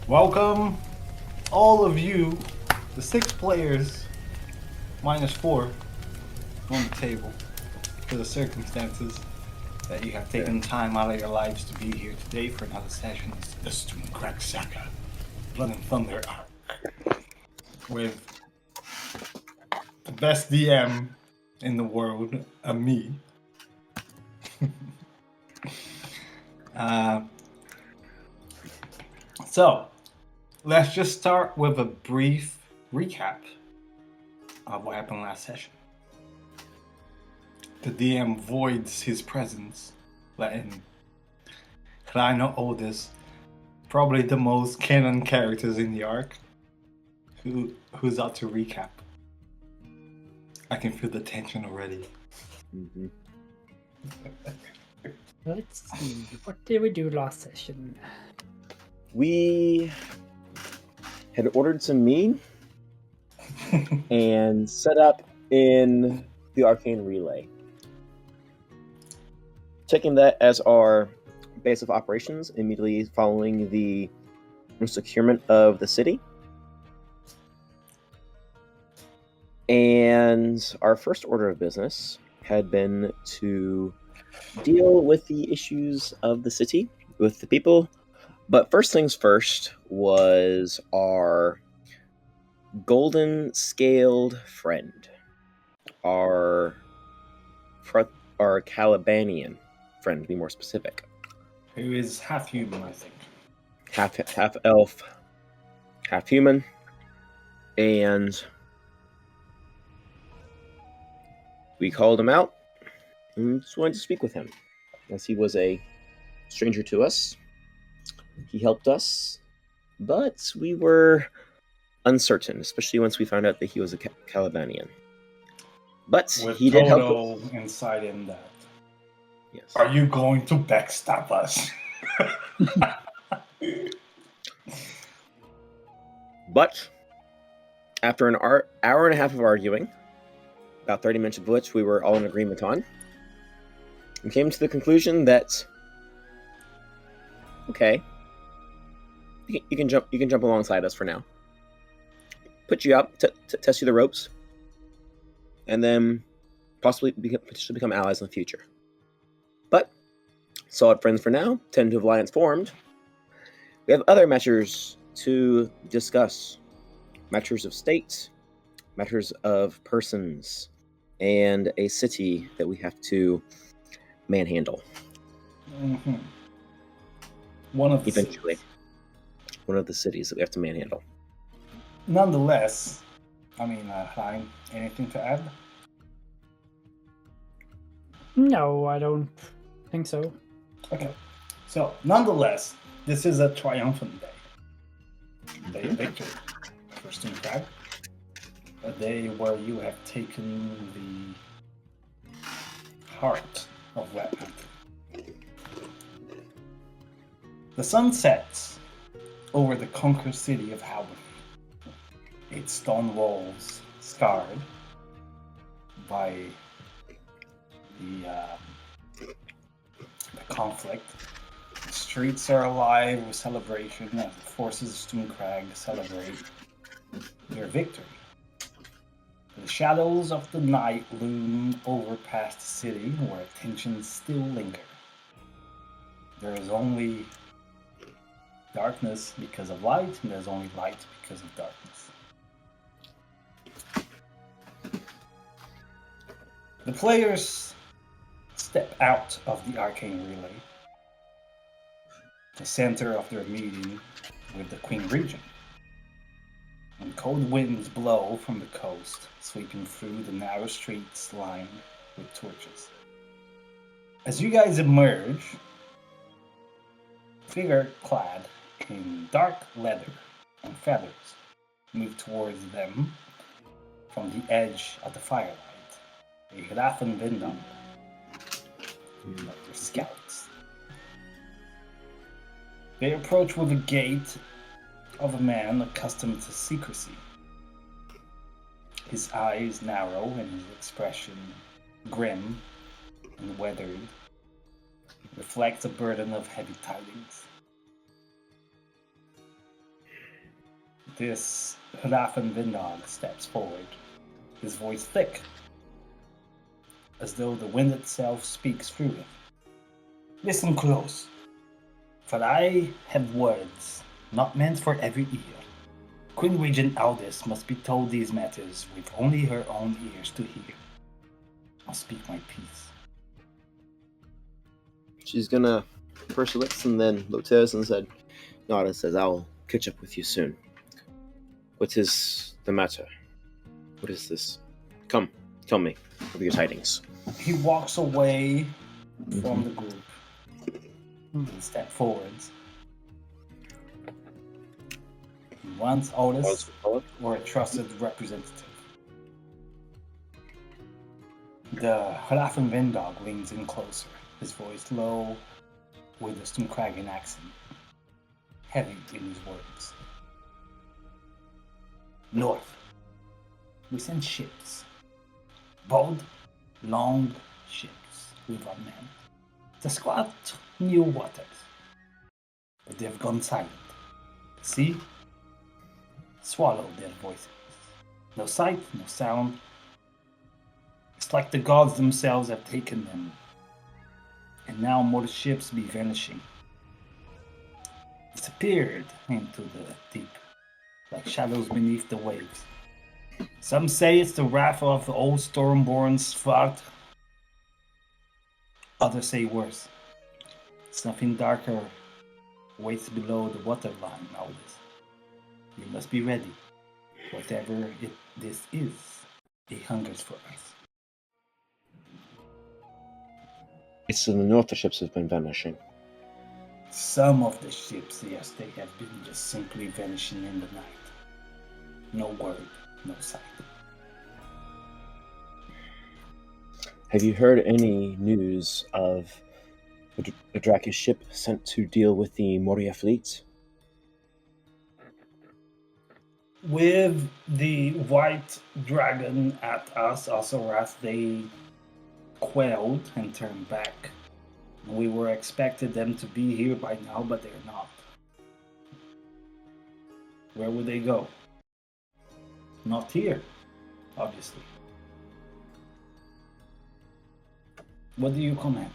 Welcome, all of you, the 6 players, minus 4, on the table, for the circumstances that you have taken time out of your lives to be here today for another session. It's the Stürmkrag Saga, Blood and Thunder arc, with the best DM in the world, me. So, let's just start with a brief recap of what happened last session. The DM voids his presence, letting Kleiner Aldis, probably the most canon characters in the arc, who's out to recap. I can feel the tension already. Mm-hmm. Let's see, what did we do last session? We had ordered some meat and set up in the arcane relay, taking that as our base of operations immediately following the securement of the city. And our first order of business had been to deal with the issues of the city, with the people. But first things first was our golden scaled friend, our Calibanian friend, to be more specific. Who is half human, I think. Half elf, half human, and we called him out and just wanted to speak with him, as he was a stranger to us. He helped us, but we were uncertain, especially once we found out that he was a Calibanian. But With he did help total insight in that. Yes. Are you going to backstab us? But after an hour and a half of arguing, about 30 minutes of which we were all in agreement on, we came to the conclusion that, okay, you can jump alongside us for now. Put you out, test you the ropes, and then potentially become allies in the future. But solid friends for now, tentative alliance formed. We have other measures to discuss. Matters of state, matters of persons, and a city that we have to manhandle. Mm-hmm. One of the Eventually. cities. One of the cities that we have to manhandle. Nonetheless, Hein, anything to add? No, I don't think so. Okay. So, nonetheless, this is a triumphant day. Day of victory for Stürmkrag. A day where you have taken the heart of Wetland. The sun sets over the conquered city of Havn. Its stone walls scarred by the conflict. The streets are alive with celebration as the forces of Stürmkrag celebrate their victory. The shadows of the night loom over past the city where tensions still linger. There is only darkness because of light, and there's only light because of darkness. The players step out of the arcane relay, the center of their meeting with the Queen Regent. And cold winds blow from the coast, sweeping through the narrow streets lined with torches. As you guys emerge, figure clad in dark leather and feathers move towards them from the edge of the firelight. A Hrafen Vindam, their scouts. They approach with a gait of a man accustomed to secrecy. His eyes narrow and his expression grim and weathered reflects a burden of heavy tidings. This Raffen Vindog steps forward, his voice thick, as though the wind itself speaks through it. Listen close, for I have words not meant for every ear. Queen Regent Aldis must be told these matters with only her own ears to hear. I'll speak my piece. She's gonna purse her lips and then look to us and nod and says, I'll catch up with you soon. What is the matter? What is this? Come, tell me of your tidings. He walks away from the group and steps forwards. He wants Aldis or a trusted representative. The Raffen Vindog leans in closer, his voice low with a Stürmkragan accent, heavy in his words. North, we send ships. Bold, long ships with our men to scout new waters. But they've gone silent. The sea swallowed their voices. No sight, no sound. It's like the gods themselves have taken them. And now more ships be vanishing. Disappeared into the deep, like shadows beneath the waves. Some say it's the wrath of the old Stormborn Svart. Others say worse. Something darker waits below the waterline nowadays. You must be ready. Whatever this is, it hungers for us. It's in the north the ships have been vanishing. Some of the ships, yes, they have been just simply vanishing in the night. No word, no sight. Have you heard any news of a Drakish ship sent to deal with the Moria fleet? With the white dragon at us, also as they quailed and turned back. We were expected them to be here by now, but they're not. Where would they go? Not here, obviously. What do you command?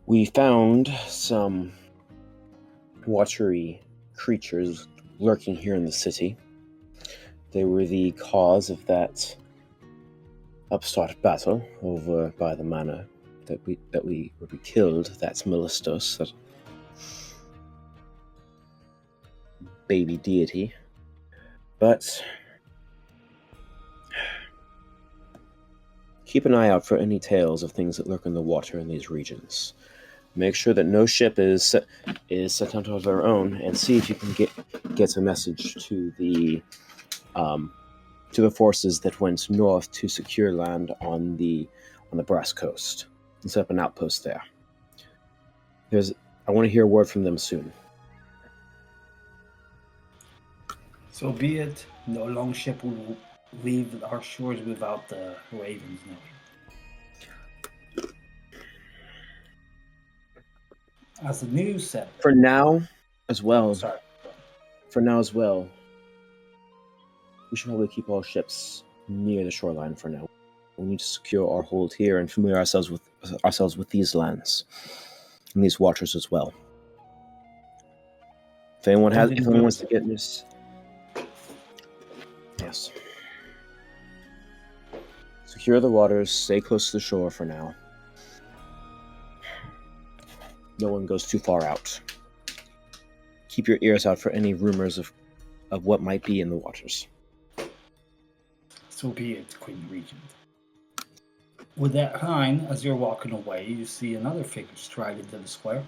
We found some watery creatures lurking here in the city. They were the cause of that upstart battle over by the manor that we killed that Melistos, that baby deity. But keep an eye out for any tales of things that lurk in the water in these regions. Make sure that no ship is sent out of their own, and see if you can get a message to the forces that went north to secure land on the Brass Coast and set up an outpost there. I want to hear a word from them soon. So be it. No long ship will leave our shores without the ravens knowing. As the news said. For now, as well. Sorry. For now as well, we should probably keep all ships near the shoreline for now. We need to secure our hold here and familiarize ourselves with these lands and these waters as well. If anyone wants to get this, yes. Secure the waters. Stay close to the shore for now. No one goes too far out. Keep your ears out for any rumors of what might be in the waters. So be it, Queen Regent. With that line, as you're walking away, you see another figure stride into the square,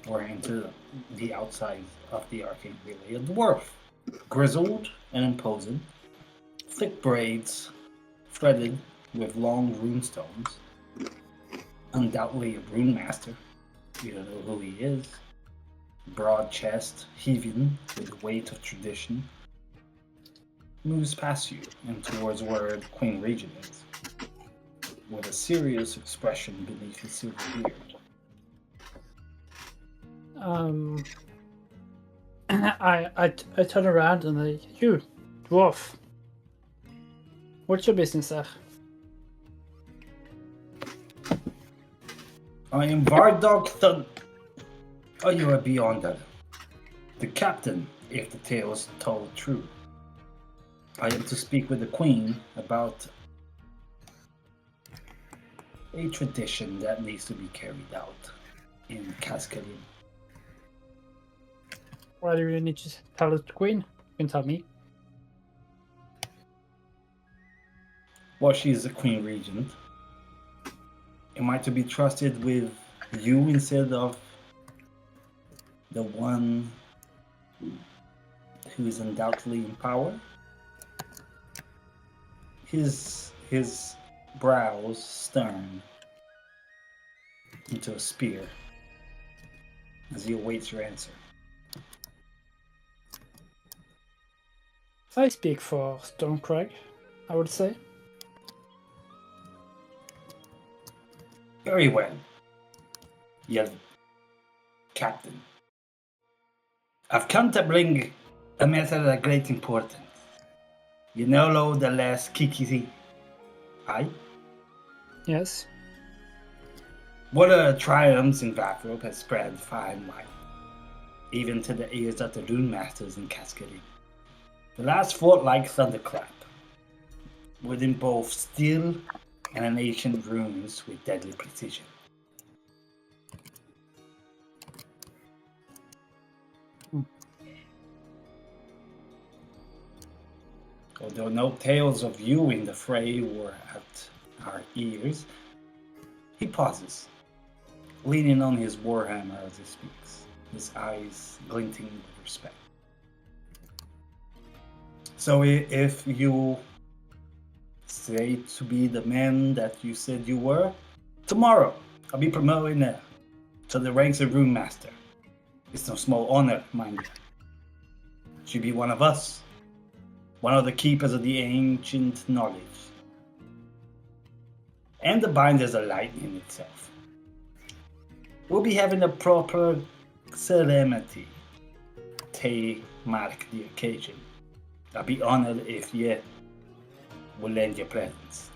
or into the outside of the arcade relay. A dwarf, grizzled and imposing, thick braids, threaded with long rune stones. Undoubtedly a rune master. You don't know who he is. Broad chest, heaving with the weight of tradition. moves past you and towards where the Queen Regent is, with a serious expression beneath his silver beard. I turn around and you, dwarf. What's your business there? I am Vardog Thun. Oh, you are beyond that. The captain, if the tale is told true. I am to speak with the Queen about a tradition that needs to be carried out in Cascadine. Why do you need to tell it to Queen? You can tell me. Well, she is the Queen Regent. Am I to be trusted with you instead of the one who is undoubtedly in power? His brows stern into a spear as he awaits your answer. I speak for Stürmkrag, I would say. Very well. Yes, Captain. I've come to bring a matter of great importance. You know the last Kikisi? Aye? Yes. What a triumphs in Vathrope has spread far and wide, even to the ears of the Rune Masters in Cascading. The last fought like thunderclap, within both steel and an ancient runes with deadly precision. Although no tales of you in the fray were at our ears, he pauses, leaning on his warhammer as he speaks, his eyes glinting with respect. So if you say to be the man that you said you were, tomorrow I'll be promoting to the ranks of Rune Master. It's no small honor, mind you. Should be one of us. One of the keepers of the ancient knowledge. And the binders of lightning itself. We'll be having a proper ceremony to mark the occasion. I'll be honored if you will lend your presence.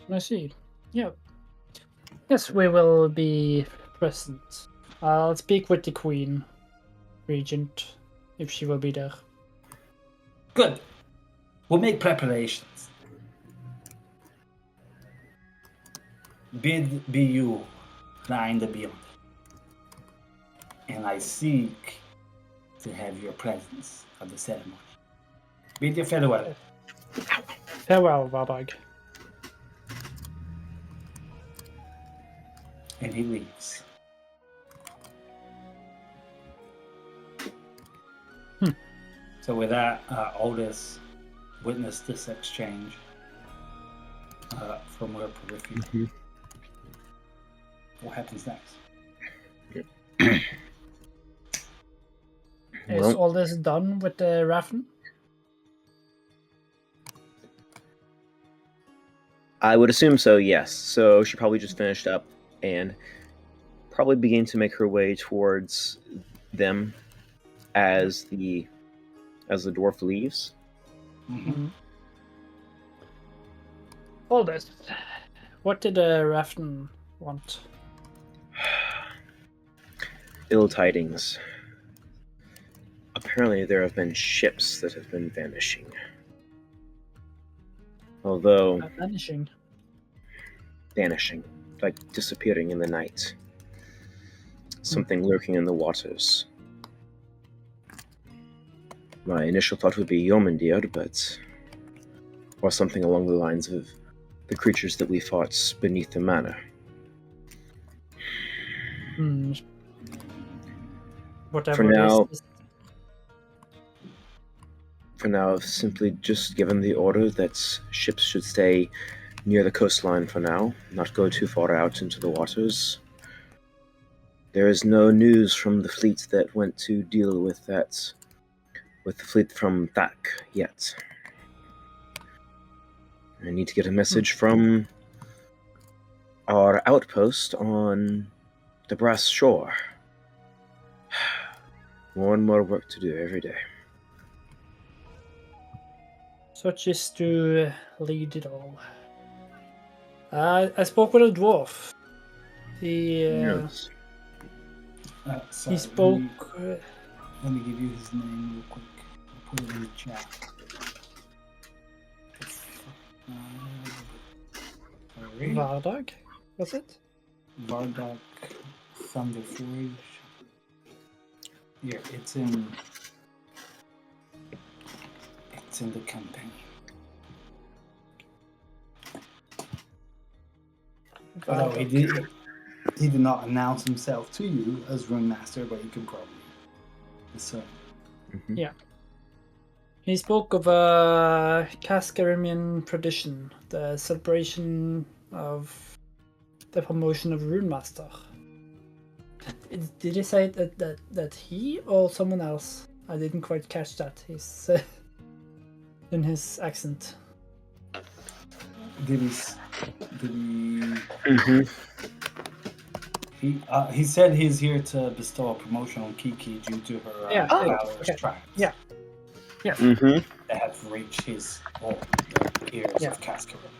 I see. Yeah. Yes, we will be present. I'll speak with the Queen Regent if she will be there. Good. We'll make preparations. Bid be you, flying the beyond. And I seek to have your presence at the ceremony. Bid you farewell. Farewell, Vardog. And he leaves. So with that, Aldis witnessed this exchange from her periphery. Mm-hmm. What happens next? Is all this done with the Raffen? I would assume so, yes. So she probably just finished up and probably began to make her way towards them as the dwarf leaves. Mm-hmm. All this. What did Raffen want? Ill tidings. Apparently there have been ships that have been vanishing. Although... Vanishing? Vanishing. Like disappearing in the night. Something lurking in the waters. My initial thought would be Yomendir, but... or something along the lines of the creatures that we fought beneath the manor. Whatever For now, it is. For now, I've simply just given the order that ships should stay near the coastline for now, not go too far out into the waters. There is no news from the fleet that went to deal with that with the fleet from Thak yet. I need to get a message from our outpost on the Brass Shore. More and more work to do every day. Such is to lead it all. I spoke with a dwarf. He Yes. Sorry, spoke. Let me give you his name real quick. I'll put it in the chat. Sorry. Vardag, was it? Vardak Thunderforge. Here, it's in the campaign. Although he did not announce himself to you as Rune Master, but you can probably discern. Mm-hmm. Yeah. He spoke of a Cascarimian tradition, the celebration of the promotion of Rune Master. Did he say that he or someone else? I didn't quite catch that. He's in his accent. Did he? Mm-hmm. He said he's here to bestow a promotion on Kiki due to her valorous triumphs. Yeah. Yeah. Mm-hmm. That have reached his the ears of Cascarin.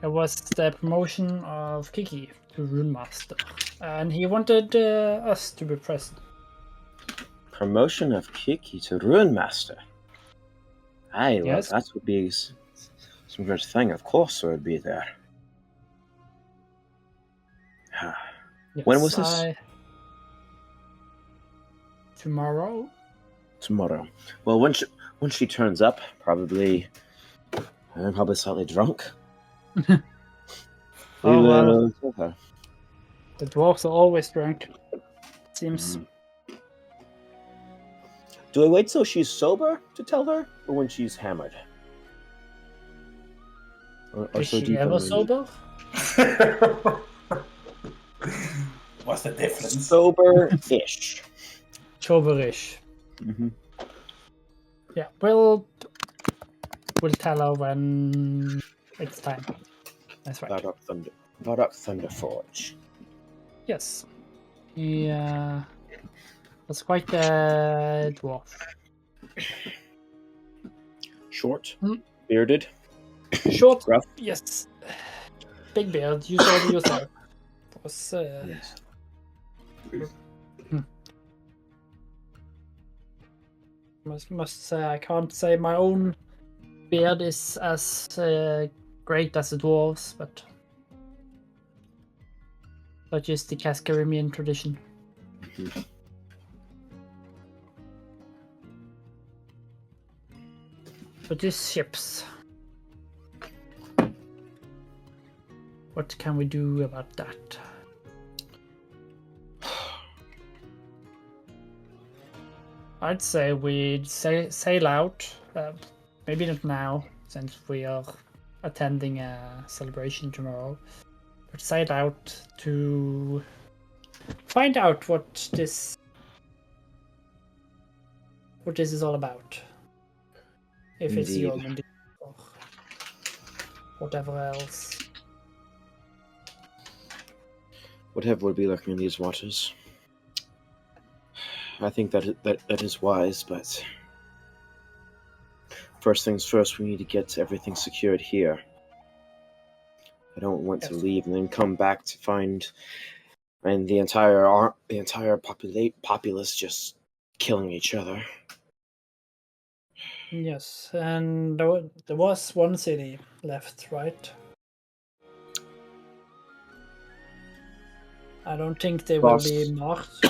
It was the promotion of Kiki to Rune Master, and he wanted us to be present. Promotion of Kiki to Rune Master. Aye, well, Yes. that would be some great thing. Of course, I would be there. Yes, When was this? Tomorrow. Tomorrow. Well, when she turns up, probably slightly drunk. We will tell her. The dwarves are always drunk. Seems. Mm. Do I wait till she's sober to tell her, or when she's hammered? Or Is so she deep ever on sober? What's the difference? Sober-ish. Soberish. Mm-hmm. Yeah, we'll tell her when it's time. That's right. Vardak Thunderforge. Yes. He was quite a dwarf. Short, Hmm. bearded, Short. rough. Yes. Big beard. You saw it yourself. It was. Yes. Must say I can't say my own beard is as great as the dwarves, but just the Cascarimian tradition. Mm-hmm. But these ships, what can we do about that? I'd say we'd sail out. Maybe not now, since we are attending a celebration tomorrow. But sail out to find out what this is all about. If it's Indeed. Yeoman or whatever else. Whatever would be lurking in these waters. I think that is wise, but first things first, we need to get everything secured here. I don't want to leave and then come back to find the entire populace just killing each other. Yes, and there was one city left, right? I don't think they will be marched.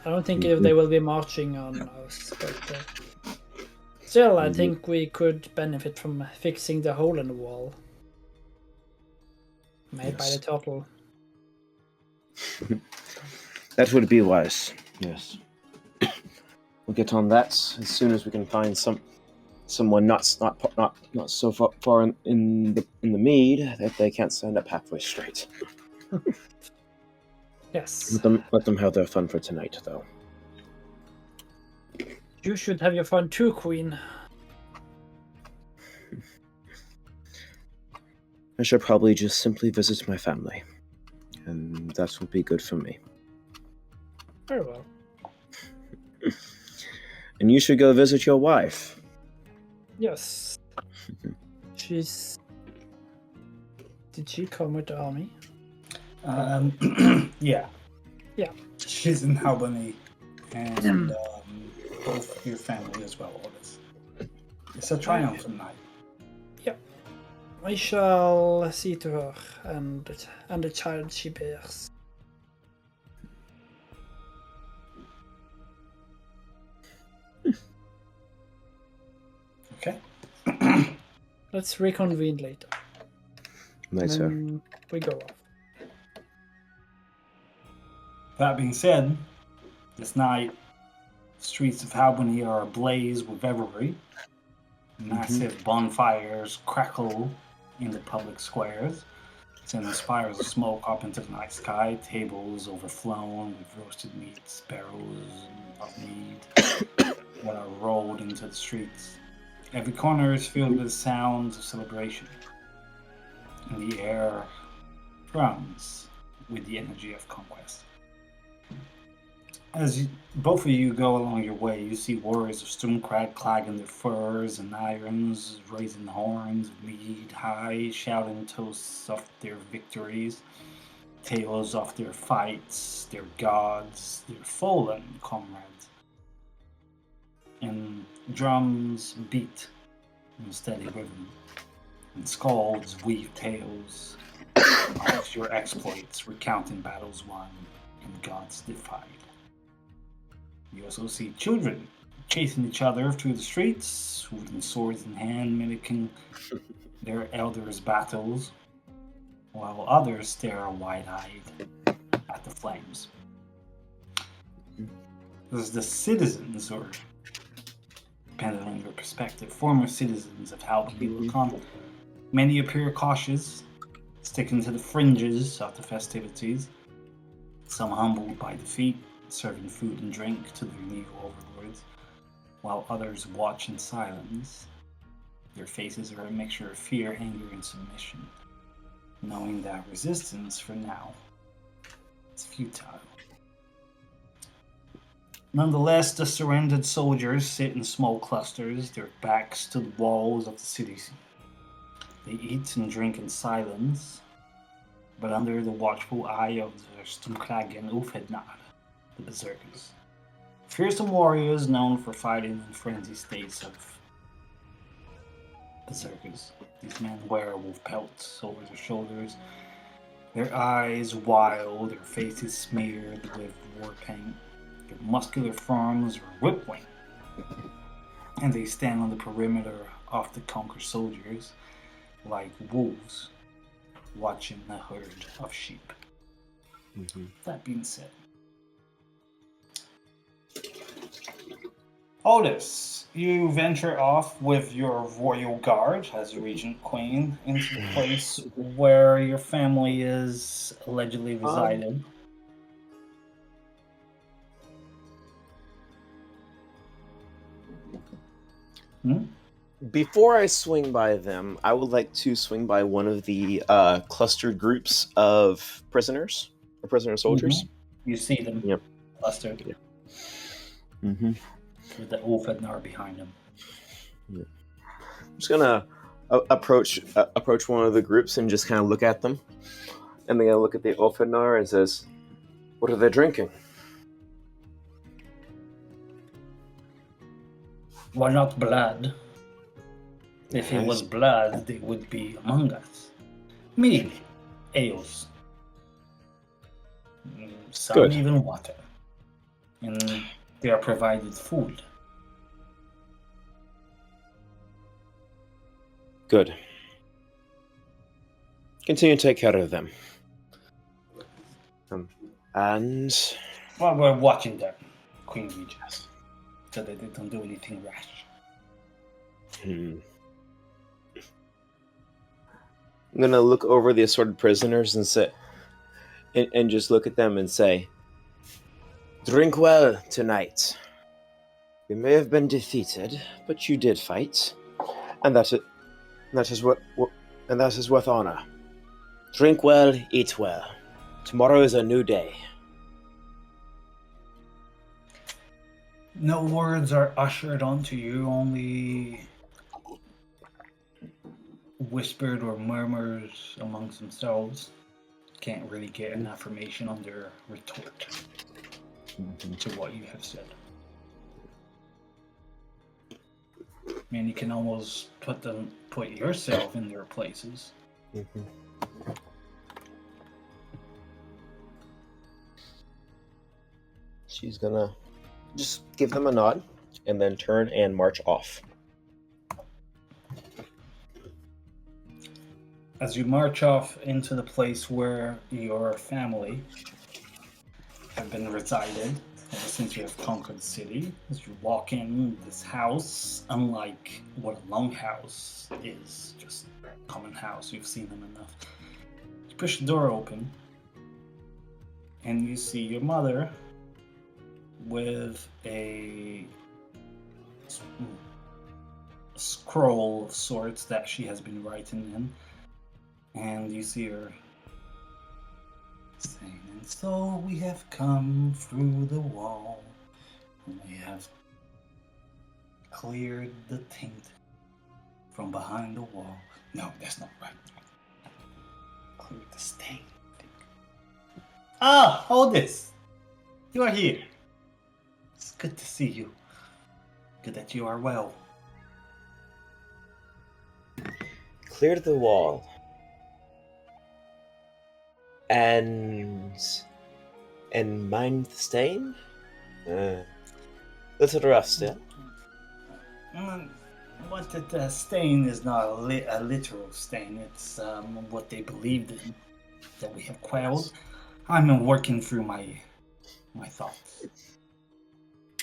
I don't think they will be marching on us, but still, I think we could benefit from fixing the hole in the wall made by the turtle. That would be wise. Yes. We'll get on that as soon as we can find someone not so far in the mead that they can't stand up halfway straight. Yes. Let them have their fun for tonight, though. You should have your fun too, Queen. I should probably just simply visit my family, and that will be good for me. Very well. And you should go visit your wife. Yes. She's... Did she come with the army? Yeah. Yeah. She's in Albany, and both your family as well, Aldis. It's a triumphant night. I shall see to her and the child she bears. Okay. Let's reconvene later. Later. And we go off. That being said, this night, the streets of Albany are ablaze with revelry. Massive bonfires crackle in the public squares. Sending spirals of smoke up into the night sky. Tables overflowing with roasted meats, barrels of mead that are rolled into the streets. Every corner is filled with sounds of celebration, and the air drums with the energy of conquest. As both of you go along your way, you see warriors of Stürmkrag clagging their furs and irons, raising horns of mead high, shouting toasts of their victories, tales of their fights, their gods, their fallen comrades. And drums beat in steady rhythm, and skalds weave tales of your exploits, recounting battles won and gods defied. You also see children chasing each other through the streets, wielding swords in hand, mimicking their elders' battles, while others stare wide-eyed at the flames. There's the citizens, or depending on your perspective, former citizens of Havn look on. Many appear cautious, sticking to the fringes of the festivities, some humbled by defeat, serving food and drink to their new overlords, while others watch in silence. Their faces are a mixture of fear, anger, and submission, knowing that resistance, for now, is futile. Nonetheless, the surrendered soldiers sit in small clusters, their backs to the walls of the cities. They eat and drink in silence, but under the watchful eye of the Sturmkrag and Ulfhednar, the Berserkers. Fearsome warriors known for fighting in frenzy states of Berserkers. These men wear wolf pelts over their shoulders, their eyes wild, their faces smeared with war paint, their muscular forms are whip-winged, and they stand on the perimeter of the conquered soldiers like wolves watching a herd of sheep. That being said, Aldis, you venture off with your royal guard as regent queen into the place where your family is allegedly residing. Before I swing by them, I would like to swing by one of the clustered groups of prisoners, or prisoner soldiers. You see them clustered. Yeah. With the Ulfhednar behind them. I'm just gonna approach one of the groups and just kind of look at them, and then I look at the Ulfhednar and says, "What are they drinking?" Why not blood? If it was blood, they would be among us. Mead, ales, some Good. even water. And they are provided food. Good. Continue to take care of them. And Well, we're watching them, Queen Regis, so that they don't do anything rash. I'm gonna look over the assorted prisoners and say, and just look at them and say, "Drink well tonight. You may have been defeated, but you did fight, and that is worth honor. Drink well, eat well. Tomorrow is a new day. No words are ushered onto you, only whispered or murmurs amongst themselves. Can't really get an affirmation on their retort to what you have said. I mean, you can almost put yourself in their places. She's gonna just give them a nod and then turn and march off. As you march off into the place where your family have been resided ever since you have conquered the city, as you walk in this house, unlike what a longhouse is, just a common house, you've seen them enough. You push the door open, and you see your mother with a scroll of sorts that she has been writing in. And you see her saying, and so we have come through the wall, and we have cleared the taint from behind the wall. No, that's not right. Cleared the stain. Ah, Aldis! You are here. It's good to see you. Good that you are well. Cleared the wall. And mind the stain? Little rough still. What the stain is not a literal stain. It's what they believed in that we have quelled. I'm working through my thoughts.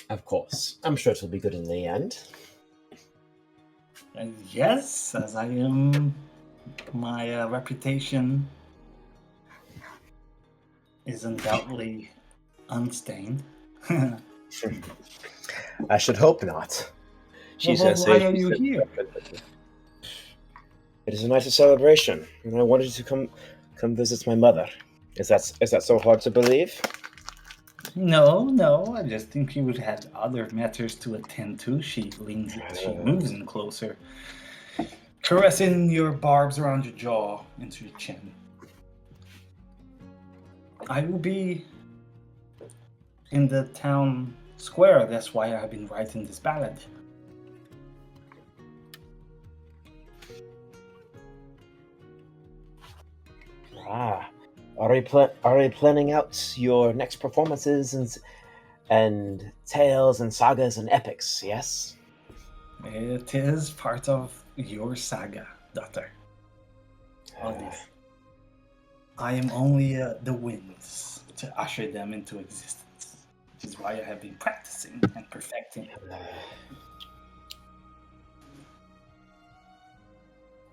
Of course. I'm sure it'll be good in the end. And yes, as I am, my reputation is undoubtedly unstained. I should hope not. Why are you here? It is a night of celebration, and I wanted to come visit my mother. Is that so hard to believe? No, I just think you would have other matters to attend to. She moves in closer, caressing your barbs around your jaw into your chin. I will be in the town square. That's why I've been writing this ballad. Are you planning out your next performances and tales and sagas and epics? Yes. It is part of your saga, daughter. Aldis. I am only the winds to usher them into existence, which is why I have been practicing and perfecting.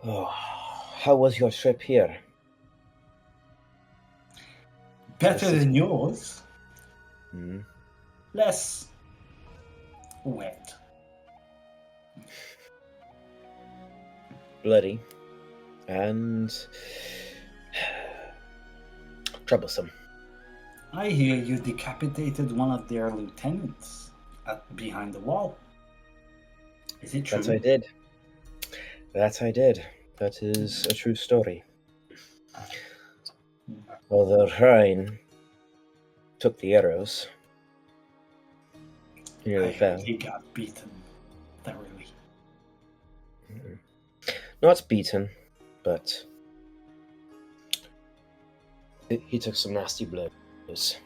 How was your trip here? Better than yours. Hmm. Less wet. Bloody. And troublesome. I hear you decapitated one of their lieutenants behind the wall. Is it true? That I did. That is a true story. Although Rhine took the arrows, he nearly fell. He got beaten thoroughly. Not beaten, but he took some nasty blows.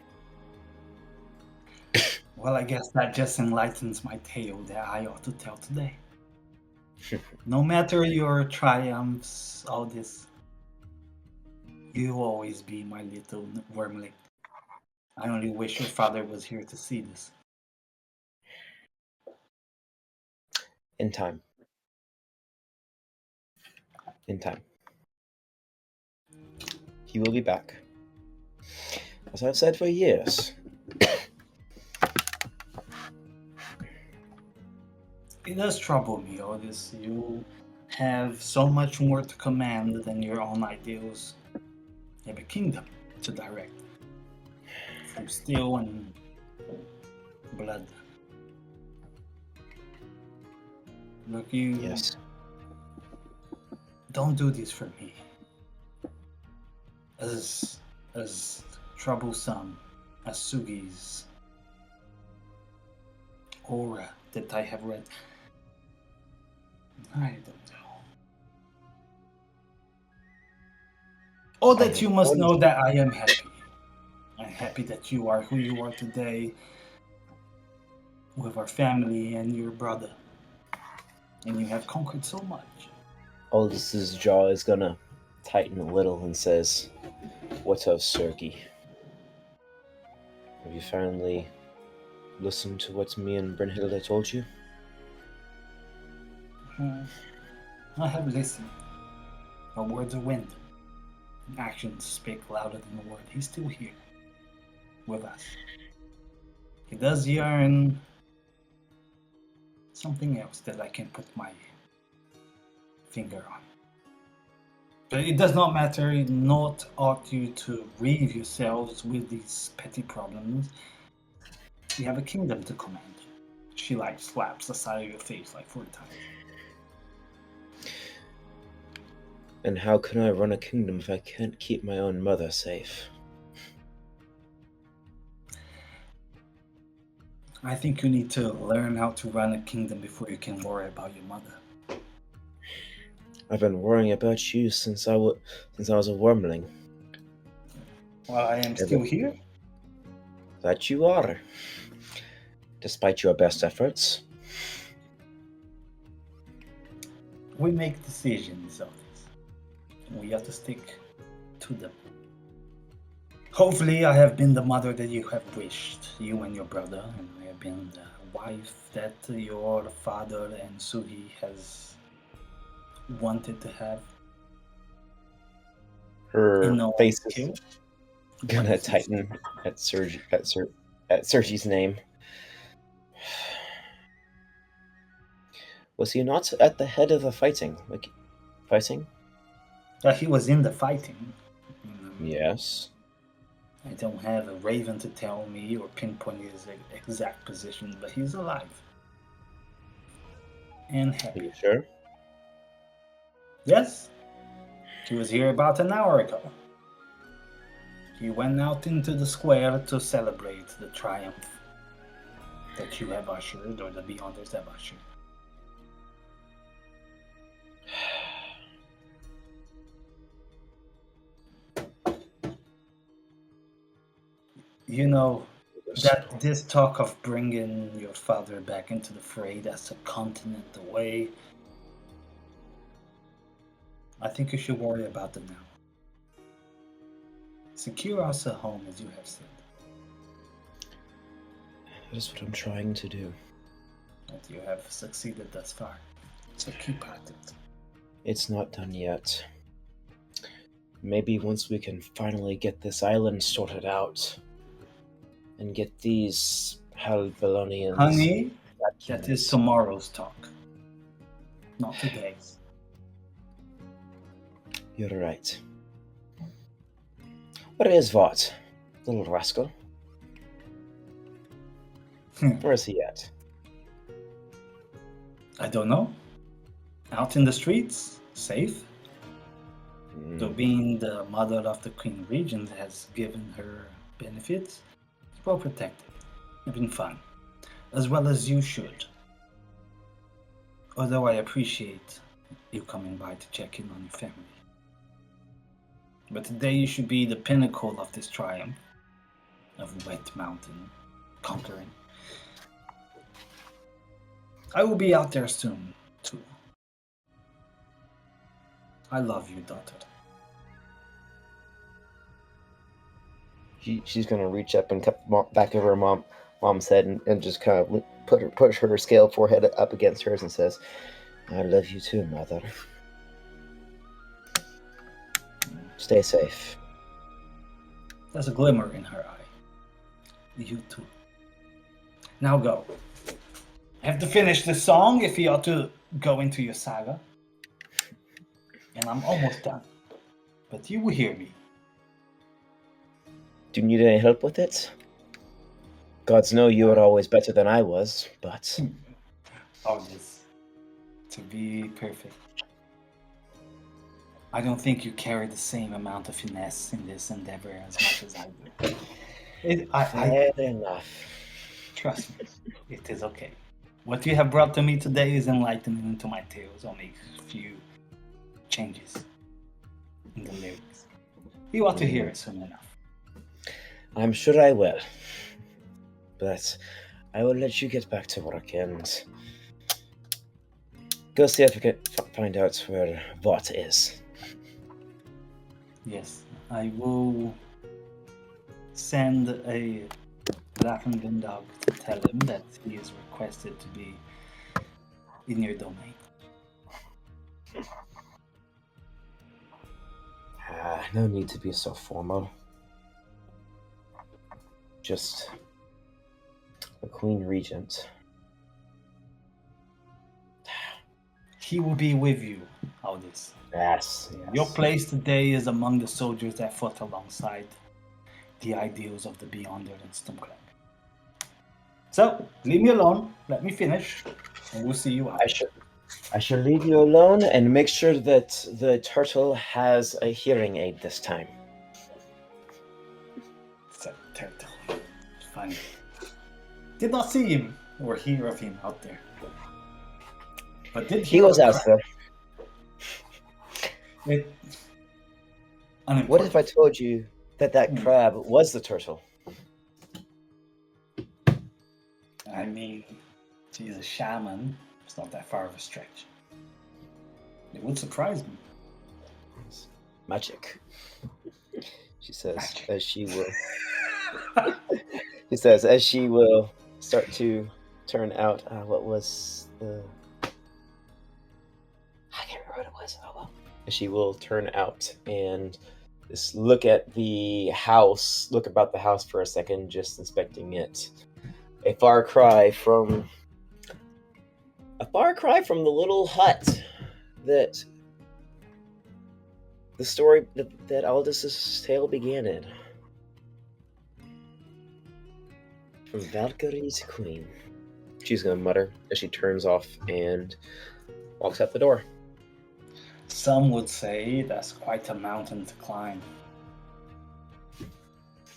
Well, I guess that just enlightens my tale that I ought to tell today. No matter your triumphs, all this, you'll always be my little wormling. I only wish your father was here to see this. In time. In time. He will be back. As I've said for years. It does trouble me, Aldis. You have so much more to command than your own ideals. You have a kingdom to direct through steel and blood. Look, you Yes. don't do this for me. As troublesome as Sugi's aura that I have read, I don't know. Oh, I that have you must warned know you. that I am happy. I'm happy that you are who you are today with our family and your brother. And you have conquered so much. Aldis's jaw is gonna tighten a little and says, "What of Sergi? Have you finally listened to what me and Brynhilda told you?" Hmm. I have listened. But words are wind. Actions speak louder than the word. He's still here with us. He does yearn something else that I can put my finger on. But it does not matter, not ought you to grieve yourselves with these petty problems. You have a kingdom to command. She like slaps the side of your face like 4 times. And how can I run a kingdom if I can't keep my own mother safe? I think you need to learn how to run a kingdom before you can worry about your mother. I've been worrying about you since I was a wormling. Well, I am still here. That you are, despite your best efforts. We make decisions of this. We have to stick to them. Hopefully, I have been the mother that you have wished, you and your brother, and I have been the wife that your father and Sugi has wanted to have. Her And no one face was is killed. gonna tighten at Sergi's name. Was he not at the head of the fighting? Fighting? He was in the fighting. Yes. I don't have a raven to tell me or pinpoint his exact position, but he's alive. And Are happy. you sure? Yes, he was here about an hour ago. He went out into the square to celebrate the triumph that you have ushered, or the Beyonders have ushered. You know, that this talk of bringing your father back into the fray, that's a continent away. I think you should worry about it now. Secure us a home, as you have said. That is what I'm trying to do. But you have succeeded thus far. So keep at it. It's not done yet. Maybe once we can finally get this island sorted out and get these Halvalonians. Honey, that is tomorrow's talk, not today's. You're right. Where is Vought, little rascal? Where is he at? I don't know. Out in the streets, safe. Though being the mother of the Queen Regent has given her benefits, well protected. Having fun. As well as you should. Although I appreciate you coming by to check in on your family. But today you should be the pinnacle of this triumph of Wet Mountain conquering. I will be out there soon, too. I love you, daughter. She's gonna reach up and cut back over her mom's head and just kind of push her scale forehead up against hers and says, "I love you too, mother. Stay safe." There's a glimmer in her eye. You too. Now go. have to finish the song if you ought to go into your saga. And I'm almost done. But you will hear me. Do you need any help with it? Gods know you are always better than I was, but Aldis, to be perfect, I don't think you carry the same amount of finesse in this endeavor as much as I do. fair enough. Trust me, it is okay. What you have brought to me today is enlightening to my tales. I'll make a few changes in the lyrics. You ought to hear it soon enough. I'm sure I will. But I will let you get back to work and go see if I can find out where Vought is. Yes, I will send a Raffengen dog to tell him that he is requested to be in your domain. No need to be so formal. Just a Queen Regent. He will be with you, Aldis. Yes. Your place today is among the soldiers that fought alongside the ideals of the Beyonder and Stürmkrag. So, leave me alone, let me finish, and we'll see you out. I shall leave you alone and make sure that the turtle has a hearing aid this time. It's a turtle. It's funny. Did not see him or hear of him out there. But did He hear was a out cry. there. Unimportant. What if I told you that crab was the turtle? I mean, she's a shaman. It's not that far of a stretch. It would surprise me. Magic. She says, Magic. as she will. She says, as she will start to turn out. What was the? I can't remember what it was. Oh well. She will turn out and just look at the house. Look about the house for a second, just inspecting it. A far cry from the little hut that the story that Aldis's tale began in. From Valkyrie to Queen. She's gonna mutter as she turns off and walks out the door. Some would say that's quite a mountain to climb.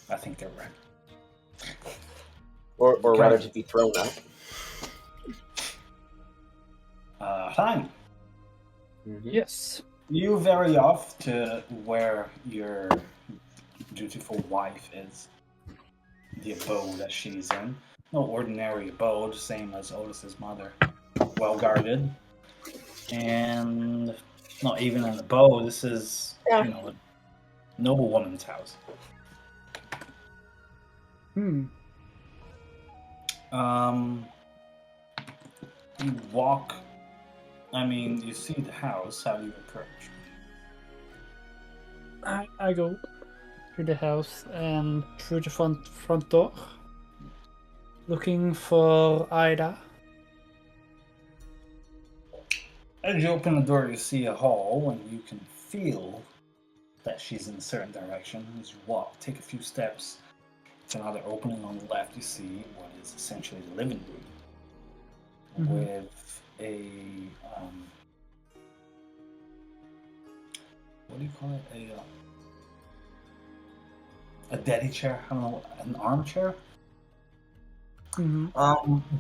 I think they're right. Or rather to be thrown up. Fine. Mm-hmm. Yes. You vary off to where your dutiful wife is. The abode that she's in. No ordinary abode, same as Otis's mother. Well guarded. And not even an abode, this is, a noble woman's house. You walk, you see the house, how do you approach? I go to the house and through the front door, looking for Ida. As you open the door, you see a hall, and you can feel that she's in a certain direction. As you walk, take a few steps, it's another opening on the left. You see what is essentially the living room with a what do you call it? A daddy chair. I don't know, an armchair.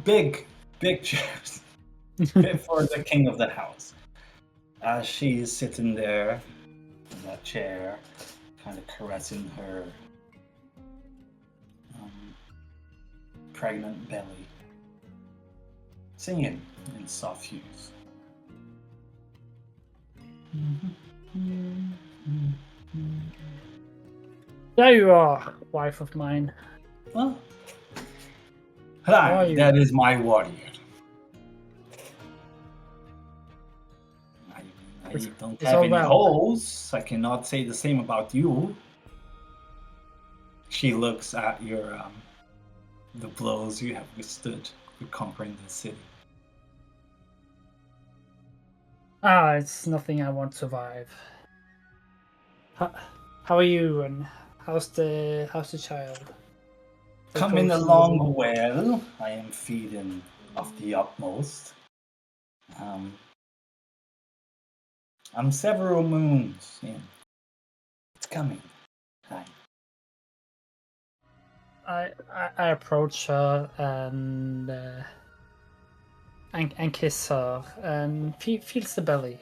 Big chairs. Fit for the king of the house. As she's sitting there in that chair, kind of caressing her pregnant belly, singing in soft hues. There you are, wife of mine. Well, How are hi, you? that is my warrior. I don't it's have all any well. holes. I cannot say the same about you. She looks at your the blows you have withstood for conquering the city. It's nothing I won't survive. How are you, and how's the child? The Coming ghost along lady? well. I am feeding of the utmost. I'm several moons in. It's coming. Hi. I approach her and kiss her and feels the belly.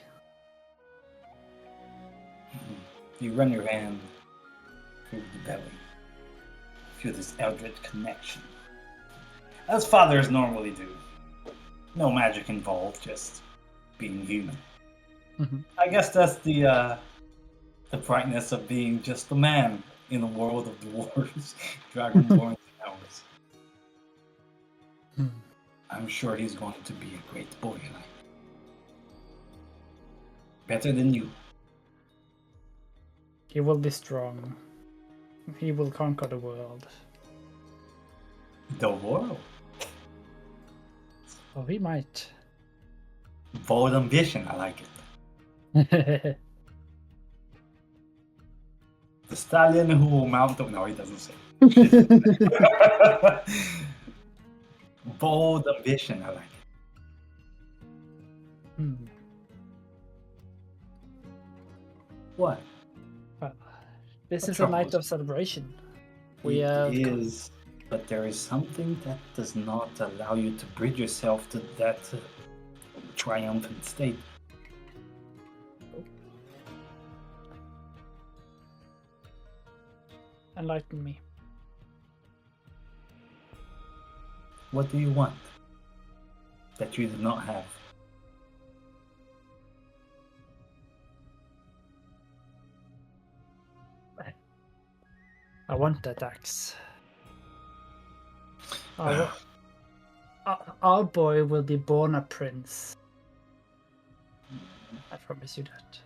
You run your hand through the belly. Feel this eldritch connection. As fathers normally do. No magic involved, just being human. Mhm. I guess that's the brightness of being just a man in a world of dwarves, dragonborn towers. Hmm. I'm sure he's going to be a great boy, like better than you. He will be strong. He will conquer the world. The world. Oh, he might. Bold ambition, I like it. The stallion who will mount up. No, he doesn't say. Bold ambition, I like it. Hmm. What? Well, this What is a night troubles of celebration. We It have is, but there is something that does not allow you to bridge yourself to that triumphant state. enlighten me. What do you want that you do not have? I want that axe. Our boy will be born a prince. I promise you that.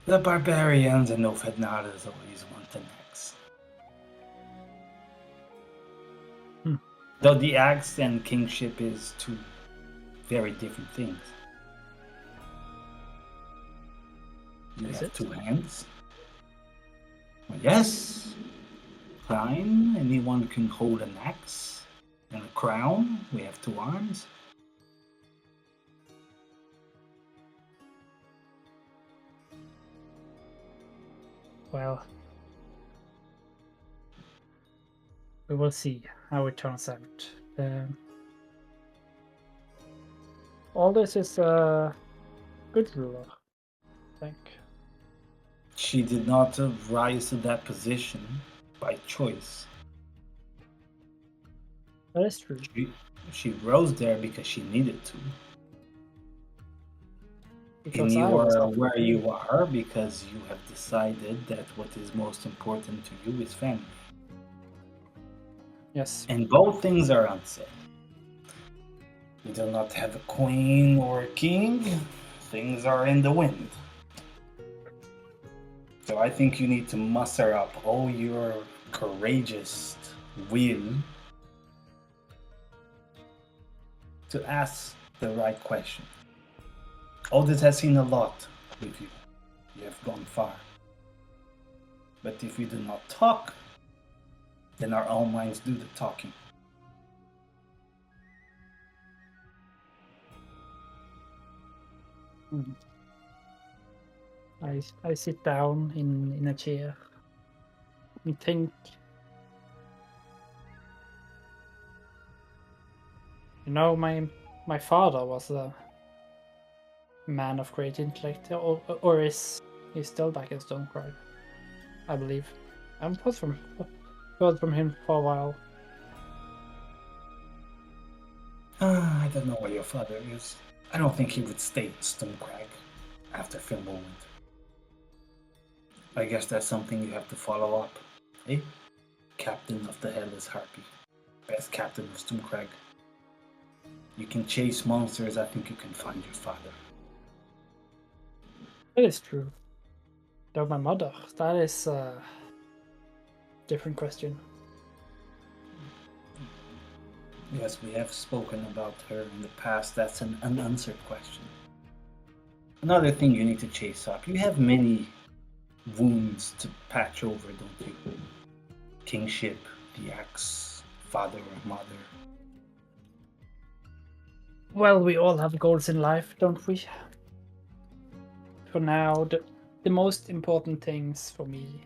The barbarians and Nofednadas always want an axe. Hmm. Though the axe and kingship is two very different things. You Is have it? two hands. Well, yes. Fine. Anyone can hold an axe and a crown. We have two arms. Well, we will see how it turns out. Aldis is a good ruler, I think. She did not rise to that position by choice. That is true. She rose there because she needed to. And Because I you was are not where you are because you have decided that what is most important to you is family. Yes. And both things are unsaid. We do not have a queen or a king. Things are in the wind. So I think you need to muster up all your courageous will to ask the right question. Aldis has seen a lot with you. You have gone far. But if we do not talk, then our own minds do the talking. Mhm. I sit down in a chair and think. You know, my father was a man of great intellect, or is he's still back in Sturmkrag, I believe. I haven't heard from him for a while. I don't know where your father is. I don't think he would stay in Sturmkrag after Fimbulwind. I guess that's something you have to follow up. Eh? Captain of the Headless Harpy. Best captain of Sturmkrag. You can chase monsters, I think you can find your father. That is true. Though my mother, that is a different question. Yes, we have spoken about her in the past. That's an unanswered question. Another thing you need to chase up. You have many wounds to patch over, don't you? Kingship, the axe, father or mother. Well, we all have goals in life, don't we? For now, the most important things for me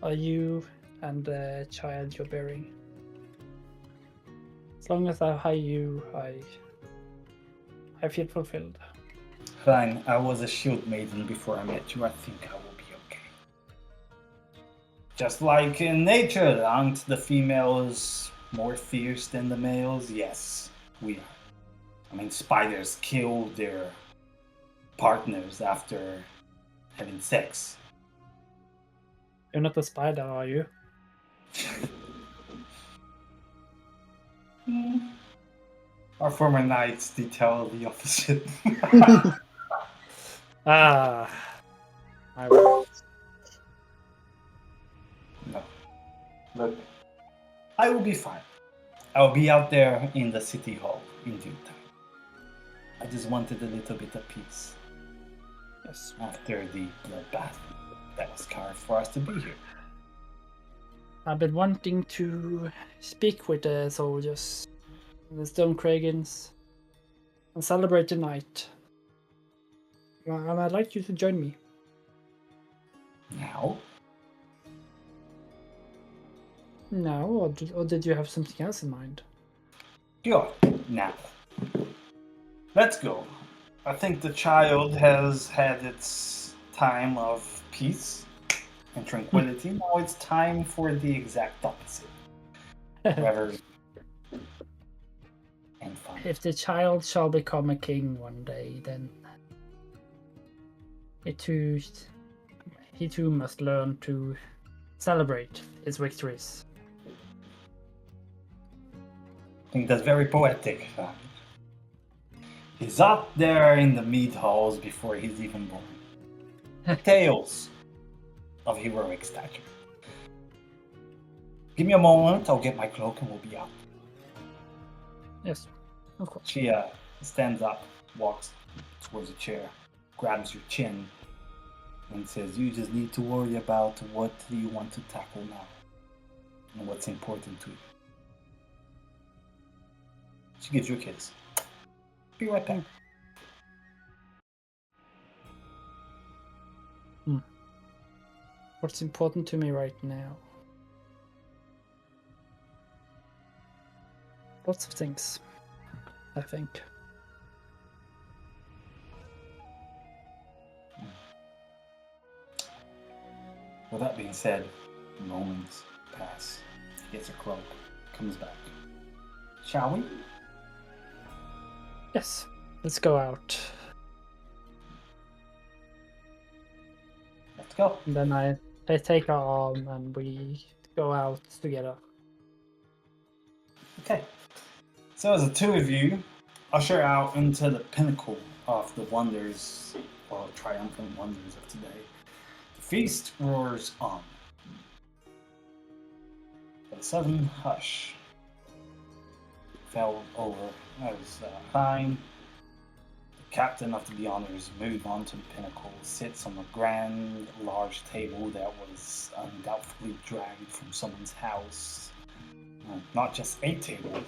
are you and the child you're bearing. As long as I have you, I feel fulfilled. Fine, I was a shield maiden before I met you. I think I will be okay. Just like in nature, aren't the females more fierce than the males? Yes, we are. I mean, spiders kill their partners after having sex. You're not a spider, are you? Our former knights detail the opposite. Ah, my word. No. Look, I will be fine. I'll be out there in the city hall in due time. I just wanted a little bit of peace Yes. after the bloodbath that was carved for us to be here. I've been wanting to speak with the soldiers, the Stürmkragans, and celebrate the night. And I'd like you to join me. Now, No, or did you have something else in mind? sure, now. Let's go. I think the child has had its time of peace and tranquility. Now it's time for the exact opposite. Reverie and fun. If the child shall become a king one day, then he too must learn to celebrate his victories. I think that's very poetic. He's up there in the mead halls before he's even born. Tales of heroic stature. Give me a moment, I'll get my cloak and we'll be out. Yes, of course. She stands up, walks towards a chair, grabs your chin, and says, "You just need to worry about what you want to tackle now and what's important to you." She gives you a kiss. Be right back. What's important to me right now? Lots of things, I think. With that being said, moments pass. He gets a cloak, comes back. Shall we? Yes, let's go out. Let's go. And then I take her arm and we go out together. Okay. So as the two of you usher out into the pinnacle of the wonders, or triumphant wonders of today, the feast roars on. A sudden hush fell over as Hein, the captain of the Beyonders, moved on to the pinnacle, sits on a grand, large table that was undoubtedly dragged from someone's house. Not just a table,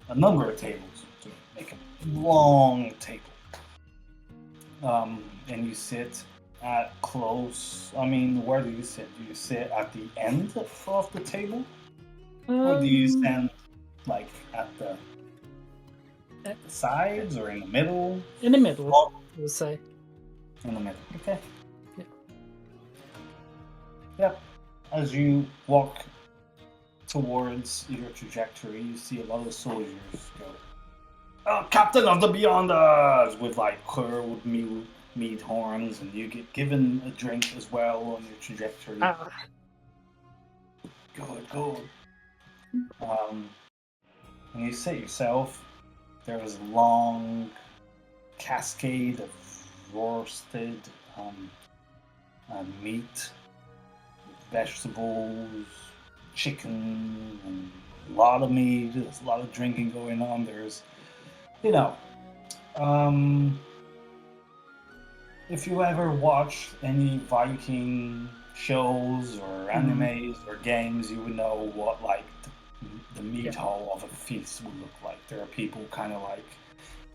a number of tables to make a long table. And you sit at where do you sit? Do you sit at the end of the table? Or do you stand like at the sides or in the middle? In the middle, I would say. In the middle, okay. Yeah. Yep. As you walk towards your trajectory, you see a lot of soldiers go, "Oh, Captain of the Beyonders!" with like curled mead horns, and you get given a drink as well on your trajectory. Good. When you sit yourself, there is a long cascade of roasted meat, vegetables, chicken, and a lot of mead. There's a lot of drinking going on. There's, you know, if you ever watch any Viking shows or animes or games, you would know what like the meat hall of a feast would look like. There are people kind of like,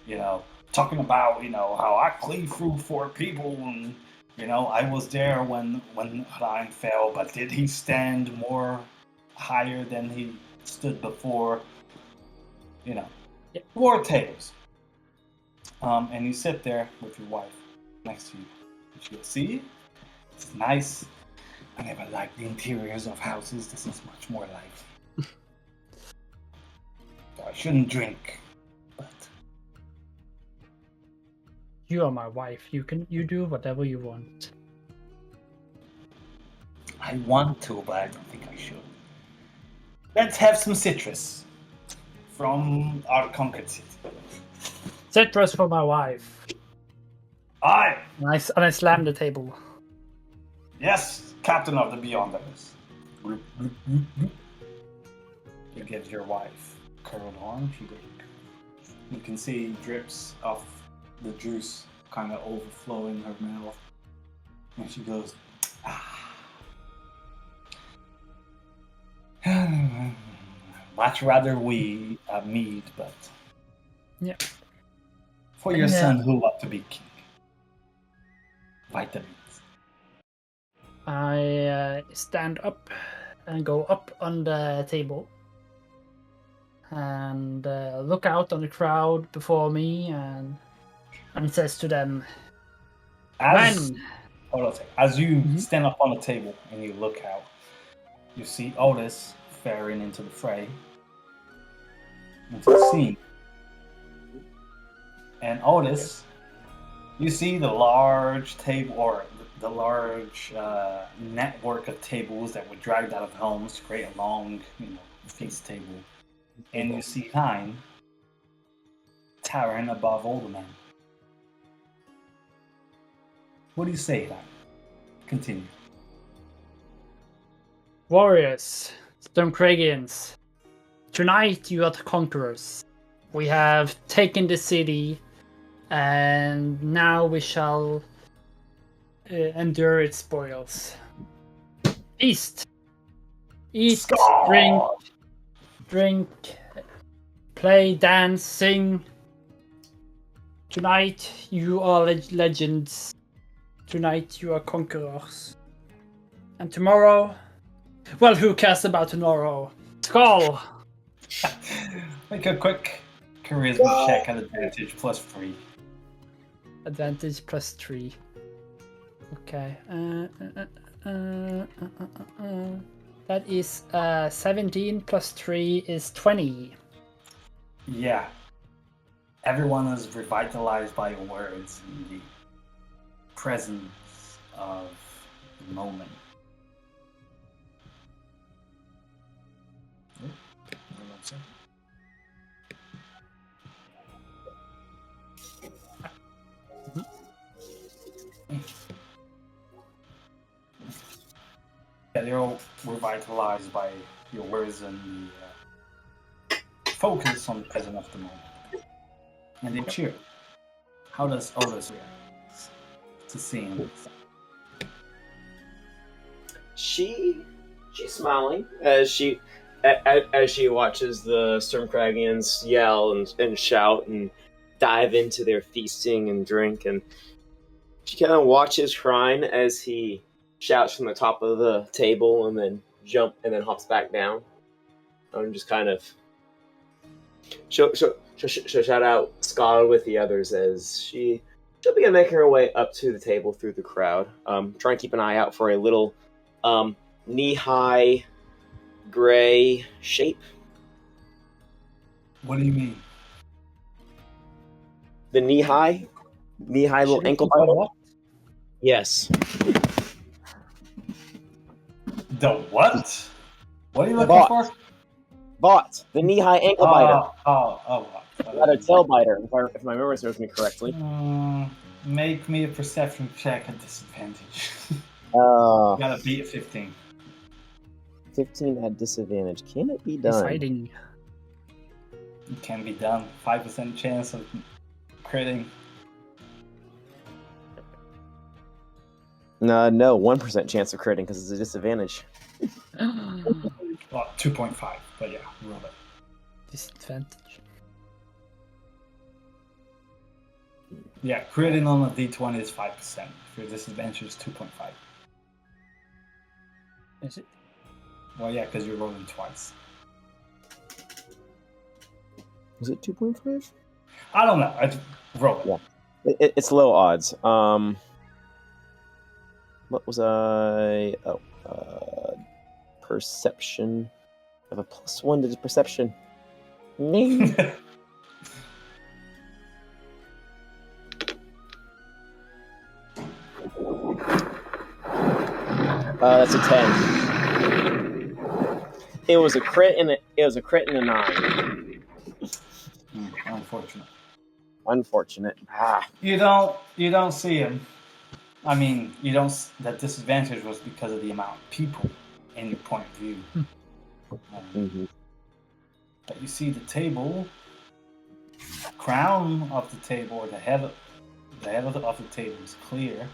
you know, talking about, you know, how I cleave through 4 people, and you know, I was there when Ryan fell, but did he stand more higher than he stood before? You know, war tales. And you sit there with your wife next to you. And she goes, see, it's nice. I never liked the interiors of houses. This is much more like. So I shouldn't drink, but You are my wife. You do whatever you want. I want to, but I don't think I should. Let's have some citrus from our conquered city. Citrus for my wife. Aye. And I slam the table. Yes, captain of the Beyonders. You get your wife curled on. You can see drips of the juice kind of overflowing her mouth. And she goes, much rather we mead, but yeah, for your son who loved to be king. Vitamins. I stand up and go up on the table and look out on the crowd before me and says to them, As you stand up on the table and you look out, you see Aldis faring into the fray, into the scene. And Aldis, you see the large table, or the large network of tables that were dragged out of homes to create a long, feast table. And you see Hein towering above all the men. What do you say to that? Continue. Warriors, Sturmkragians, tonight you are the conquerors. We have taken the city, and now we shall endure its spoils. Eat, drink, play, dance, sing. Tonight you are legends. Tonight you are conquerors. And tomorrow, well, who cares about tomorrow? Skull! Make a quick charisma check at advantage +3. Advantage +3. Okay. That is 17 +3 is 20. Yeah. Everyone is revitalized by your words and the presence of the moment. Yeah, they're all revitalized by your words and the focus on the present of the moment. And they cheer. How does Aldis react to seeing this? She's smiling as she watches the Stürmkragians yell and shout and dive into their feasting and drink, and she kind of watches Shrine as he shouts from the top of the table and then hops back down. I'm just kind of she'll shout out Scala with the others as she'll begin making her way up to the table through the crowd. Try and keep an eye out for a little knee-high gray shape. What do you mean? The knee-high little ankle biter. Yes. The what? What are you looking for? Bot. The knee-high ankle biter. Not a tail biter, if my memory serves me correctly. Make me a perception check at disadvantage. You gotta beat 15. 15 at disadvantage. Can it be done? He's hiding. It can be done. 5% chance of critting. No, 1% chance of critting because it's a disadvantage. Well, 2.5, but yeah, roll it. Disadvantage. Yeah, critting on a d20 is 5%. If your disadvantage is 2.5. Is it? Well, yeah, because you're rolling twice. Was it 2.5? I don't know. I just roll it. Yeah. It's low odds. What was I? Oh, perception. I have a +1 to perception. Ning. That's a 10. It was a crit and a 9. Unfortunate. Unfortunate. You don't see him. I mean, you don't. That disadvantage was because of the amount of people in your point of view. Mm-hmm. But you see the table, the crown of the table, or the head of the table is clear.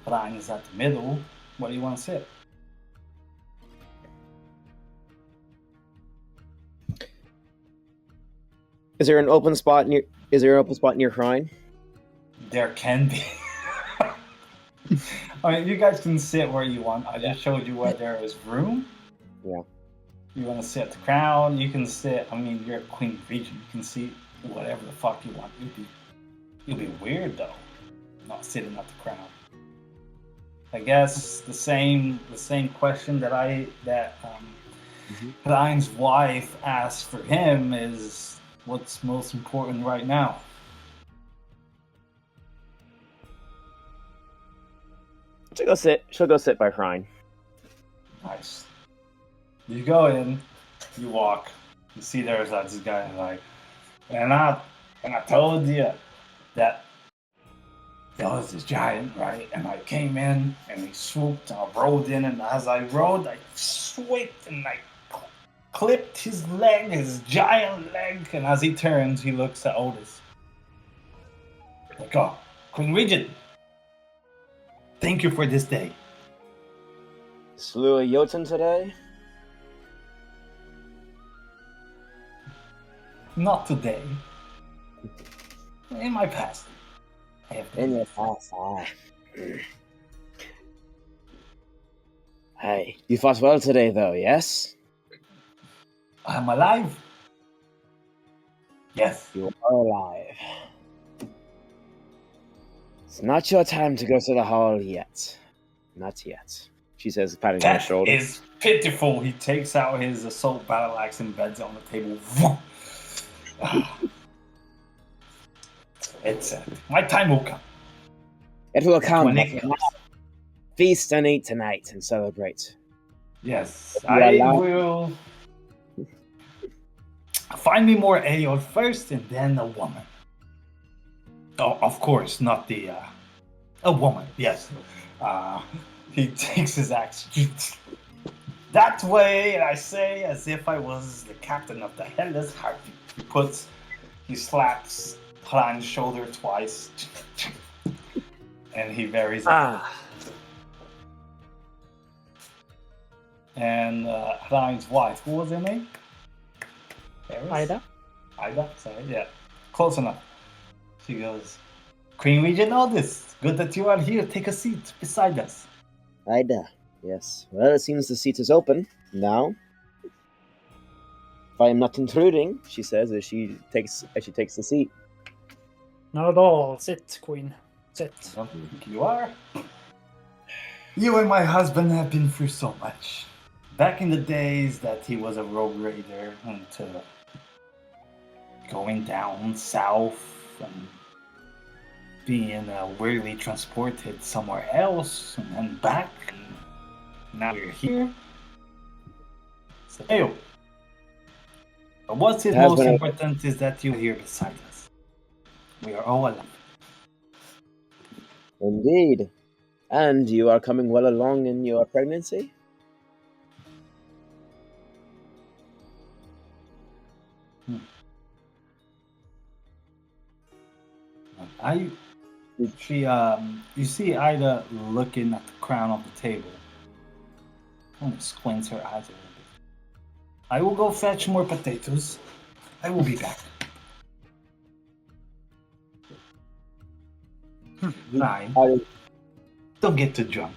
Paladin is at the middle. What do you want to sit? Is there an open spot near? Is there an open spot near Shrine? There can be. I mean, you guys can sit where you want. I just showed you where there is room. Yeah. You want to sit at the crown, you can sit. I mean, you're Queen Regent. You can see whatever the fuck you want. You'll be weird though, not sitting at the crown. I guess the same question that Paladin's wife asked for him is, what's most important right now? She'll go sit by Shrine. Nice. You go in, you walk, you see there's this guy like, and I told you that there was this giant, right? And I came in and he swooped and I rode in, and as I rode, I swiped and I clipped his leg, his giant leg, and as he turns, he looks at Aldis. Like, oh, Queen Regent, thank you for this day. Slew a Jotun today? Not today. In my past. I have In your past, Hey, you fought well today, though, yes? I'm alive. Yes. You are alive. It's not your time to go to the hall yet. Not yet. She says, patting on his That shoulder. is pitiful. He takes out his assault battle axe and beds it on the table. It's my time will come. It will come. When it comes. Feast and eat tonight and celebrate. Yes, You are I alive. will. Find me more ale first, and then a woman. Oh, of course, not the a woman. Yes. He takes his axe. That way, I say, as if I was the captain of the Hellas Harpy. He slaps Paladin's shoulder twice, and he varies. And Paladin's wife, who was her name? Ida? Ida, sorry, yeah. Close enough. She goes, Queen Regent Aldis, good that you are here. Take a seat beside us. Ida, yes. Well, it seems the seat is open now. If I am not intruding, she says as she takes the seat. Not at all. Sit, Queen. Sit. I don't think you are. You and my husband have been through so much. Back in the days that he was a rogue raider into going down south and being weirdly transported somewhere else and then back. And now you're here. So, hey, but what's most important is that you're here beside us. We are all alive. Indeed. And you are coming well along in your pregnancy? You see Ida looking at the crown of the table. Almost squints her eyes a little bit. I will go fetch more potatoes. I will be back. 9. Don't get too drunk.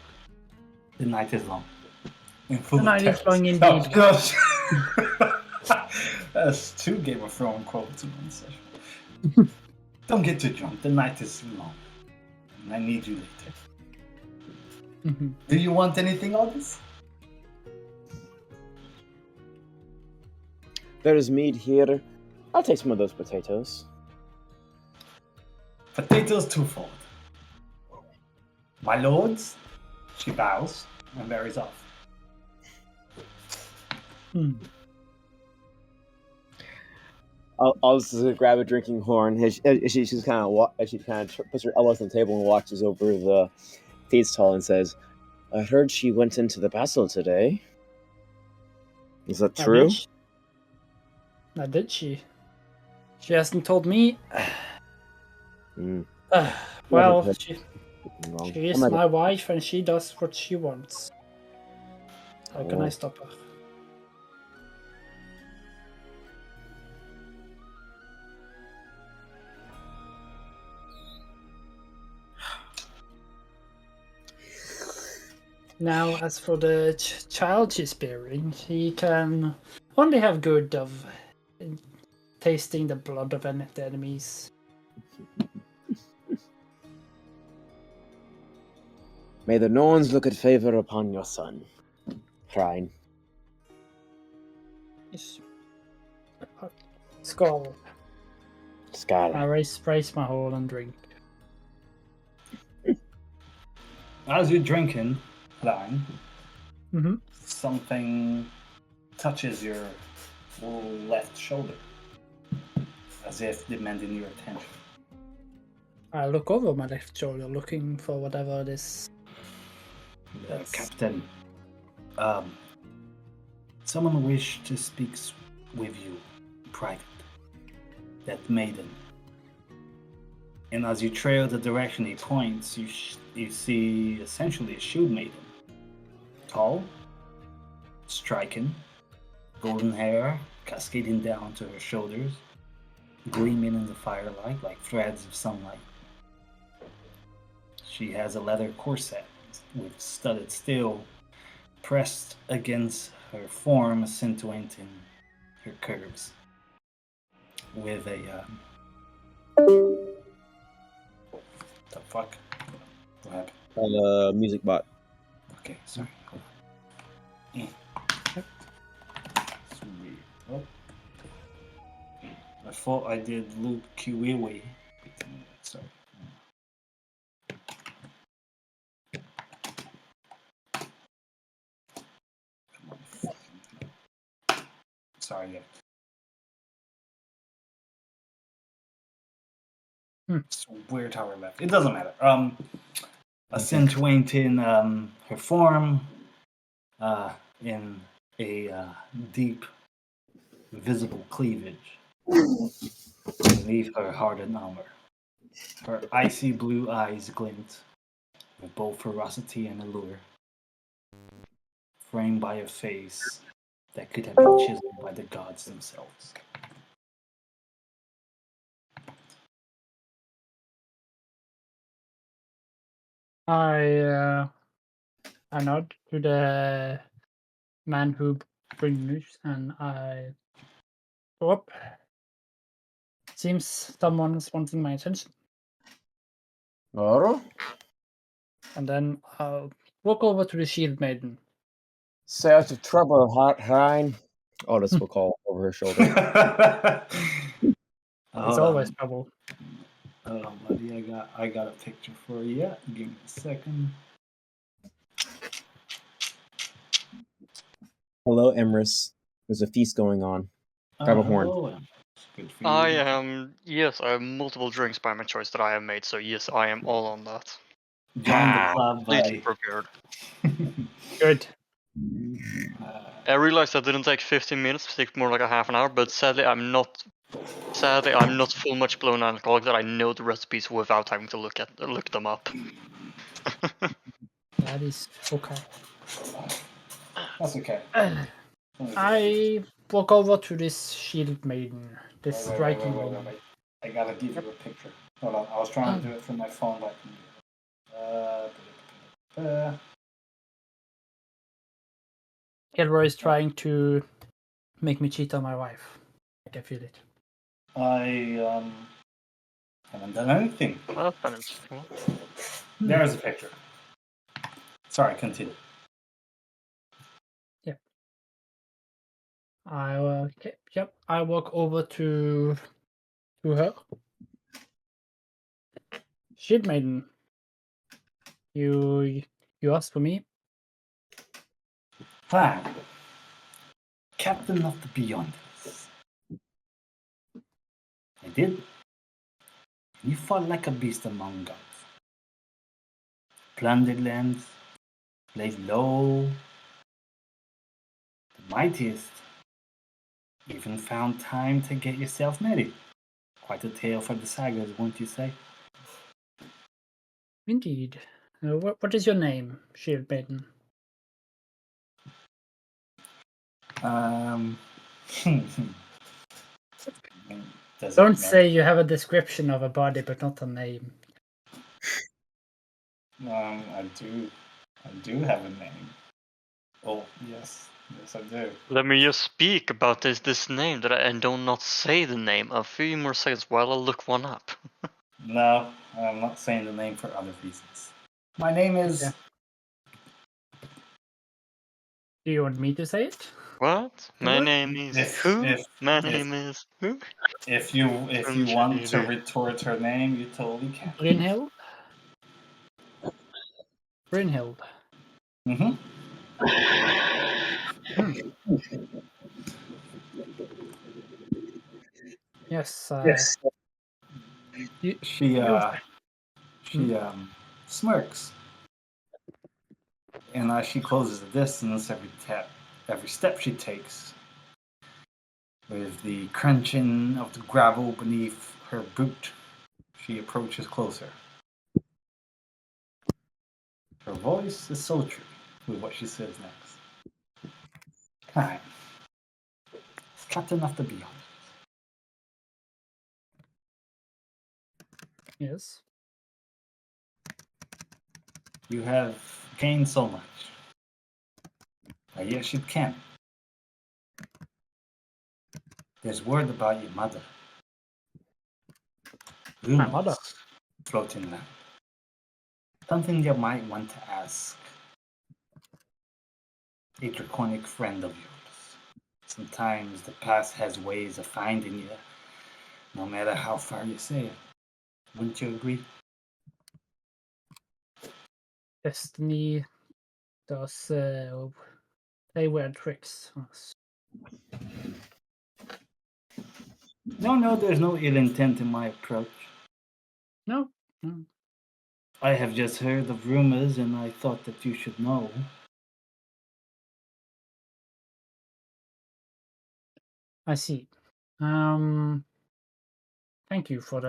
The night is long. And full The of night is terrors. long indeed. No. That's 2 Game of Thrones quotes in one session. Don't get too drunk. The night is long. And I need you later. Mhm. Do you want anything, Aldis? There is meat here. I'll take some of those potatoes. Potatoes twofold. My lords, she bows and bears off. I'll just grab a drinking horn. She's kind of puts her elbows on the table and watches over the feast hall and says, "I heard she went into the battle today. Is that true?" Did she? She hasn't told me. Mm. Well, she Wrong. is my wife and she does what she wants. How can I Oh. stop her? Now, as for the child she's bearing, he can only have good of tasting the blood of the enemies. May the Norns look at favor upon your son. Hrine. Yes. Skull. Scar. I raise my whole and drink. As you're drinking, Line, Mm-hmm. something touches your left shoulder, as if demanding your attention. I look over my left shoulder, looking for whatever it is. That's- Captain, someone wished to speak with you in private. That maiden. And as you trail the direction he points, you see essentially a shield maiden. Tall, striking, golden hair cascading down to her shoulders, gleaming in the firelight like threads of sunlight. She has a leather corset with studded steel pressed against her form, accentuating her curves. With a the fuck? What happened? Music bot. Okay, sorry. Hold on. Sweet. Oh. I thought I did Luke Kiwiwi. Sorry. Come on, fucking. Sorry, yeah. It's weird how we're left. It doesn't matter. Accentuating her form in a deep, visible cleavage beneath her hardened armor. Her icy blue eyes glint with both ferocity and allure, framed by a face that could have been chiseled by the gods themselves. I nod to the man who brings news, and I go up. Seems someone's wanting my attention, Oro? and then I'll walk over to the shield maiden. Stay out of trouble, Hrine. Aldis will call over her shoulder. It's Hold always on. trouble. Hold on, buddy. I got a picture for you. Give me a second. Hello, Emrys. There's a feast going on. Grab a horn. Hello. Good for you. I am, yes, I have multiple drinks by my choice that I have made, so yes, I am all on that. Join the club, Completely buddy. prepared. Good. I realized that didn't take 15 minutes, it took more like a half an hour, but sadly I'm not Sadly, I'm not full much blown alcoholic that I know the recipes without having to look them up. That is okay. That's okay. I walk over to this shield maiden, this Wait, striking woman. wait. I gotta give you a picture. Hold on, I was trying to do it from my phone, but Kilroy is trying to make me cheat on my wife. I can feel it. I haven't done anything. Well, that's interesting. There is a picture. Sorry, continue. I walk over to her. Shield maiden, you asked for me. Fine. Captain of the Beyonders. I did. You fought like a beast among gods. Plundered lands, laid low. The mightiest even found time to get yourself married. Quite a tale for the sagas, won't you say? Indeed. What is your name, Shield maiden? Don't say you have a description of a body, but not a name. I do have a name. Oh, yes, I do. Let me just speak about this name and do not say the name a few more seconds while I look one up. No, I'm not saying the name for other reasons. My name is. Yeah. Do you want me to say it? What? My name is who? My name is who? If you want to retort her name, you totally can. Brynhild? Brynhild. Mm-hmm. Yes. She smirks, and as she closes the distance, every step she takes, with the crunching of the gravel beneath her boot, she approaches closer. Her voice is sultry with what she says next. Hi, it's Captain of the Beyond. Yes. You have gained so much. Yet you can. There's word about your mother. My mother? Rumors floating around. Something you might want to ask a draconic friend of yours. Sometimes the past has ways of finding you, no matter how far you sail. Wouldn't you agree? Destiny does play weird tricks on us. No, there's no ill intent in my approach. No. I have just heard of rumors and I thought that you should know. I see. Thank you for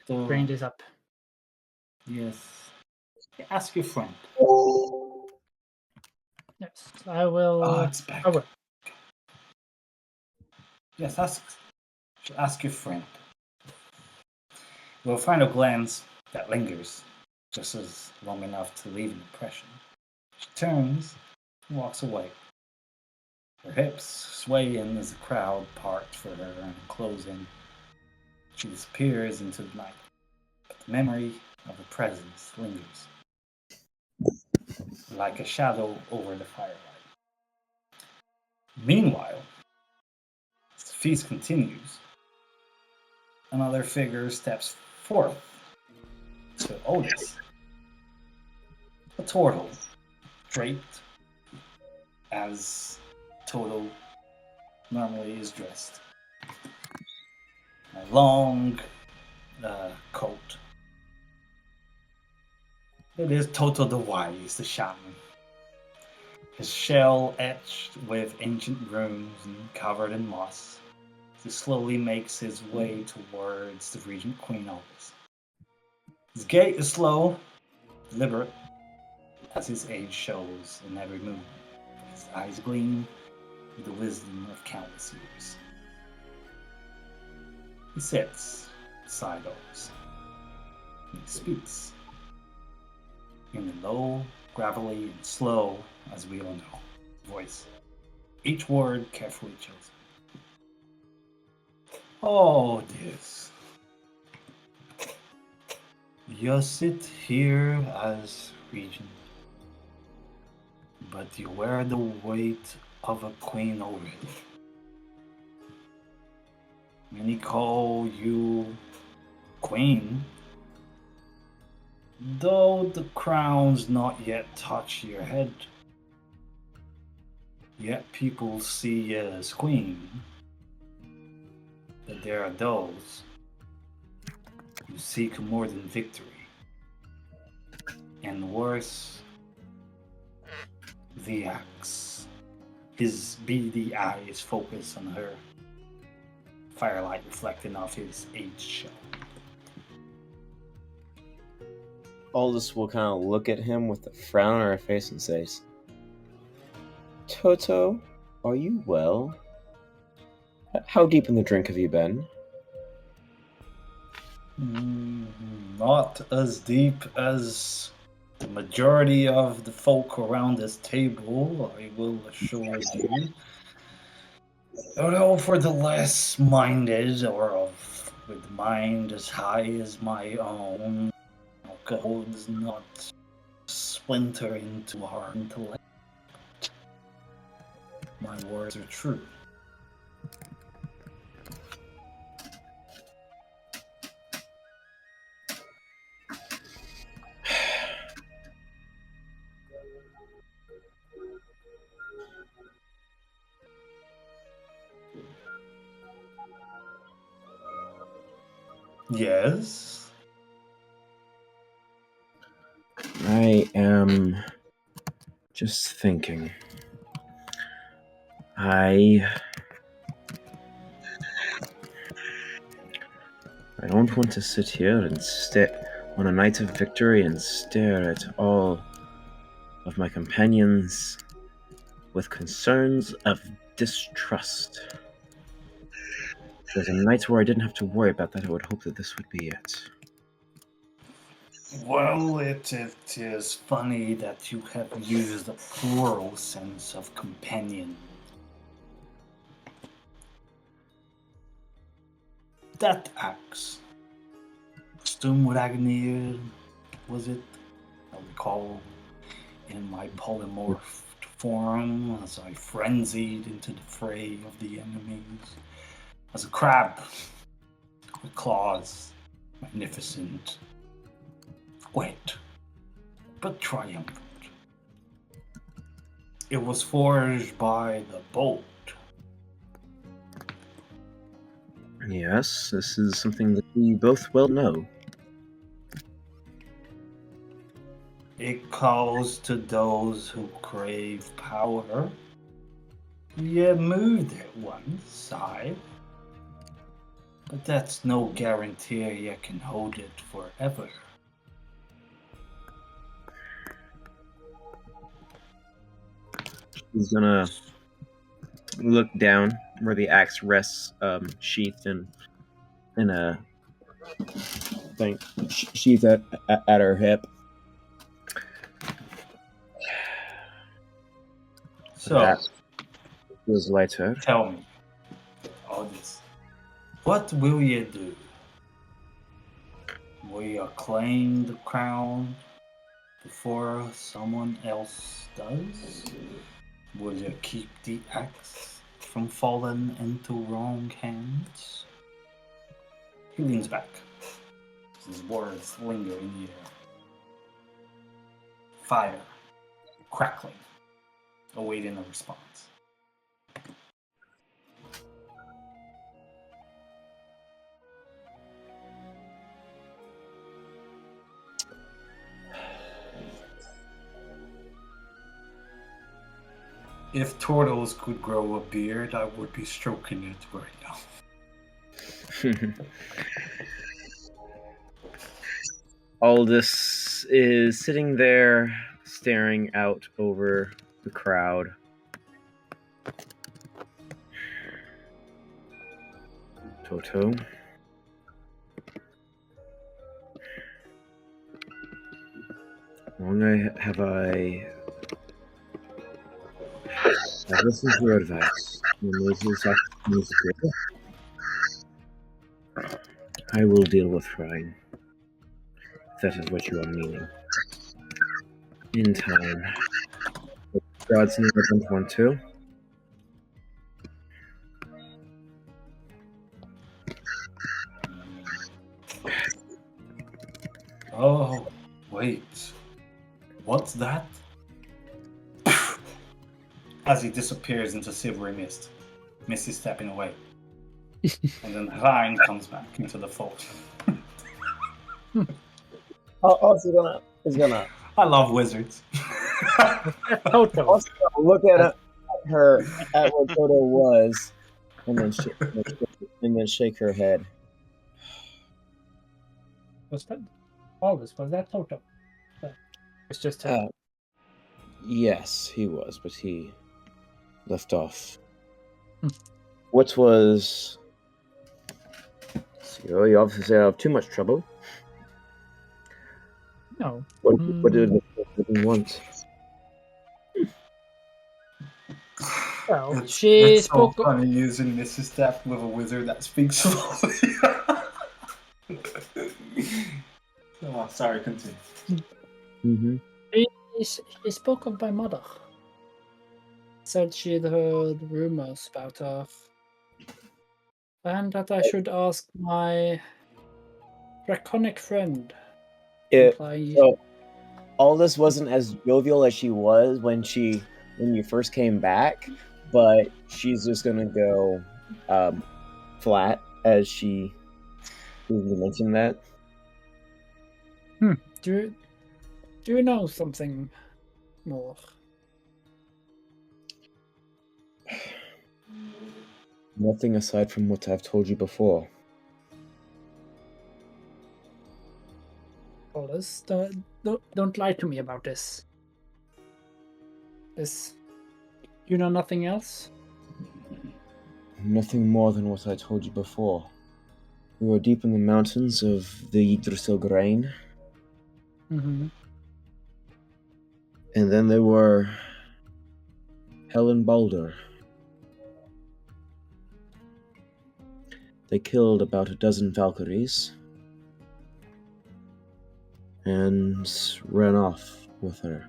bringing this up. Yes. Ask your friend. Yes, I will. It's back. I will. Yes, ask your friend. With a final glance that lingers, just as long enough to leave an impression, she turns and walks away. Her hips sway in as the crowd parts for her and closing. She disappears into the night, but the memory of her presence lingers, like a shadow over the firelight. Meanwhile, as the feast continues, another figure steps forth to Aldis. A turtle, draped as Toto normally is dressed. A long coat. It is Toto the Wise, the shaman. His shell etched with ancient runes and covered in moss. he slowly makes his way towards the Regent Queen Aldis. His gait is slow, deliberate, as his age shows in every movement. His eyes gleam with the wisdom of countless years. He sits beside Aldis. He speaks in a low, gravelly, and slow, as we all know, voice. Each word carefully chosen. Oh, this. You sit here as regent, but you wear the weight of a queen already. Many call you queen, though the crown's not yet touched your head. Yet people see you as queen. But there are those who seek more than victory. And worse, the axe. His beady eyes focus on her, firelight reflecting off his aged shell. Aldis will kind of look at him with a frown on her face and says, Toto, are you well? How deep in the drink have you been? Not as deep as the majority of the folk around this table, I will assure you. Although for the less minded, or of with mind as high as my own, alcohol does not splinter into our intellect. My words are true. Yes? I am just thinking. I don't want to sit here and stare on a night of victory and stare at all of my companions with concerns of distrust. If there's a night where I didn't have to worry about that, I would hope that this would be it. Well, it is funny that you have used the plural sense of companion. That axe. Sturmkrag, was it? I recall in my polymorphed form as I frenzied into the fray of the enemies. As a crab with claws, magnificent. Wait, but triumphant. It was forged by the bolt. Yes, this is something that we both well know. It calls to those who crave power. You moved it one side, but that's no guarantee you can hold it forever. He's gonna look down where the axe rests, sheathed in a thing, sheathed at her hip. So, That feels lighter. tell me, Aldis, what will you do? Will you claim the crown before someone else does? Will you keep the axe from falling into wrong hands? He leans back. His words linger in the air. Fire, crackling, awaiting a response. If turtles could grow a beard, I would be stroking it right now. Aldis is sitting there, staring out over the crowd. Toto. Have I I've listened to your advice. I will deal with Ryan. If that is what you are meaning. In time. Gods know I don't want to. Oh, wait. What's that? As he disappears into silvery mist. Misty stepping away. And then Ryan comes back into the fold. He's gonna I love wizards. Toto. also look at her at what Toto was, and then shake her head. Was that Aldis? Was that Toto? It's just her. Yes, he was, but he left off. What was? So you obviously stayed out of too much trouble. No. What did you want? Well, she It's spoke. so funny using Mrs. Steph with a wizard that speaks slowly. Oh, sorry, continue. Mm-hmm. She spoke of my mother. Said she'd heard rumors about her. And that I should ask my draconic friend. Implying So all this wasn't as jovial as she was when you first came back, but she's just gonna go flat as she mentioned that. Do you know something more? Nothing aside from what I've told you before. Aldis, don't lie to me about this. You know nothing else? Nothing more than what I told you before. We were deep in the mountains of the Yggdrasil grain, Mm-hmm. and then there were Hel and Baldur. They killed about a dozen Valkyries and ran off with her.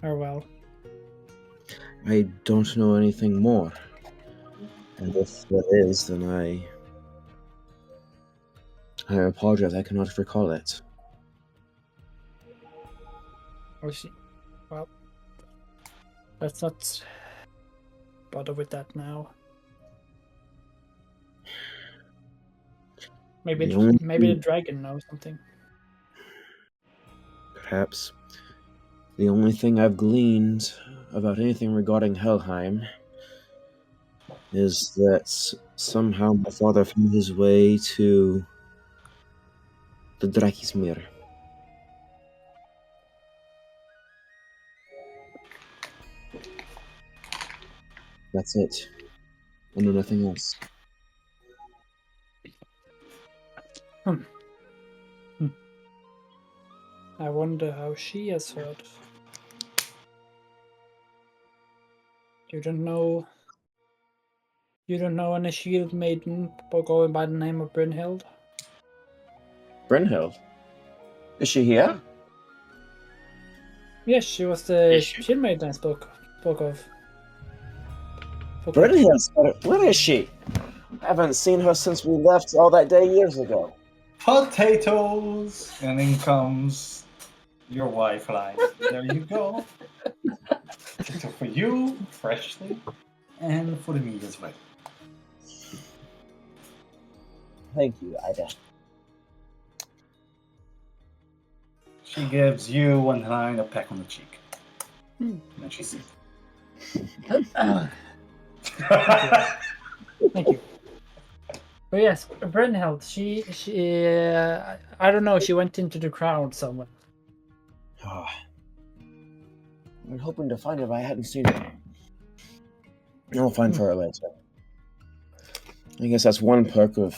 Oh well. I don't know anything more. And if there is, then I apologize, I cannot recall it. Oh, well, let's not bother with that now. Maybe the dragon knows something. Perhaps. The only thing I've gleaned about anything regarding Helheim is that somehow my father found his way to the Drakismir. That's it. I know nothing else. I wonder how she has heard. You don't know any shield maiden going by the name of Brynhild? Brynhild? Is she here? Yes, she was the shield maiden I spoke of. Brynhild? Where is she? I haven't seen her since we left all that day years ago. Potatoes! And in comes your wife, Ryan. There you go. Potato for you, freshly, and for me as well. Thank you, Ida. She gives you and Ryan a peck on the cheek. And then she said, Thank you. But yes, Brynhild, she I don't know, she went into the crowd somewhere. I was hoping to find her, but I hadn't seen her. I'll find her later. I guess that's one perk of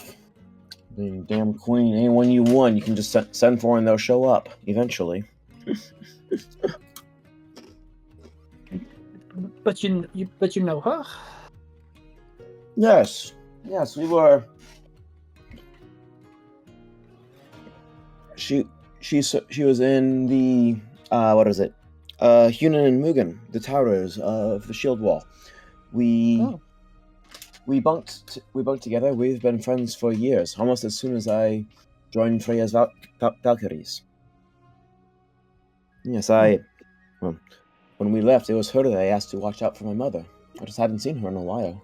being damn queen. Anyone you won, you can just send for and they'll show up eventually. But you know her? Yes, we were. She was in the what was it? Hunan and Mugen, the towers of the shield wall. We bunked together. We've been friends for years, almost as soon as I joined Freya's Valkyries. Yes, when we left, it was her that I asked to watch out for my mother. I just hadn't seen her in a while.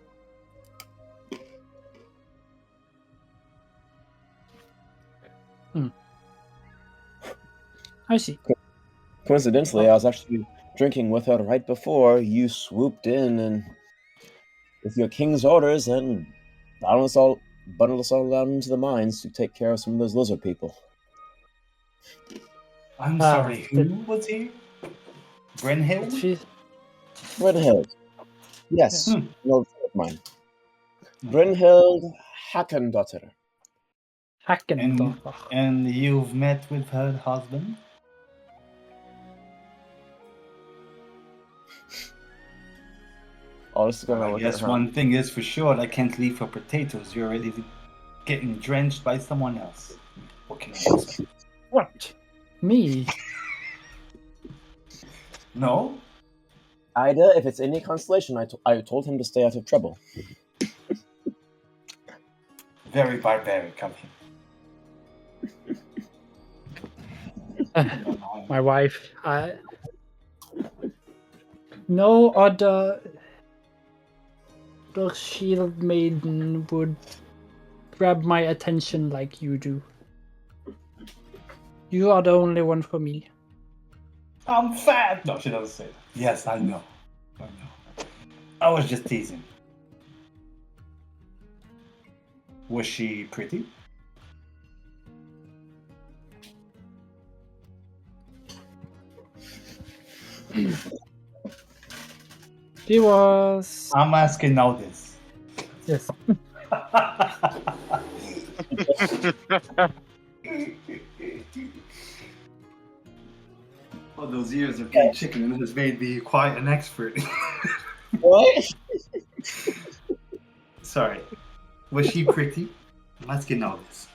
I see. Coincidentally, I was actually drinking with her right before you swooped in and, with your king's orders, and bundled us all down into the mines to take care of some of those lizard people. I'm sorry, who was he? Brynhild? Brynhild. Yes, Yeah. no of mine. Brynhild Hakendotter. And you've met with her husband? Oh, this is gonna I look guess at her. one thing is for sure, I can't leave for potatoes. You're already getting drenched by someone else. What can I say? What? Me? No? Ida, if it's any consolation, I told him to stay out of trouble. Very barbaric of him. My wife. No other shield maiden would grab my attention like you do. You are the only one for me. I'm fat! No, she doesn't say that. Yes, I know. I was just teasing. Was she pretty? She was. I'm asking now this. Yes. All those years of getting chicken has made me quite an expert. What? Sorry. Was she pretty? I'm asking now this.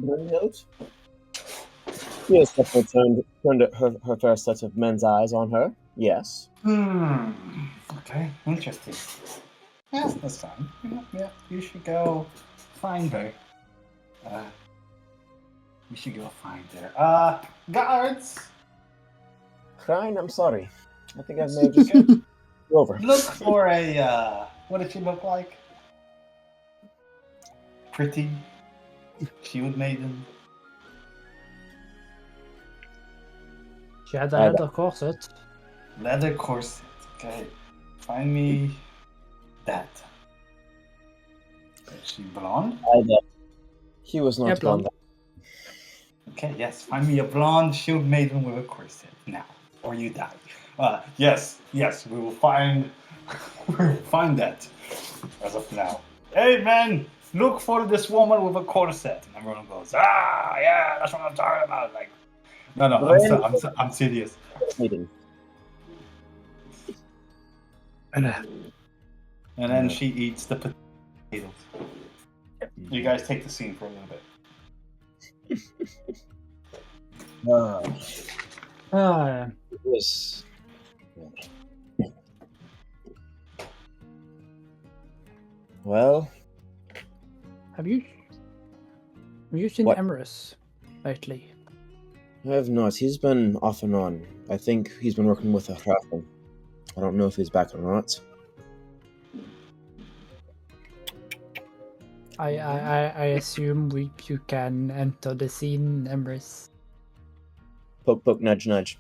Brynhild? Yes, definitely turned her first set of men's eyes on her. Yes. Okay, interesting. Yes, that's fine. Yeah, you should go find her. You should go find her. Guards! Crying, I'm sorry. I think I may have just go over. Look for a, what did she look like? Pretty shield maiden. She had a leather corset. Leather corset. Okay. Find me that. Is she blonde? He was not blonde. Okay, yes. Find me a blonde shield maiden with a corset now, or you die. Yes, we will find that as of now. Hey, man, look for this woman with a corset. And everyone goes, yeah, that's what I'm talking about. Like, no, I'm serious. And then she eats the potatoes. You guys take the scene for a little bit. Yes. Well, have you seen Emrys lately? I have not. He's been off and on. I think he's been working with a Havn. I don't know if he's back or not. I assume you can enter the scene, Emrys. Poke, poke, nudge, nudge.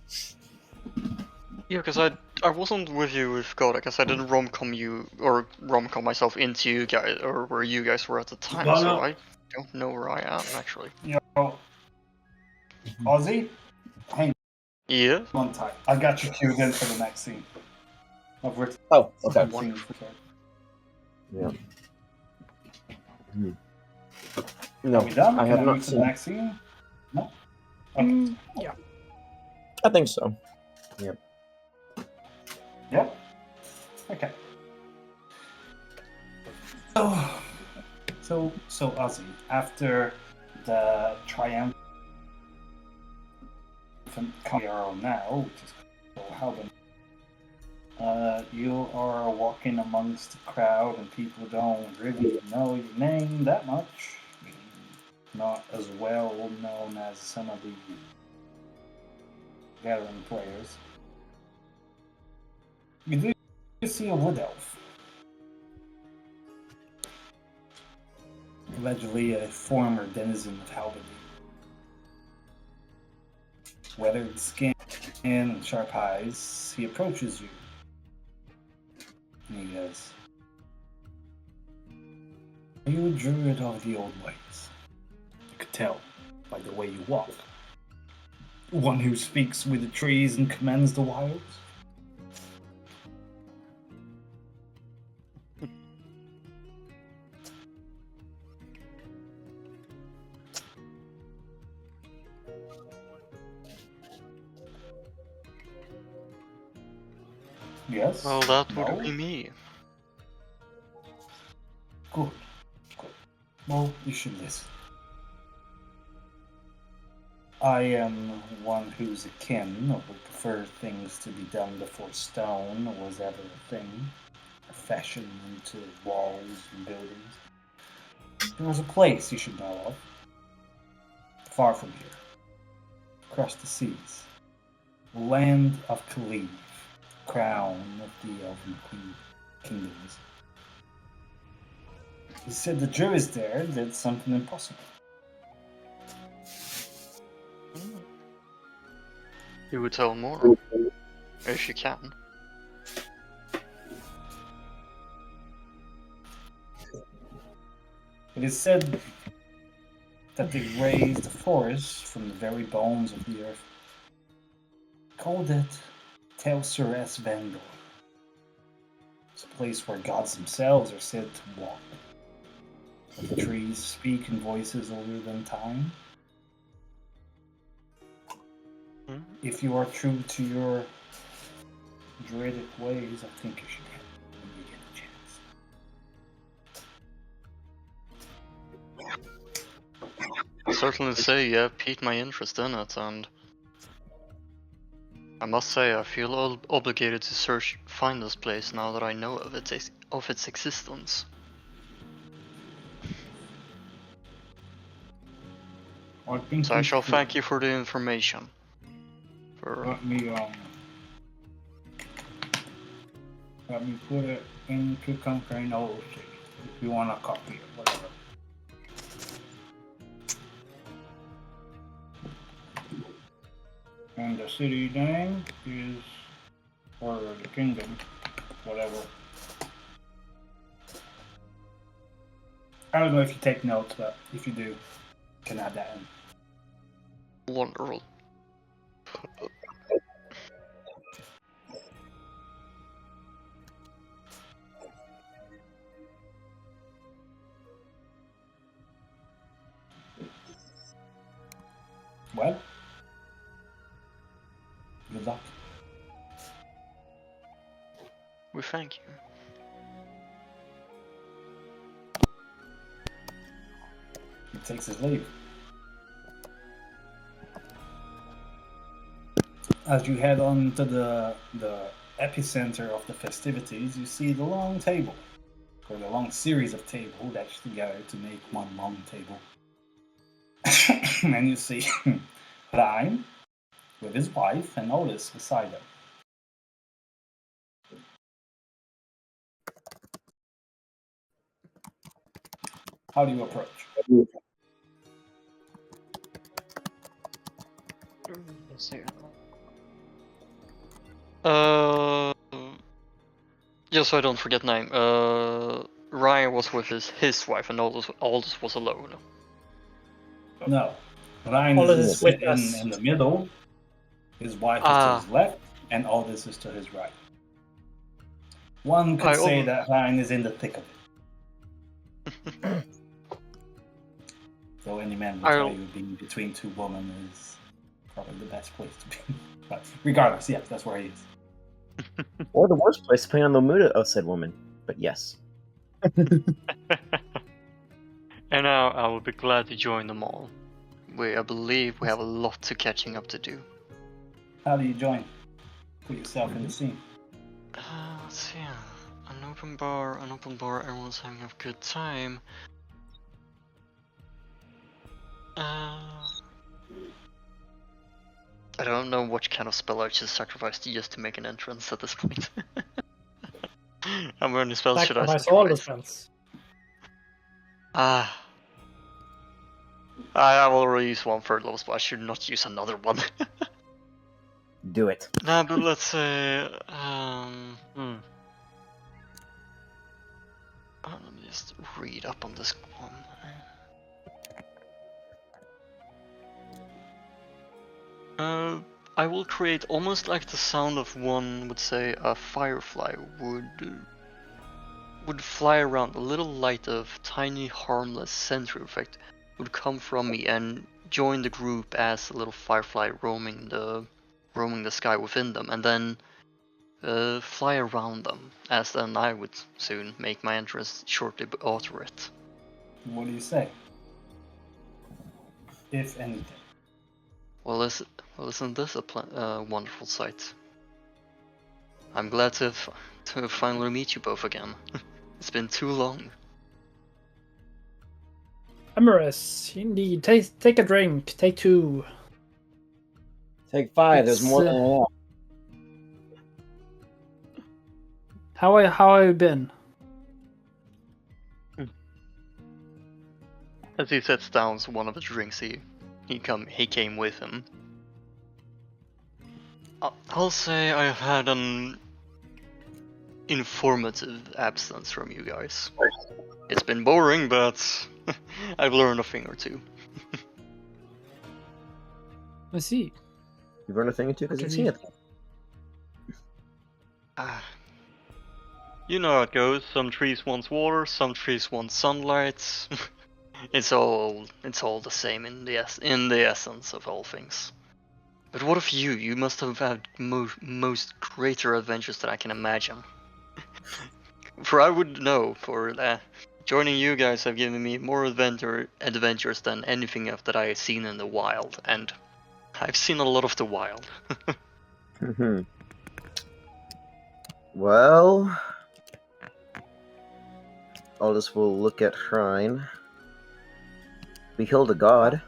Yeah, because I I wasn't with you with God, because I didn't rom-com you, or rom-com myself into you guys, or where you guys were at the time, No, so no. I don't know where I am, actually. Yo, Ozzy, hang Yeah? on tight. I got you queued in for the next scene. I've written Oh, okay. some scenes Wonderful. for Yeah. Are we done? I Can have I not move to seen. the next scene? No? Okay. Yeah. I think so. Yep. Okay. So Ozzy, after the triumphant Cairo now, which is called Havn, you are walking amongst the crowd, and people don't really know your name that much. Not as well known as some of the gathering players. You do see a wood elf. Allegedly a former denizen of Havn. Weathered skin and sharp eyes, he approaches you. And he goes, "Are you a druid of the old ways? You could tell by the way you walk. One who speaks with the trees and commands the wilds?" Yes? Well, that No? would be me. Good. Good. Well, you should listen. I am one who's akin, or would prefer things to be done before stone was ever a thing, or fashioned into walls and buildings. There was a place you should know of, far from here, across the seas, the land of Khalid, crown of the Elven Kingdoms. He said the Druids there did something impossible. You would tell more, if you can. It is said that they raised a forest from the very bones of the earth. Called it Telsur S. Vendor. It's a place where gods themselves are said to walk. Where the trees speak in voices older than time. If you are true to your druidic ways, I think you should head when you get a chance. I certainly say you have piqued my interest in it, and I must say I feel obligated to find this place now that I know of its existence. So I shall thank you for the information. Let me put it into Conquering OC if you want to copy it, whatever. And the city name is, or the kingdom, whatever. I don't know if you take notes, but if you do, you can add that in. Wonderful. Well, good luck. We thank you. He takes his leave. As you head on to the epicenter of the festivities, you see the long table, or the long series of tables that's together to make one long table. And you see Ryan with his wife and Aldis beside him. How do you approach? Let's see. Just so I don't forget name. Ryan was with his wife, and Aldis was alone. No. Ryan Aldis is is with sitting us. in the middle. His wife is to Ah. his left, and Aldis is to his right. One could I say al- that Ryan is in the thick of it. Though any man would tell you being between two women is probably the best place to be. But regardless, yes, that's where he is. Or the worst place, depending on the mood of said woman. But yes. And I will be glad to join them all. I believe we have a lot to catching up to do. How do you join? Put yourself in the scene. Let's see. An open bar, everyone's having a good time. I don't know what kind of spell I should sacrifice just to make an entrance at this point. How many spells should I Sacrifice all the sacrifice? spells. I already used one third level spell. I should not use another one. Do it. Nah, but let's say, let me just read up on this one. I will create almost like the sound of one would say a firefly would fly around. A little light of tiny harmless sensory effect would come from me and join the group as a little firefly roaming the sky within them, and then fly around them, as then I would soon make my entrance shortly after it. What do you say? If anything. Well, isn't this a wonderful sight? I'm glad to finally meet you both again. It's been too long. Emerus, indeed. Take a drink. Take 2. Take 5. There's It's, more than enough. How have you been? As he sets down one of the drinks he came with him. I'll say I have had an informative absence from you guys. It's been boring, but I've learned a thing or two. I see. You've learned a thing or two because you've seen it. You know how it goes. Some trees want water, some trees want sunlight. It's all the same in the essence of all things. But what of you? You must have had most greater adventures that I can imagine. For I would know, joining you guys have given me more adventures than anything else that I have seen in the wild, and I've seen a lot of the wild. Well, Aldis will look at Shrine. We killed a god.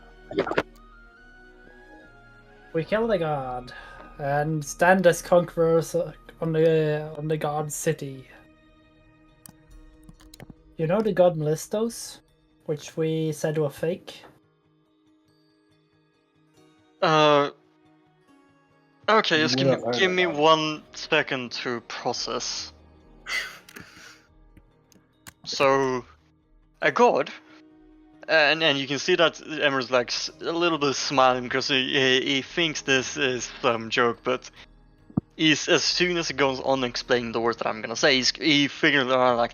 We killed a god and stand as conquerors on the god city. You know the god Melistos, which we said were fake? Okay, just You would have heard give me about it. 1 second to process. So, a god, and you can see that Emer's like a little bit smiling because he thinks this is some joke, but he's, as soon as he goes on explaining the words that I'm gonna say, he figured out like,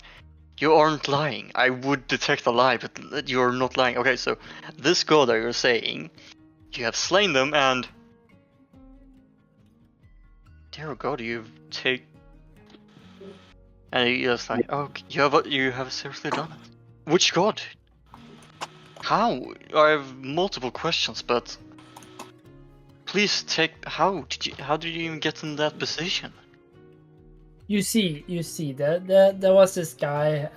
you aren't lying. I would detect a lie, but you're not lying. Okay, so this god that you're saying, you have slain them, and dear God, and he just like, oh, you have seriously done it. Which god? How? I have multiple questions, but please how did you even get in that position? You see, there was this guy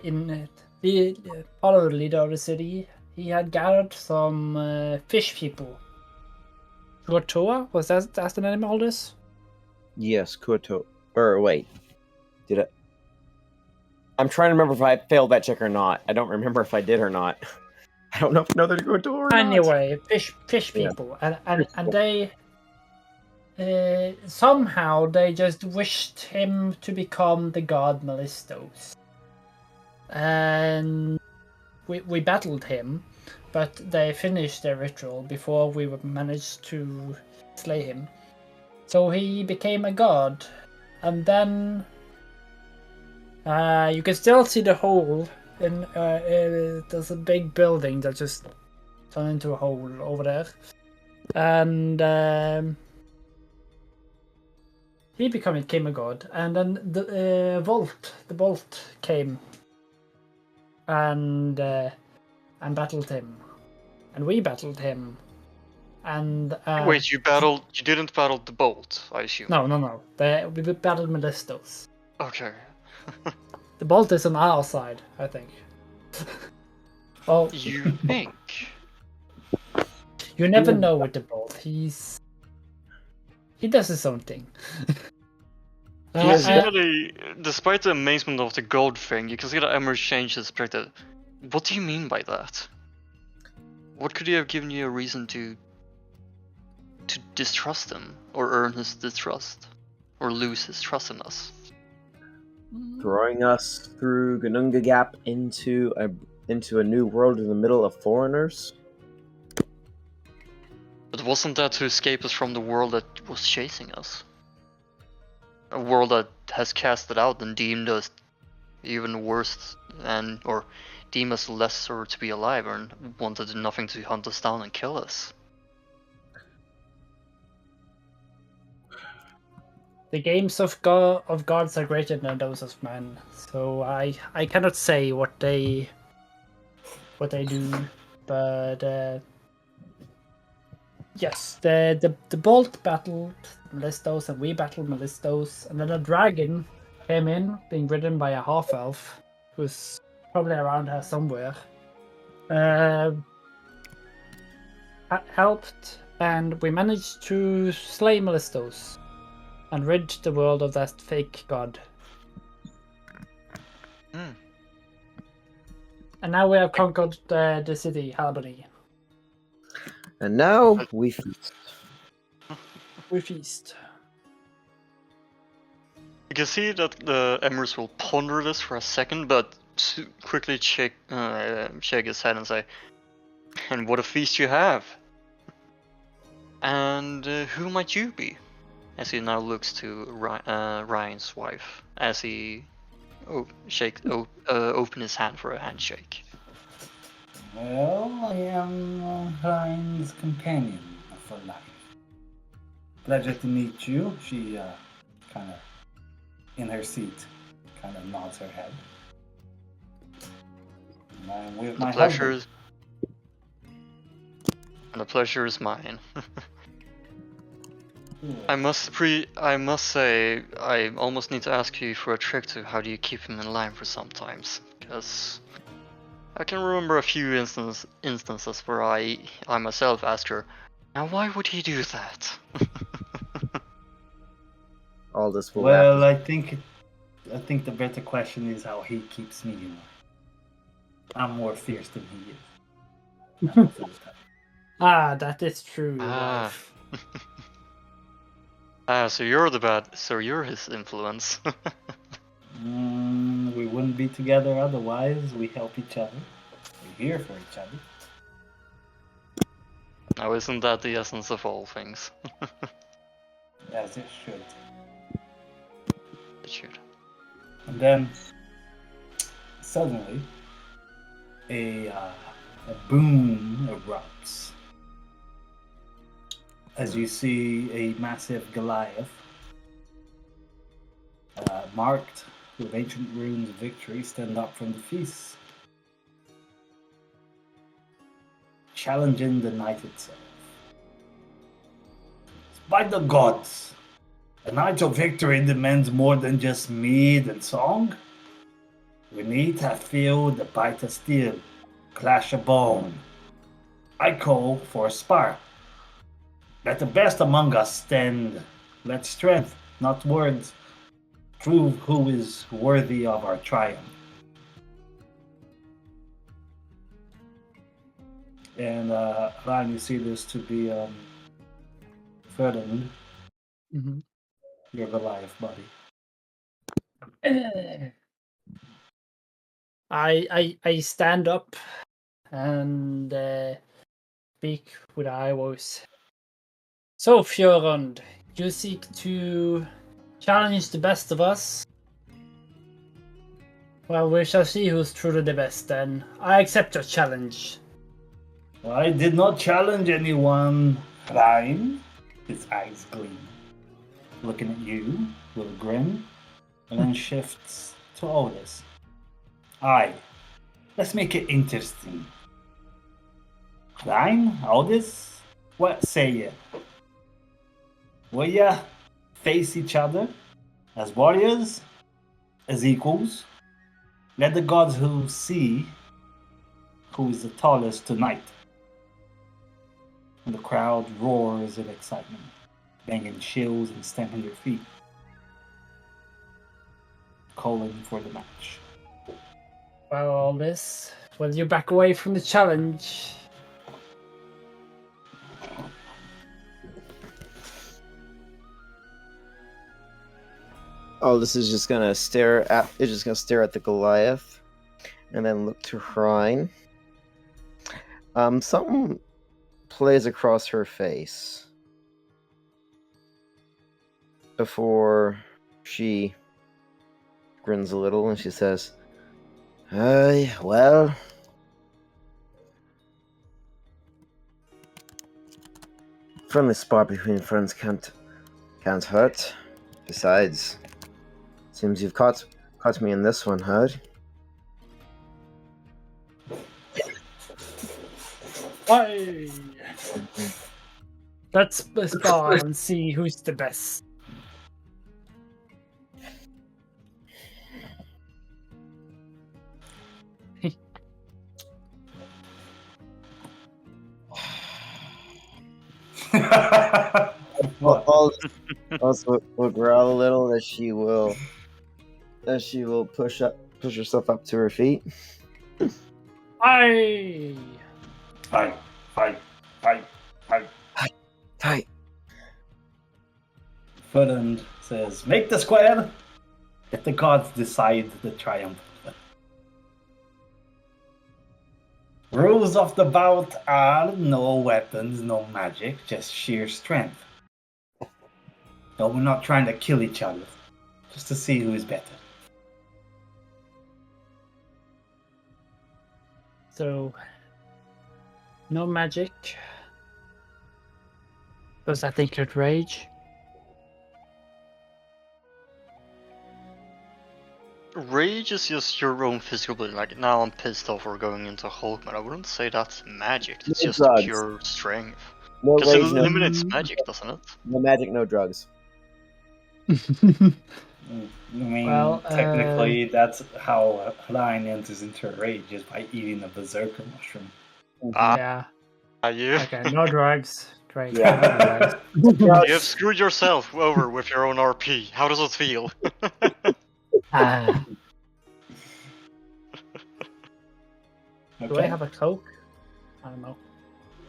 in the part of the leader of the city. He had gathered some fish people. Rotoa? Was that's the name of all this? Yes, Kuto. Or wait. Did I? I'm trying to remember if I failed that check or not. I don't remember if I did or not. I don't know if they're Kuto or not. Anyway, fish Yeah. people. And somehow they just wished him to become the god Melistos. And we battled him, but they finished their ritual before we managed to slay him. So he became a god, and then you can still see the hole. There's a big building that just turned into a hole over there, and he became a god. And then the bolt came and battled him, and we battled him. And Wait, you didn't battle the bolt, I assume. no. We battled Melistos. Okay. The bolt is on our side, I think. Oh, You think? you never know with the bolt. He does his own thing. You can see that despite the amazement of the gold thing, you can see that Emmer changed his perspective. What do you mean by that? What could he have given you a reason to distrust him, or earn his distrust, or lose his trust in us? Throwing us through Gununga Gap into a new world in the middle of foreigners? But wasn't that to escape us from the world that was chasing us? A world that has casted out and deemed us even worse, or deemed us lesser to be alive, and wanted nothing to hunt us down and kill us. The games of gods are greater than those of men, so I cannot say what they do, but yes, the bolt battled Melistos and we battled Melistos, and then a dragon came in, being ridden by a half elf, who's probably around here somewhere. Helped, and we managed to slay Melistos and rid the world of that fake god. Mm. And now we have conquered the city, Albany. And now we feast. We feast. You can see that the Emmers will ponder this for a second, but quickly shake his head and say, "And what a feast you have! And who might you be?" As he now looks to Ryan's wife, as he open his hand for a handshake. Well, I am Ryan's companion for life. Pleasure to meet you. She kind of, in her seat, kind of nods her head. And I'm with my husband. The pleasure is mine. I must say, I almost need to ask you for a trick to how do you keep him in line for sometimes, because I can remember a few instances where I myself ask her, now why would he do that? Aldis will Well, laugh. I think the better question is how he keeps me in line. I'm more fierce than he is. Most of the time. Ah, that is true, wife. So you're his influence. We wouldn't be together otherwise. We help each other. We're here for each other. Now isn't that the essence of all things? As it should. It should. And then, suddenly, a boom erupts. As you see a massive Goliath, marked with ancient runes of victory, stand up from the feast, challenging the night itself. By the gods, a night of victory demands more than just mead and song. We need to feel the bite of steel, clash of bone. I call for a spar. Let the best among us stand. Let strength, not words, prove who is worthy of our triumph. And Ryan, you see this to be Ferdinand Mm-hmm. You're Goliath, buddy. I stand up and speak with a high voice. So, Fjorund, you seek to challenge the best of us? Well, we shall see who's truly the best then. I accept your challenge. I did not challenge anyone, Rhyme. His eyes gleam. Looking at you with a grin, and then shifts to Aldis. Aye, let's make it interesting. Rhyme, Aldis, what say ye? Will ya face each other as warriors, as equals? Let the gods who see who is the tallest tonight. And the crowd roars in excitement, banging shields and stamping their feet, calling for the match. Well, all this. Will you back away from the challenge? Oh, this is just gonna stare at. It's just gonna stare at the Goliath, and then look to Hrine. Something plays across her face before she grins a little, and she says, "Aye, well, friendly spar between friends can't hurt. Besides, seems you've caught me in this one, huh?" Aye. Let's spar and see who's the best. What? Also will growl a little as she will push herself up to her feet. Aye. Fight. Fight. Ferdinand says, make the square. Let the gods decide the triumph. Rules of the bout are no weapons, no magic, just sheer strength. No, we're not trying to kill each other, just to see who is better. So, no magic. Does that include rage? Rage is just your own physical ability. Like, now I'm pissed off or going into Hulk mode. I wouldn't say that's magic. It's No just drugs. pure strength. No Because it rage, no, eliminates magic, doesn't it? no magic, no drugs. I mean, Well, technically, that's how Line enters into a rage, is by eating a berserker mushroom. Ah, Yeah. you, Okay, no drugs. Great. Yeah. No drugs. you have screwed yourself over with your own RP. How does it feel? Ah. Do I Okay. have a Coke? I don't know.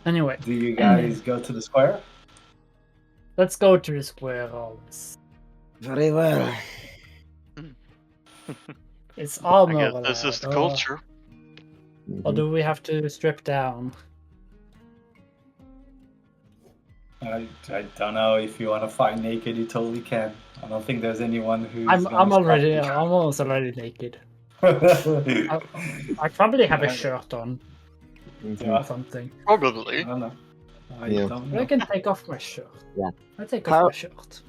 Anyway, Do you guys go to the square? let's go to the square always. Very well. It's all I more guess this is the allowed, culture. or do we have to strip down? I don't know. If you want to fight naked, you totally can. I don't think there's anyone who's. I'm gonna almost already naked. I probably have a shirt on Yeah. or something. I Probably. don't know. I Yeah. don't I know. can take off my shirt. Yeah. I take How- off my shirt.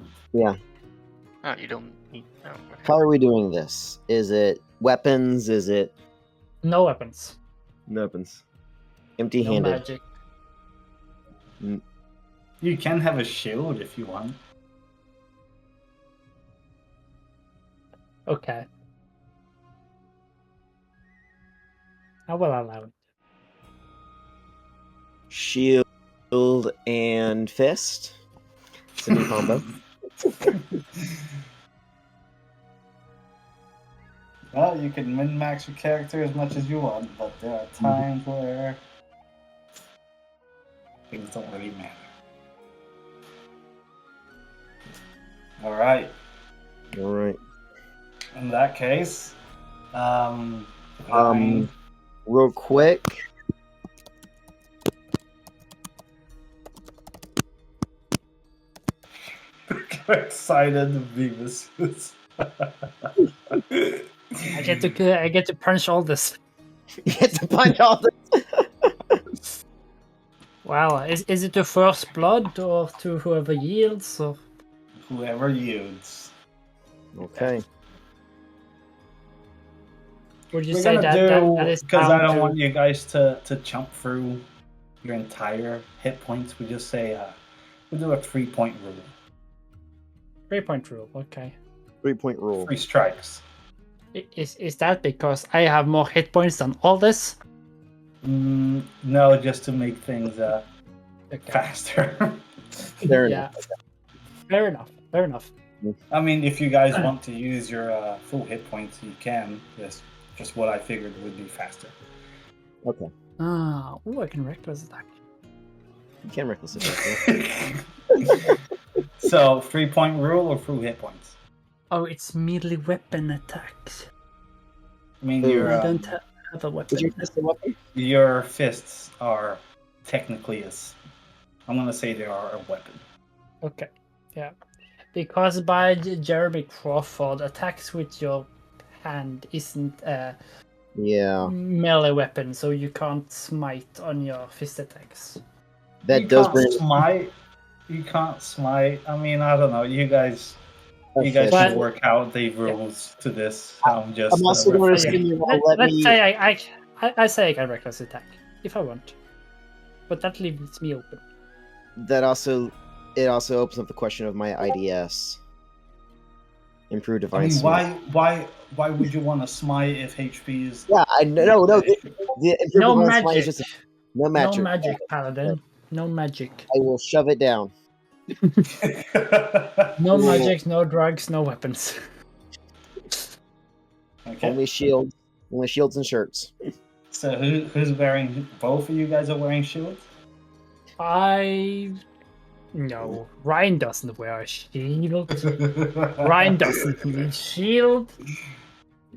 Oh, you don't need. Oh, okay. How are we doing this? Is it weapons? Is it No weapons. no weapons? No Empty-handed. magic. You can have a shield if you want. Okay. I will allow it. Shield and fist. It's a new combo. Well, you can min-max your character as much as you want, but there are times where things don't really matter. All right. All right. In that case, fine. Real quick. Excited to be this. I get to punch all this. You get to punch all the. Wow, is it to first blood or to whoever yields? Or Whoever yields. Okay. would you We're say gonna that is because down I don't to want you guys to jump through your entire hit points. We just say we do a 3-point rule. 3-point rule? Okay. 3-point rule. 3 strikes. Is that because I have more hit points than all this? No, just to make things Okay. faster. Fair Yeah. Fair enough. Fair enough. I mean, if you guys want to use your full hit points, you can. Just what I figured would be faster. Okay. Ah, ooh, I can reckless attack. You can reckless attack. So 3-point rule or full hit points? Oh, it's melee weapon attacks. I mean, Ooh. I don't have a weapon. Is your fist a weapon? your fists are technically I'm gonna say they are a weapon. Okay, yeah. Because by Jeremy Crawford, attacks with your hand isn't a Yeah. melee weapon, so you can't smite on your fist attacks. That you does can't bring. smite. You can't smite. I mean, I don't know. You guys Okay. But- should work out the rules to this. I'm just. I'm also going to referring. assume you want to let Let's me. say I say I can reckless attack if I want, but that leaves me open. It also opens up the question of my IDS. Improved I mean, device. why would you want to smite if HP is? Yeah, I no. The improved No device magic. is just no No magic. magic, Paladin. No magic. I will shove it down. No Cool. magic, no drugs, no weapons. Okay. Only shields and shirts. So who's wearing? Both of you guys are wearing shields. No, Ryan doesn't wear a shield. Ryan doesn't need shield.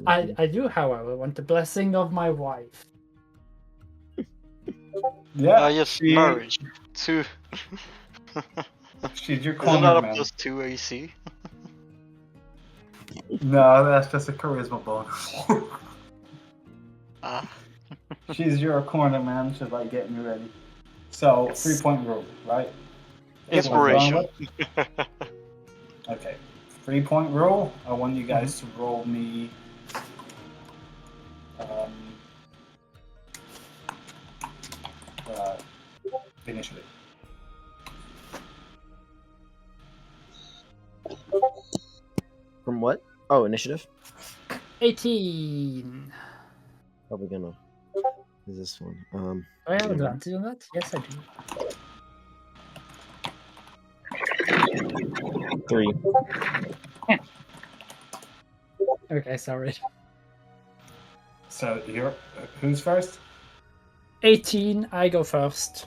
I do, however, want the blessing of my wife. Yeah. Yes, marriage. 2. She's your Isn't corner that a man. plus 2 AC? No, that's just a charisma bonus. Ah. She's your corner man. She's like getting you ready. So 3-point rule, right? Inspiration. Okay. 3-point rule. I want you guys to roll me. Initiative. From what? Oh, initiative. 18. Probably gonna. Is this one? Do I have advantage on that? Yes, I do. 3. Okay, sorry. So you're who's first? 18, I go first.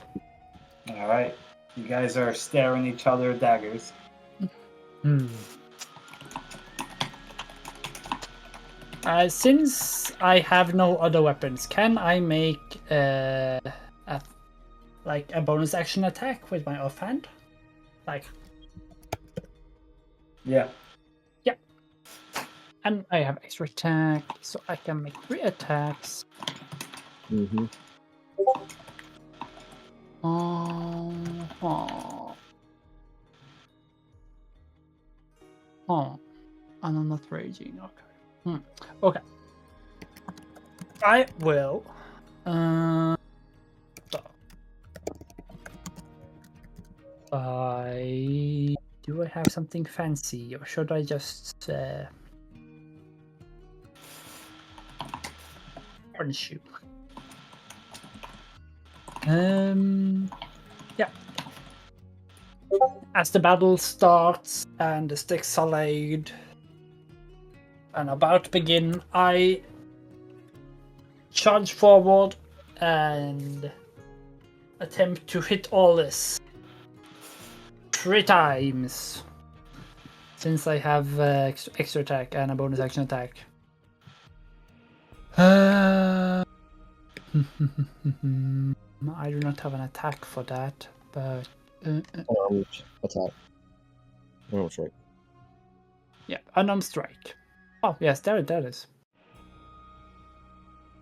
All right. You guys are staring each other daggers. Since I have no other weapons, can I make a bonus action attack with my offhand? Yeah. And I have extra attack, so I can make 3 attacks. Mm-hmm. And I'm not raging. Okay. Okay. I will. Do I have something fancy, or should I just punch you? Yeah. As the battle starts and the sticks are laid and about to begin, I charge forward and attempt to hit Aldis 3 times. since I have extra attack and a bonus action attack. I do not have an attack for that, but Attack. Oh, strike. yeah, unarmed strike. Oh yes, there it is.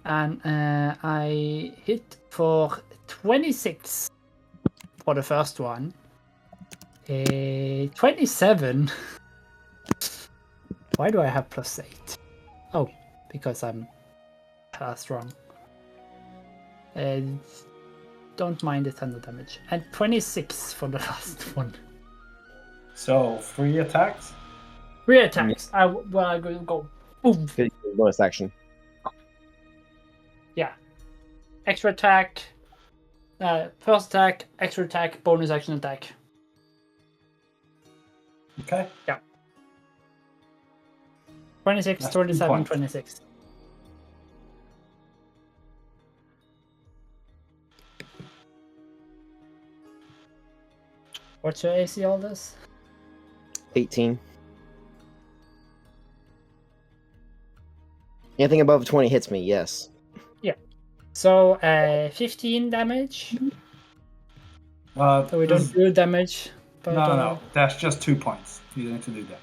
And I hit for 26 for the first one. 27. Why do I have +8? Oh, because I'm strong. Don't mind the thunder damage. And 26 for the last one. So 3 attacks. 3 attacks. I go boom. Good bonus action. Yeah. Extra attack. First attack, extra attack, bonus action attack. Okay. 26, That's 27, 2 points. 26. What's your AC, Aldis? 18. Anything above 20 hits me, yes. So, 15 damage. So we don't do damage. But, No. That's just 2 points. You don't need to do damage.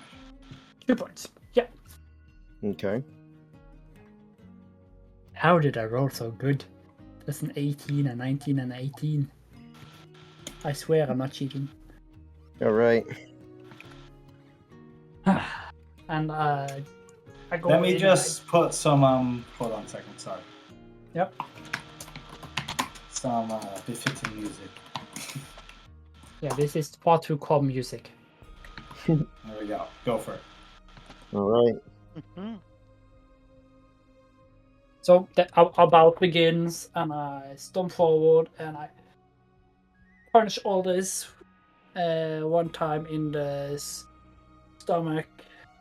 2 points. Yeah. Okay. How did I roll so good? That's an 18, a 19, and an 18. I swear I'm not cheating. All right. And I go Let me in, just put some hold on a second, sorry. Yep. Some befitting music. Yeah, this is far too calm music. There we go. Go for it. All right. So our bout begins, and I stomp forward, and I punch Aldis one time in the stomach,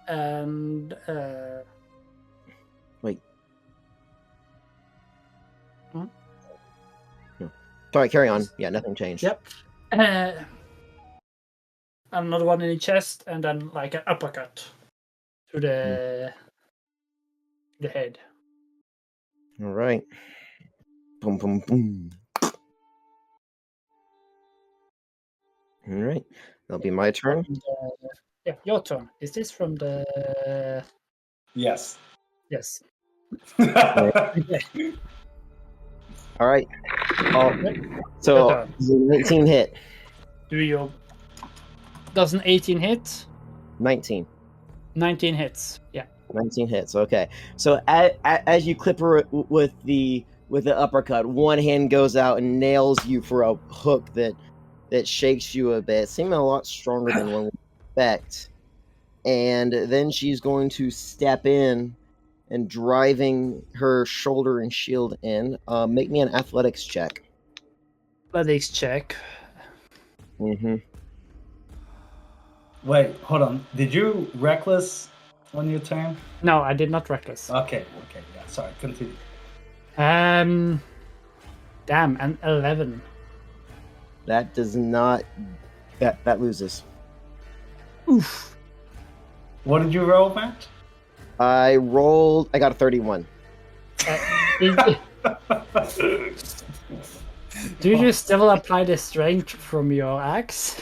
and Wait. Sorry, carry on. Yeah, nothing changed. yep, another one in the chest, and then like an uppercut to the head. All right. Boom, boom, boom. All right. That'll be my turn. Yeah, your turn. Is this from the? Yes. Yes. All right. Your So, turn. 19 hit. Does an 18 hit? 19. 19 hits. Yeah. 19 hits. Okay. So as you clip her with the uppercut, one hand goes out and nails you for a hook that shakes you a bit, seeming a lot stronger than one would expect. And then she's going to step in and driving her shoulder and shield in. Make me an athletics check. Athletics check. Mm-hmm. Wait, hold on. Did you reckless on your turn? No, I did not reckless. Okay, yeah. Sorry, continue. Damn, an 11. That does not. That loses. Oof. What did you roll, Matt? I got a 31. Do you still apply the strength from your axe?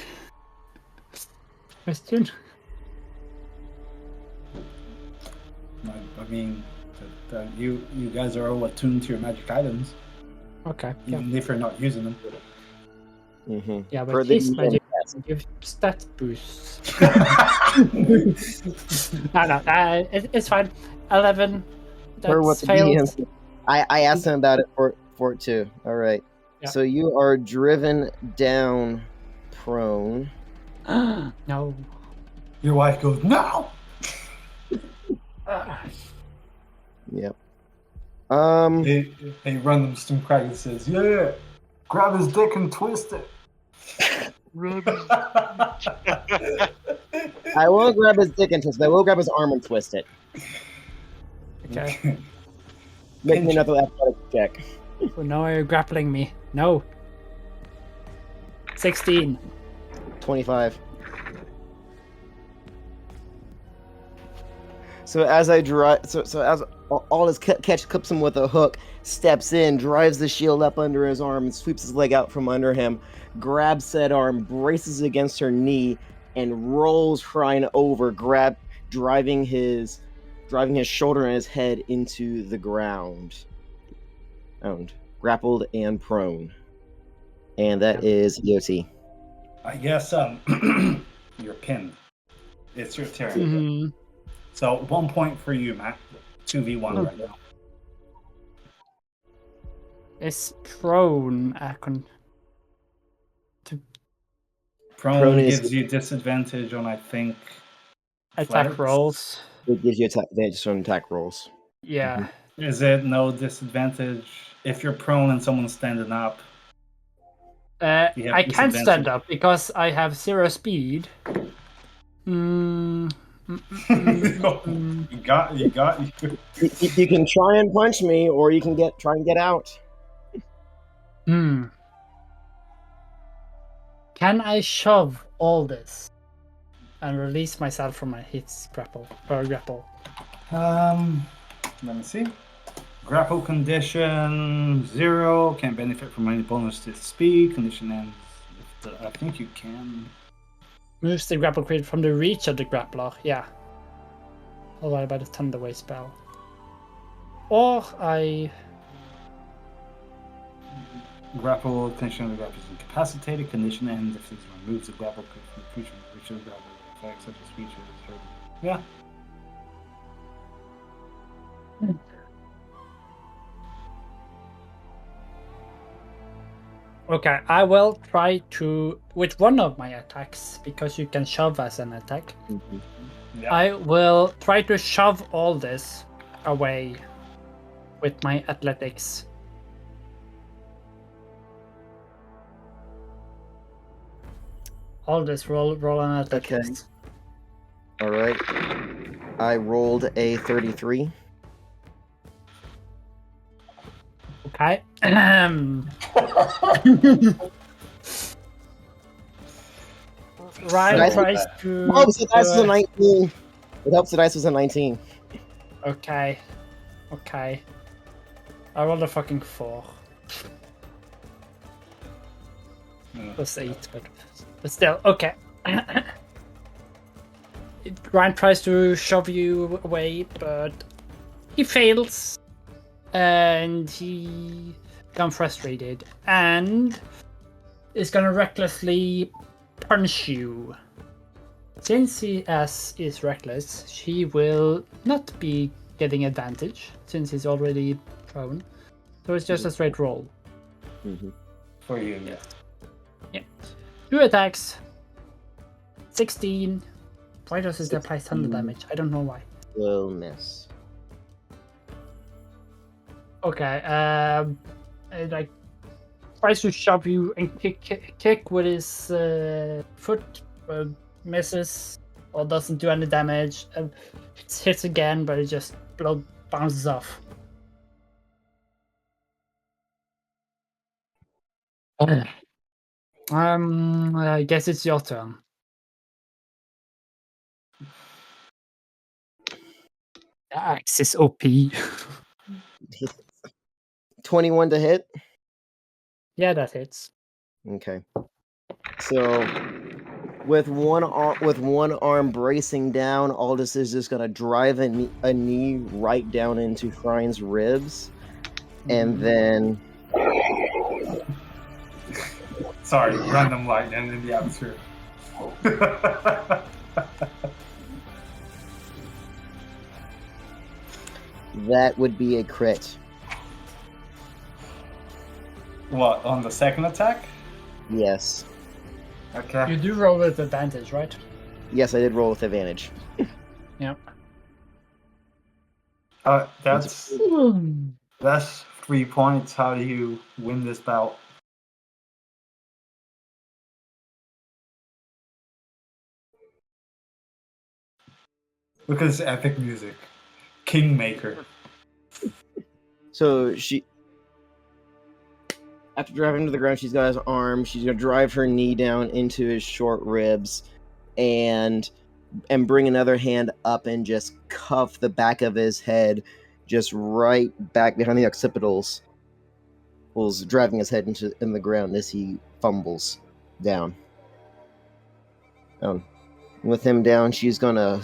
Question. I mean, you guys are all attuned to your magic items, Okay. Yeah. even if you're not using them. Mm-hmm. Yeah, For but the his DM magic test. gives stat boosts. No, it's fine. 11. For what That's the failed. DM. I asked him about it for it too. All right. Yeah. So you are driven down prone. No. Your wife goes, no! Yep. They run them Sturmkrag and says, yeah, grab his dick and twist it. I will grab his dick and twist it. I will grab his arm and twist it. Okay. Make me another athletics check. Well, now you're grappling me. No. 16. 25. So as I drive, so as Aldis clips him with a hook, steps in, drives the shield up under his arm, and sweeps his leg out from under him, grabs said arm, braces against her knee, and rolls Shrine over, driving his shoulder and his head into the ground. Grappled and prone. And that is EOT. I guess you're pinned. It's your turn. Mm-hmm. So 1 point for you, Matt. 2v1 right now. Is prone Prone gives you disadvantage on, I think, attack flights. rolls? It gives you advantage on attack rolls. Yeah. Is it no disadvantage if you're prone and someone's standing up? You have I can't disadvantage. stand up because I have 0 speed. You got you. You can try and punch me, or you can try and get out. Can I shove all this and release myself from my hits grapple? Let me see. Grapple condition 0. Can't benefit from any bonus to speed. Condition ends. I think you can. Moves the grapple created from the reach of the grappler. Yeah. Followed by the Thunderwave spell. Or I. Grapple condition of the grapple is incapacitated. Condition ends if it removes the grapple from the creature, which is grapple effects such as features. Yeah. Okay, I will try to with one of my attacks because you can shove as an attack. Yeah. I will try to shove all this away with my athletics. All this roll an athletics. All right. I rolled a 33. Okay. Ryan tries to. It helps the dice was a 19. It helps the dice was a 19. Okay. I rolled a fucking 4. Plus 8, but still, okay. Ryan tries to shove you away, but he fails. And he becomes frustrated and is gonna recklessly punch you. Since he is reckless, he will not be getting advantage since he's already prone. So it's just a straight roll. For you, yeah. Yeah. 2 attacks. 16. Why does it apply thunder damage? I don't know why. Will miss. Okay, it, like tries to shove you and kick with his foot, misses or doesn't do any damage. It hits again, but it just blood bounces off. I guess it's your turn. The axe is OP. 21 to hit. Yeah, that hits. Okay. So with one arm bracing down, Aldis is just gonna drive a knee right down into Shrine's ribs, and then. Sorry, random lightning in the atmosphere. That would be a crit. What, on the second attack? Yes. Okay. You do roll with advantage, right? Yes, I did roll with advantage. Yep. That's 3 points. How do you win this bout? Look at this epic music. Kingmaker. So after driving him to the ground, she's got his arm. She's gonna drive her knee down into his short ribs, and and bring another hand up and just cuff the back of his head, just right back behind the occipitals, was driving his head in the ground as he fumbles down. With him down, she's gonna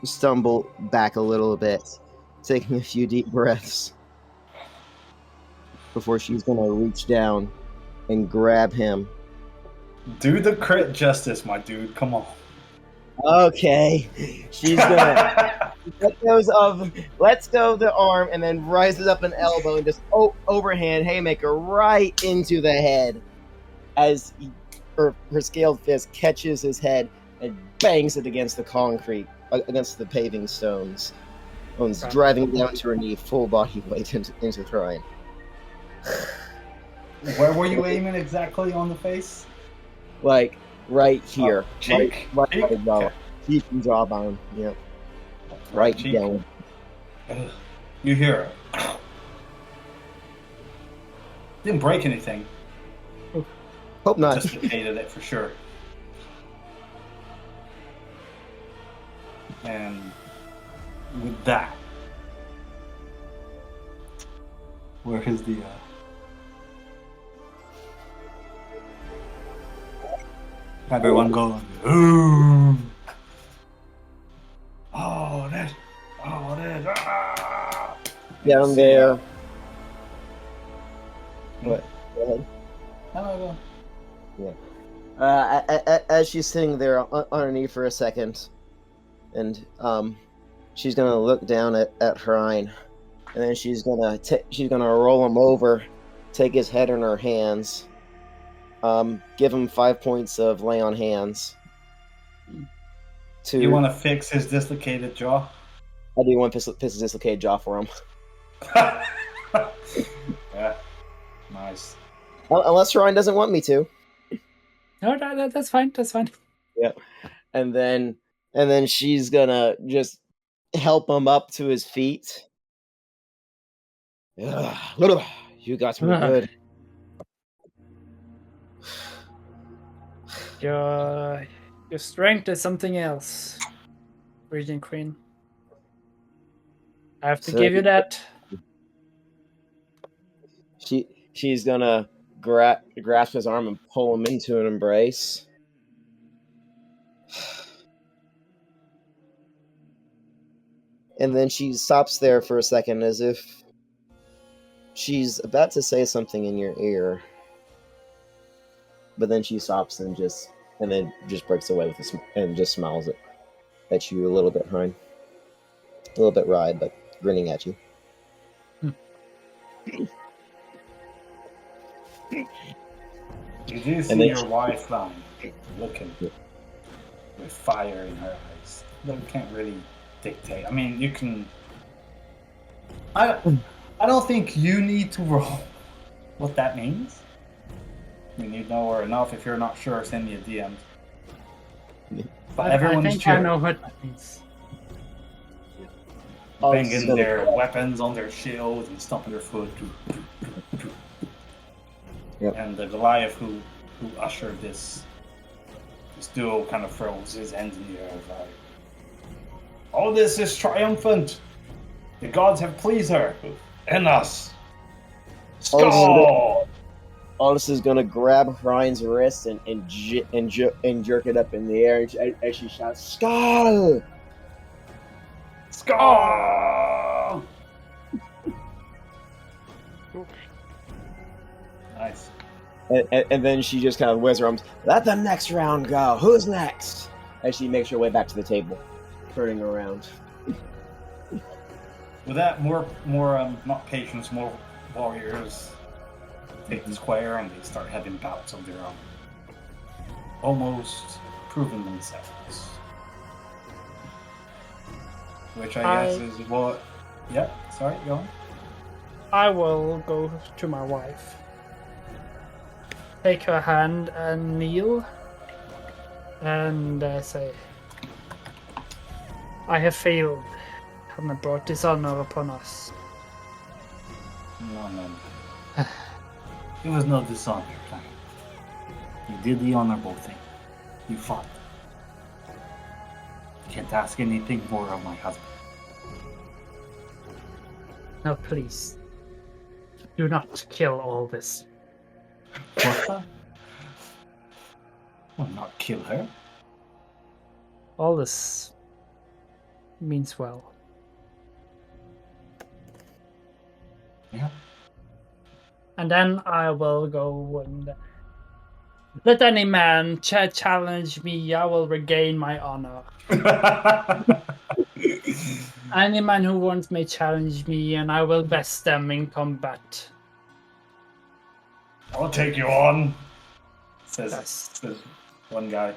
stumble back a little bit, taking a few deep breaths before she's gonna reach down and grab him. Do the crit justice, my dude. Come on. Okay, she's gonna lets go of the arm and then rises up an elbow and just overhand haymaker right into the head as her scaled fist catches his head and bangs it against the concrete, against the paving stones, driving down to her knee, full body weight into throwing. Where were you aiming exactly on the face? Like right here, cheek, right cheek? by the jaw, Okay. cheek and jawbone. Yep, Right right cheek. down. Ugh. You hear it. Didn't break anything. Hope not. Dislocated it for sure. And with that, where is the everyone going, ooh, oh that, ah! Down there. What? Go ahead. Hello. As she's sitting there underneath for a second, and she's gonna look down at Hrine, and then she's gonna roll him over, take his head in her hands, give him 5 points of lay on hands. You want to fix his dislocated jaw? I do want to fix his dislocated jaw for him. Yeah, nice. Unless Hrine doesn't want me to. No, that's fine. That's fine. Yeah, and then she's gonna just help him up to his feet. Ugh, you got me good. Your strength is something else, Regent Queen. I have to give you that. She's gonna grasp his arm and pull him into an embrace. And then she stops there for a second as if she's about to say something in your ear. But then she stops and then just breaks away with and just smiles at you a little bit, Hrine. A little bit wry, but grinning at you. You do see your wife looking with fire in her eyes. But you can't really dictate. I mean, you can. I don't think you need to roll what that means. I mean, you know her enough. If you're not sure, send me a DM. But everyone's I think chill. I know what that means. Banging their weapons on their shields and stomping their foot. Yep. And the Goliath who ushered this duo kind of throws his hands in the air like, all this is triumphant. The gods have pleased her and us. Skull! Aldis is gonna grab Hrein's wrist and jerk it up in the air as she shouts, "Skull! Skull!" Nice. And then she just kind of waves her arms. Let the next round go. Who's next? As she makes her way back to the table, turning around. With that, more not patients, more warriors take the square and they start having bouts of their own, almost proving themselves. Which I guess is what. Yep. Sorry, go on. I will go to my wife, take her hand and kneel, and say, I have failed and have brought dishonor upon us. No. It was no dishonor. You did the honorable thing. You fought. Can't ask anything more of my husband. No, please. Do not kill Aldis. What's that? Will not kill her. Aldis means well. Yeah. And then I will go and let any man challenge me. I will regain my honor. Any man who wants may challenge me, and I will best them in combat. I'll take you on, says Yes. one guy.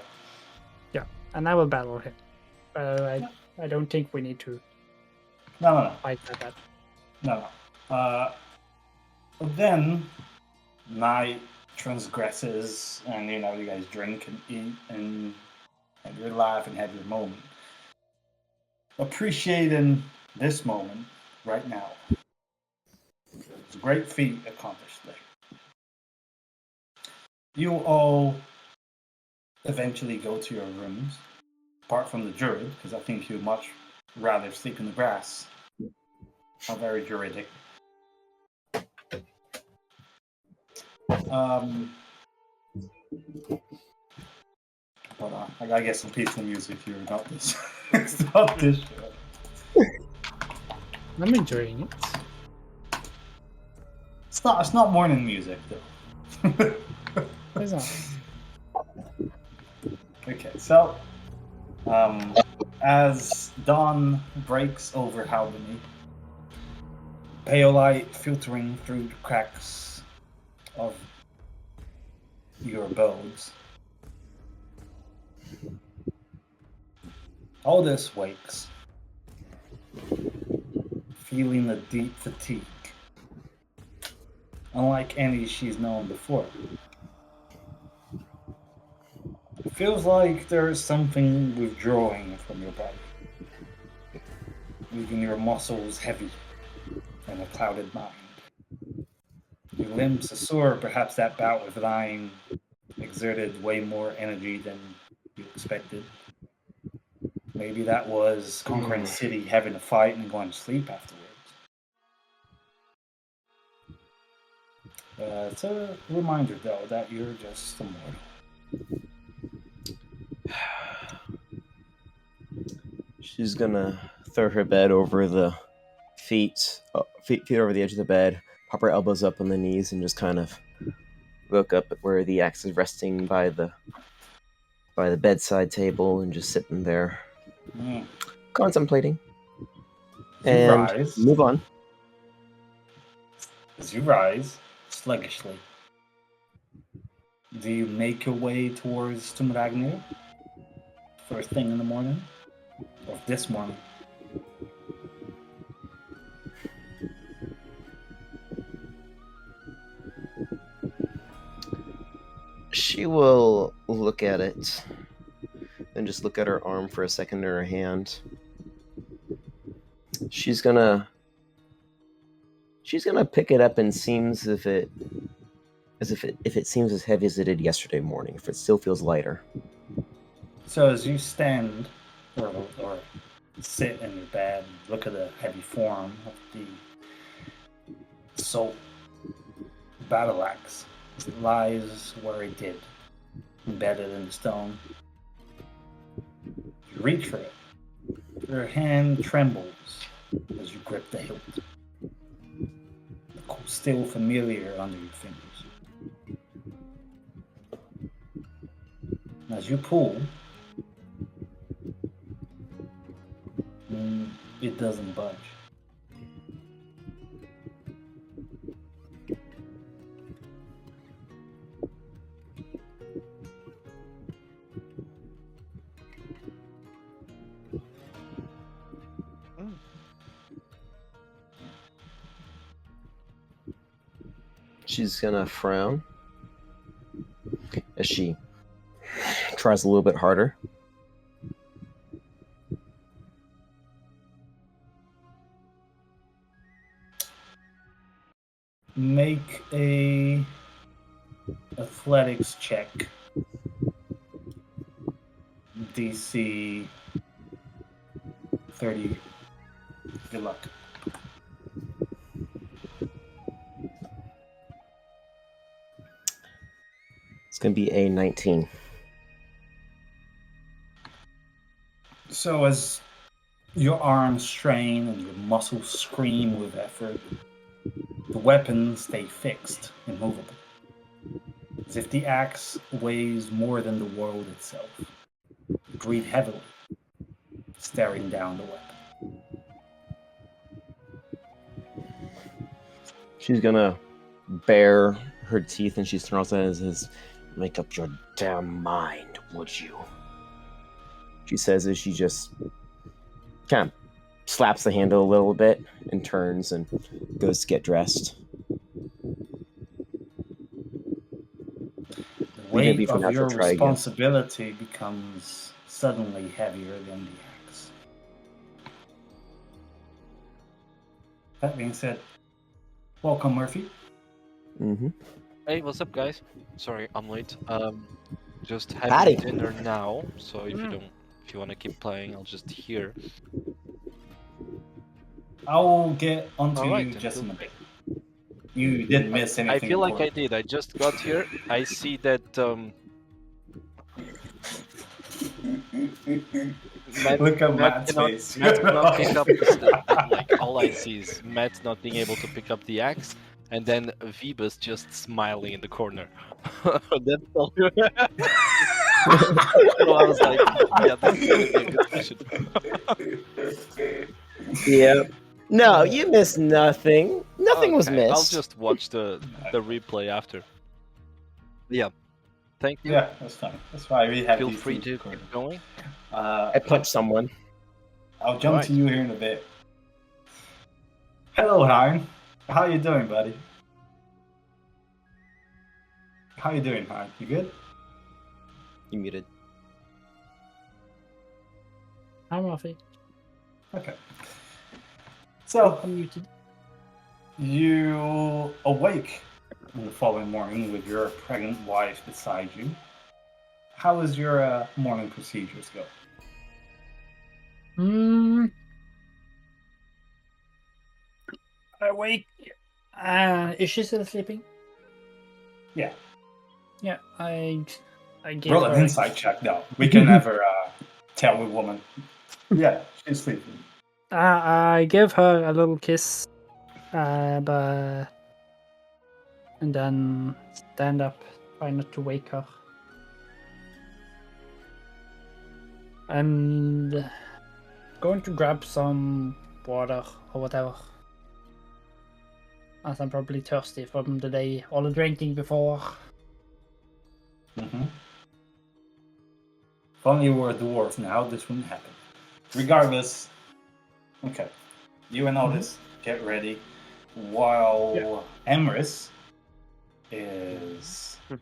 Yeah, and I will battle him. I don't think we need to No. fight like that. No. Then night transgresses, and you guys drink and eat and have your laugh and have your moment. Appreciating this moment right now. It's a great feat accomplished there. You all eventually go to your rooms, apart from the druid, because I think you'd much rather sleep in the grass. How very druidic. Hold on, I gotta get some peaceful music here about this. Stop this show. I'm enjoying it. It's not morning music though. It's not. Okay, so as dawn breaks over Havn, pale light filtering through the cracks of your abodes, Aldis wakes, feeling a deep fatigue, unlike any she's known before. It feels like there is something withdrawing from your body, leaving your muscles heavy and a clouded mind. Your limbs are sore, perhaps that bout of lying exerted way more energy than you expected. Maybe that was conquering the city, having a fight, and going to sleep afterwards. It's a reminder, though, that you're just a mortal. She's gonna throw her bed over the feet over the edge of the bed, pop her elbows up on the knees, and just kind of look up at where the axe is resting by the bedside table, and just sitting there, contemplating, and rise. move on. As you rise, sluggishly, do you make your way towards Sturmkrag first thing in the morning? Or this morning? She will look at it, and just look at her arm for a second in her hand. She's gonna pick it up, and seems if it seems as heavy as it did yesterday morning. If it still feels lighter. So as you stand or sit in your bed and look at the heavy form of the assault battle axe, it lies where it did, embedded in the stone. You reach for it. Your hand trembles as you grip the hilt. Still familiar under your fingers. As you pull, it doesn't budge. She's gonna frown as she tries a little bit harder. Make a athletics check. DC 30. Good luck. It's gonna be a 19. So as your arms strain and your muscles scream with effort, the weapons stay fixed, immovable, as if the axe weighs more than the world itself. You breathe heavily, staring down the weapon. She's gonna bare her teeth and she snarls at it and says, "Make up your damn mind, would you?" She says as she just kind of slaps the handle a little bit and turns and goes to get dressed. The Leave it be weight for of now to your try again. responsibility becomes suddenly heavier than the axe. That being said, welcome, Murphy. Mm-hmm. Hey, what's up, guys? Sorry, I'm late. Just Patty. having dinner now, so if you want to keep playing, I'll just hear. I'll get onto Alright, you then, just feel in a free. bit. You didn't miss anything I feel like I important. did. I just got here. I see that Matt, Look at Matt Matt's cannot, face. Matt cannot pick up like all I see is Matt not being able to pick up the axe, and then Phoebus just smiling in the corner. That's all. So I was like, yeah, this is gonna be a good mission. Yeah. No, you missed nothing. Nothing was Okay, missed. I'll just watch the replay after. Yeah, thank you. Yeah, that's fine. That's why we have Feel these free things to recorded. keep going. I punched someone. I'll jump Alright. to you here in a bit. Hello, Harn. How you doing, buddy? How you doing, Harn? You good? You muted. I'm Rafi. Okay. So, Unmuted. you awake the following morning with your pregnant wife beside you. How is your morning procedures go? I wake. Is she still sleeping? Yeah. Yeah, I give Roll her an a- insight check, though. We can never tell a woman. Yeah, she's sleeping. I give her a little kiss, and then stand up, try not to wake her. And going to grab some water or whatever, as I'm probably thirsty from the day, all the drinking before. Mm-hmm. If only you were a dwarf now, this wouldn't happen. Regardless, okay. You and Aldis get ready while Emrys is, I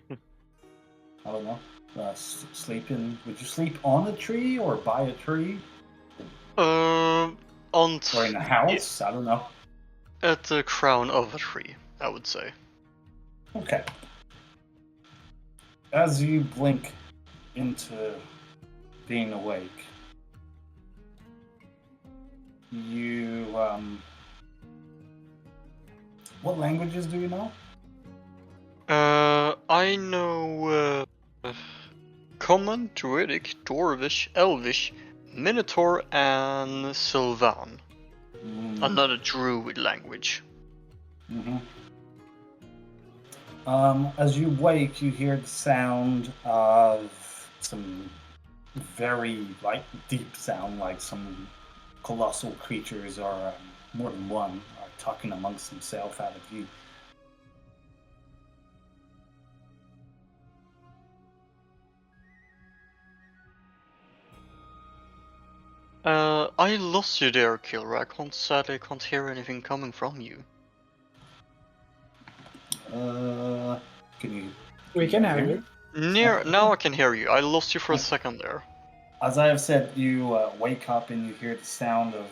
don't know, sleeping. Would you sleep on a tree or by a tree? On Or in a house? I don't know. at the crown of a tree, I would say. Okay. As you blink into being awake, you, what languages do you know? I know Common, Druidic, Dwarvish, Elvish, Minotaur, and Sylvan. Another Druid language. Mm-hmm. As you wake, you hear the sound of some very deep sound, like some colossal creatures or more than one are talking amongst themselves out of view. I lost you there, Kilra. Sadly, I can't hear anything coming from you. Can you? We can have it. Now I can hear you. I lost you for a second there. As I have said, you wake up and you hear the sound of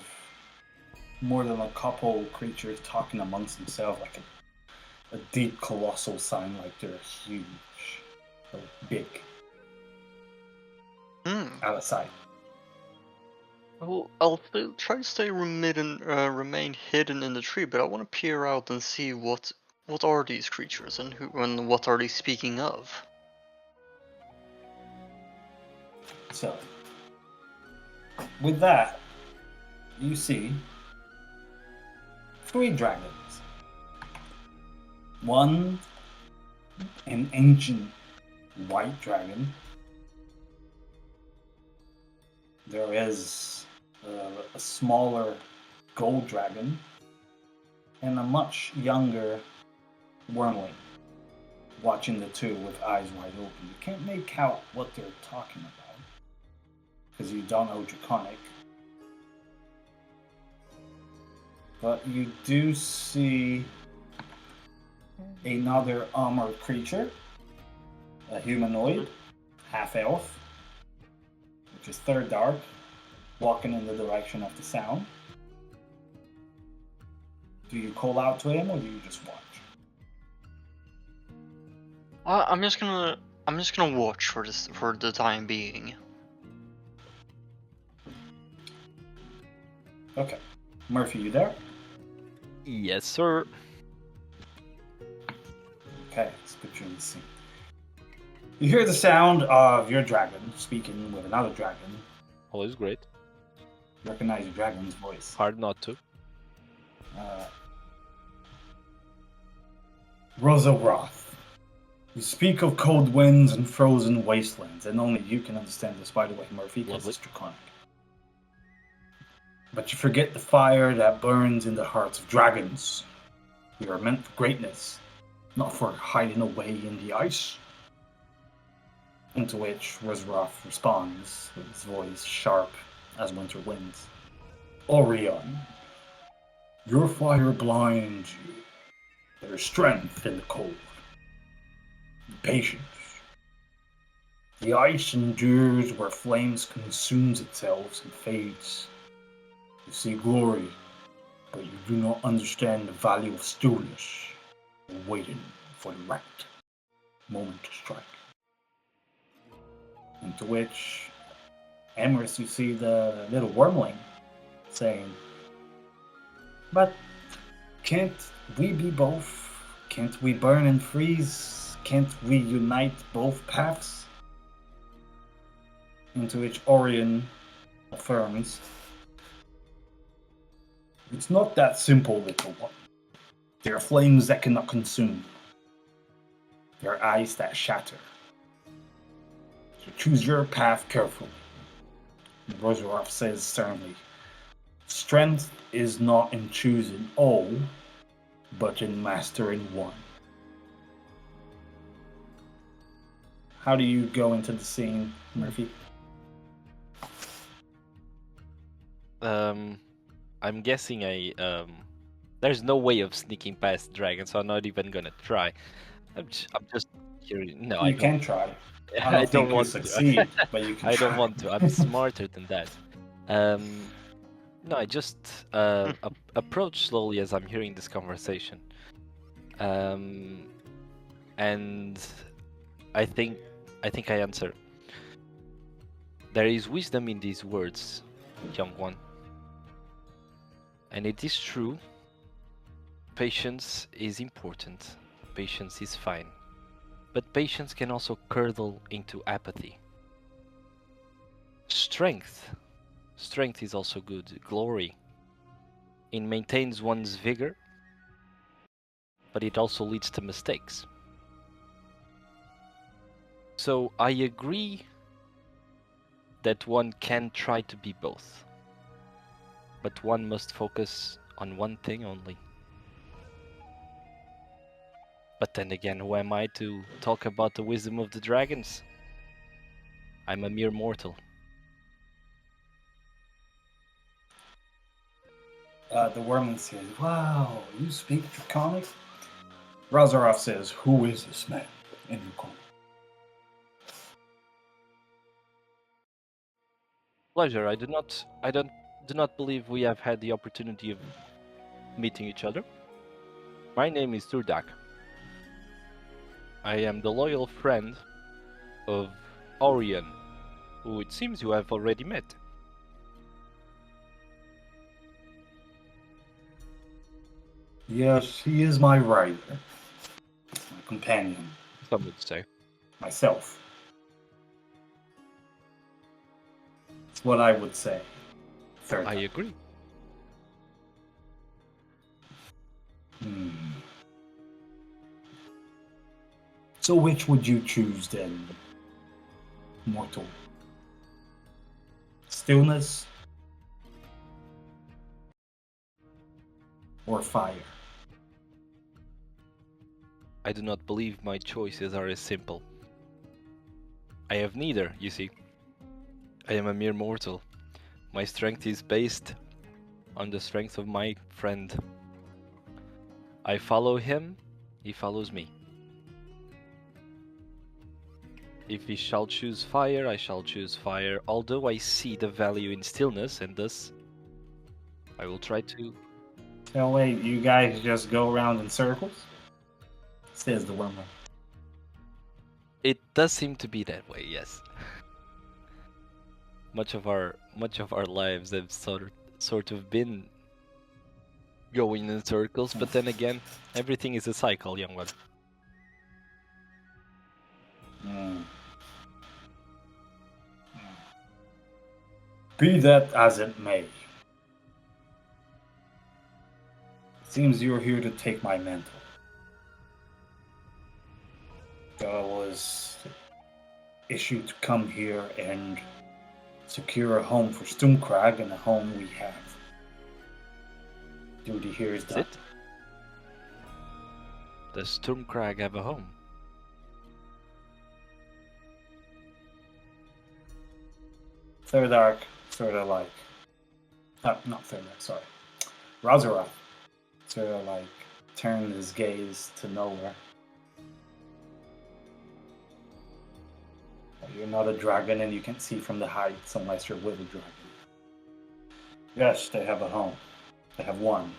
more than a couple creatures talking amongst themselves, like a deep, colossal sound, like they're huge, like big, out of sight. I'll still try to remain hidden in the tree, but I want to peer out and see what are these creatures and what are they speaking of. So, with that, you see 3 dragons. One, an ancient white dragon. There is a smaller gold dragon and a much younger wormling watching the two with eyes wide open. You can't make out what they're talking about because you don't know Draconic. But you do see another armored creature, a humanoid, half-elf, which is third dark, walking in the direction of the sound. Do you call out to him or do you just watch? I'm just gonna watch for the time being. Okay. Murphy, you there? Yes, sir. Okay, let's put you in the scene. You hear the sound of your dragon speaking with another dragon. Always great. You recognize your dragon's voice. Hard not to. Rosa Roth. You speak of cold winds and frozen wastelands, and only you can understand this, by the way, Murphy, because Lovely. it's Draconic. But you forget the fire that burns in the hearts of dragons. You are meant for greatness, not for hiding away in the ice. Into which Rosaroth responds with his voice sharp as winter winds. Orion, your fire blinds you. There is strength in the cold. Patience. The ice endures where flames consumes itself and fades. You see glory, but you do not understand the value of stillness, waiting for the right moment to strike. Into which, Amorous, you see the little wormling saying, but can't we be both? Can't we burn and freeze? Can't we unite both paths? Into which Orion affirms, it's not that simple, little one. There are flames that cannot consume. There are eyes that shatter. So choose your path carefully. Rosaroff says sternly, strength is not in choosing all, but in mastering one. How do you go into the scene, Murphy? I'm guessing there's no way of sneaking past dragons, so I'm not even gonna try. I'm just curious. No, You can try. I I don't think don't you want succeed, to. but you can I try. don't want to. I'm smarter than that. No, I just approach slowly as I'm hearing this conversation. And I think I answer. There is wisdom in these words, young one. And it is true. Patience is important. Patience is fine. But patience can also curdle into apathy. Strength is also good. Glory. It maintains one's vigor, but it also leads to mistakes. So I agree that one can try to be both, but one must focus on one thing only. But then again, who am I to talk about the wisdom of the dragons? I'm a mere mortal. The wormling says, wow, you speak Draconic? Razarov says, who is this man in your corner? Pleasure. I do not believe we have had the opportunity of meeting each other. My name is Turdak. I am the loyal friend of Orion, who it seems you have already met. Yes, he is my rider. My companion. Some would say. Myself. It's what I would say. Third. I agree. Hmm. So which would you choose then, mortal? Stillness or fire? I do not believe my choices are as simple. I have neither, you see. I am a mere mortal. My strength is based on the strength of my friend. I follow him, he follows me. If he shall choose fire, I shall choose fire, although I see the value in stillness, and thus I will try to... So wait, you guys just go around in circles? Says the wormwood. It does seem to be that way, yes. Much of our lives have sort of been going in circles, but then again, everything is a cycle, young one. Hmm. Be that as it may. Seems you're here to take my mantle. I was issued to come here and secure a home for Stürmkrag, and a home we have. Duty here is Is done. it? Does Sturmkrag have a home? Third arc, sort of like... not third arc, sorry. Razarath sort of like turned his gaze to nowhere. You're not a dragon and you can see from the heights unless you're with a dragon. Yes, they have a home. They have one.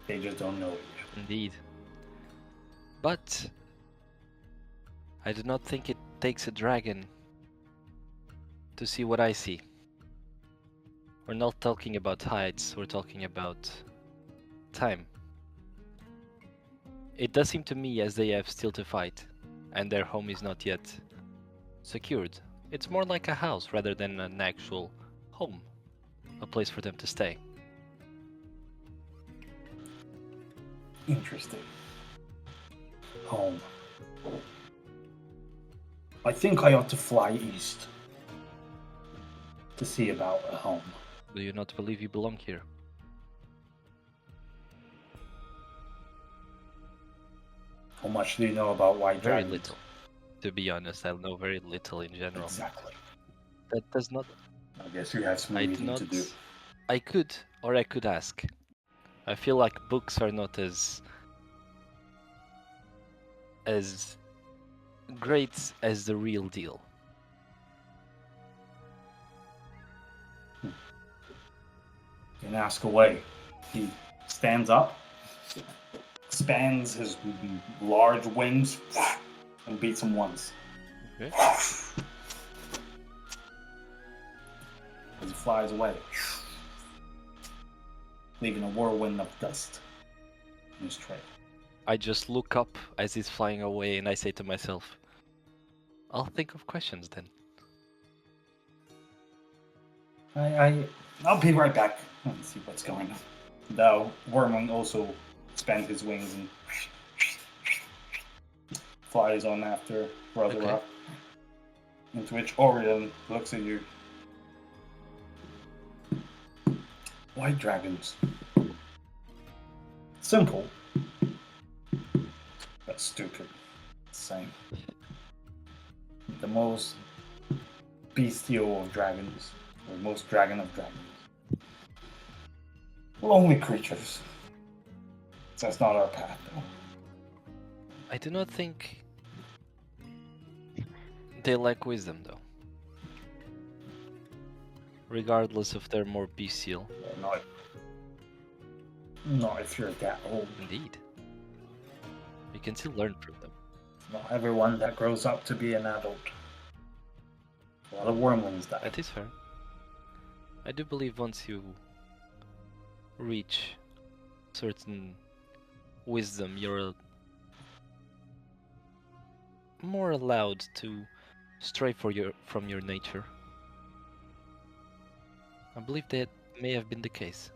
They just don't know it yet. Indeed. But I do not think it takes a dragon to see what I see. We're not talking about heights, we're talking about time. It does seem to me as they have still to fight, and their home is not yet secured. It's more like a house rather than an actual home, a place for them to stay. Interesting. Home. I think I ought to fly east to see about a home. Do you not believe you belong here? How much do you know about white Very dragons? little. To be honest, I know very little in general. Exactly. That does not... I guess you have some I do reading not... to do. I could, or I could ask. I feel like books are not as great as the real deal. You can ask away. He stands up, expands his large wings, and beats him once. Okay. As he flies away, leaving a whirlwind of dust in his trail. I just look up as he's flying away and I say to myself, I'll think of questions then. I'll be right back. Let's see what's going on. The wormling also expands his wings and flies on after Razarath. Okay. Into which Orion looks at you. White dragons. Simple. But stupid. Same. The most bestial of dragons. Or most dragon of dragons. Lonely creatures. That's not our path, though. I do not think they lack wisdom, though. Regardless if they're more bestial. Not if you're that old. Indeed. You can still learn from them. Not everyone that grows up to be an adult. A lot of wormlings die. That is fair. I do believe once you reach certain wisdom, you're more allowed to stray from your nature. I believe that may have been the case.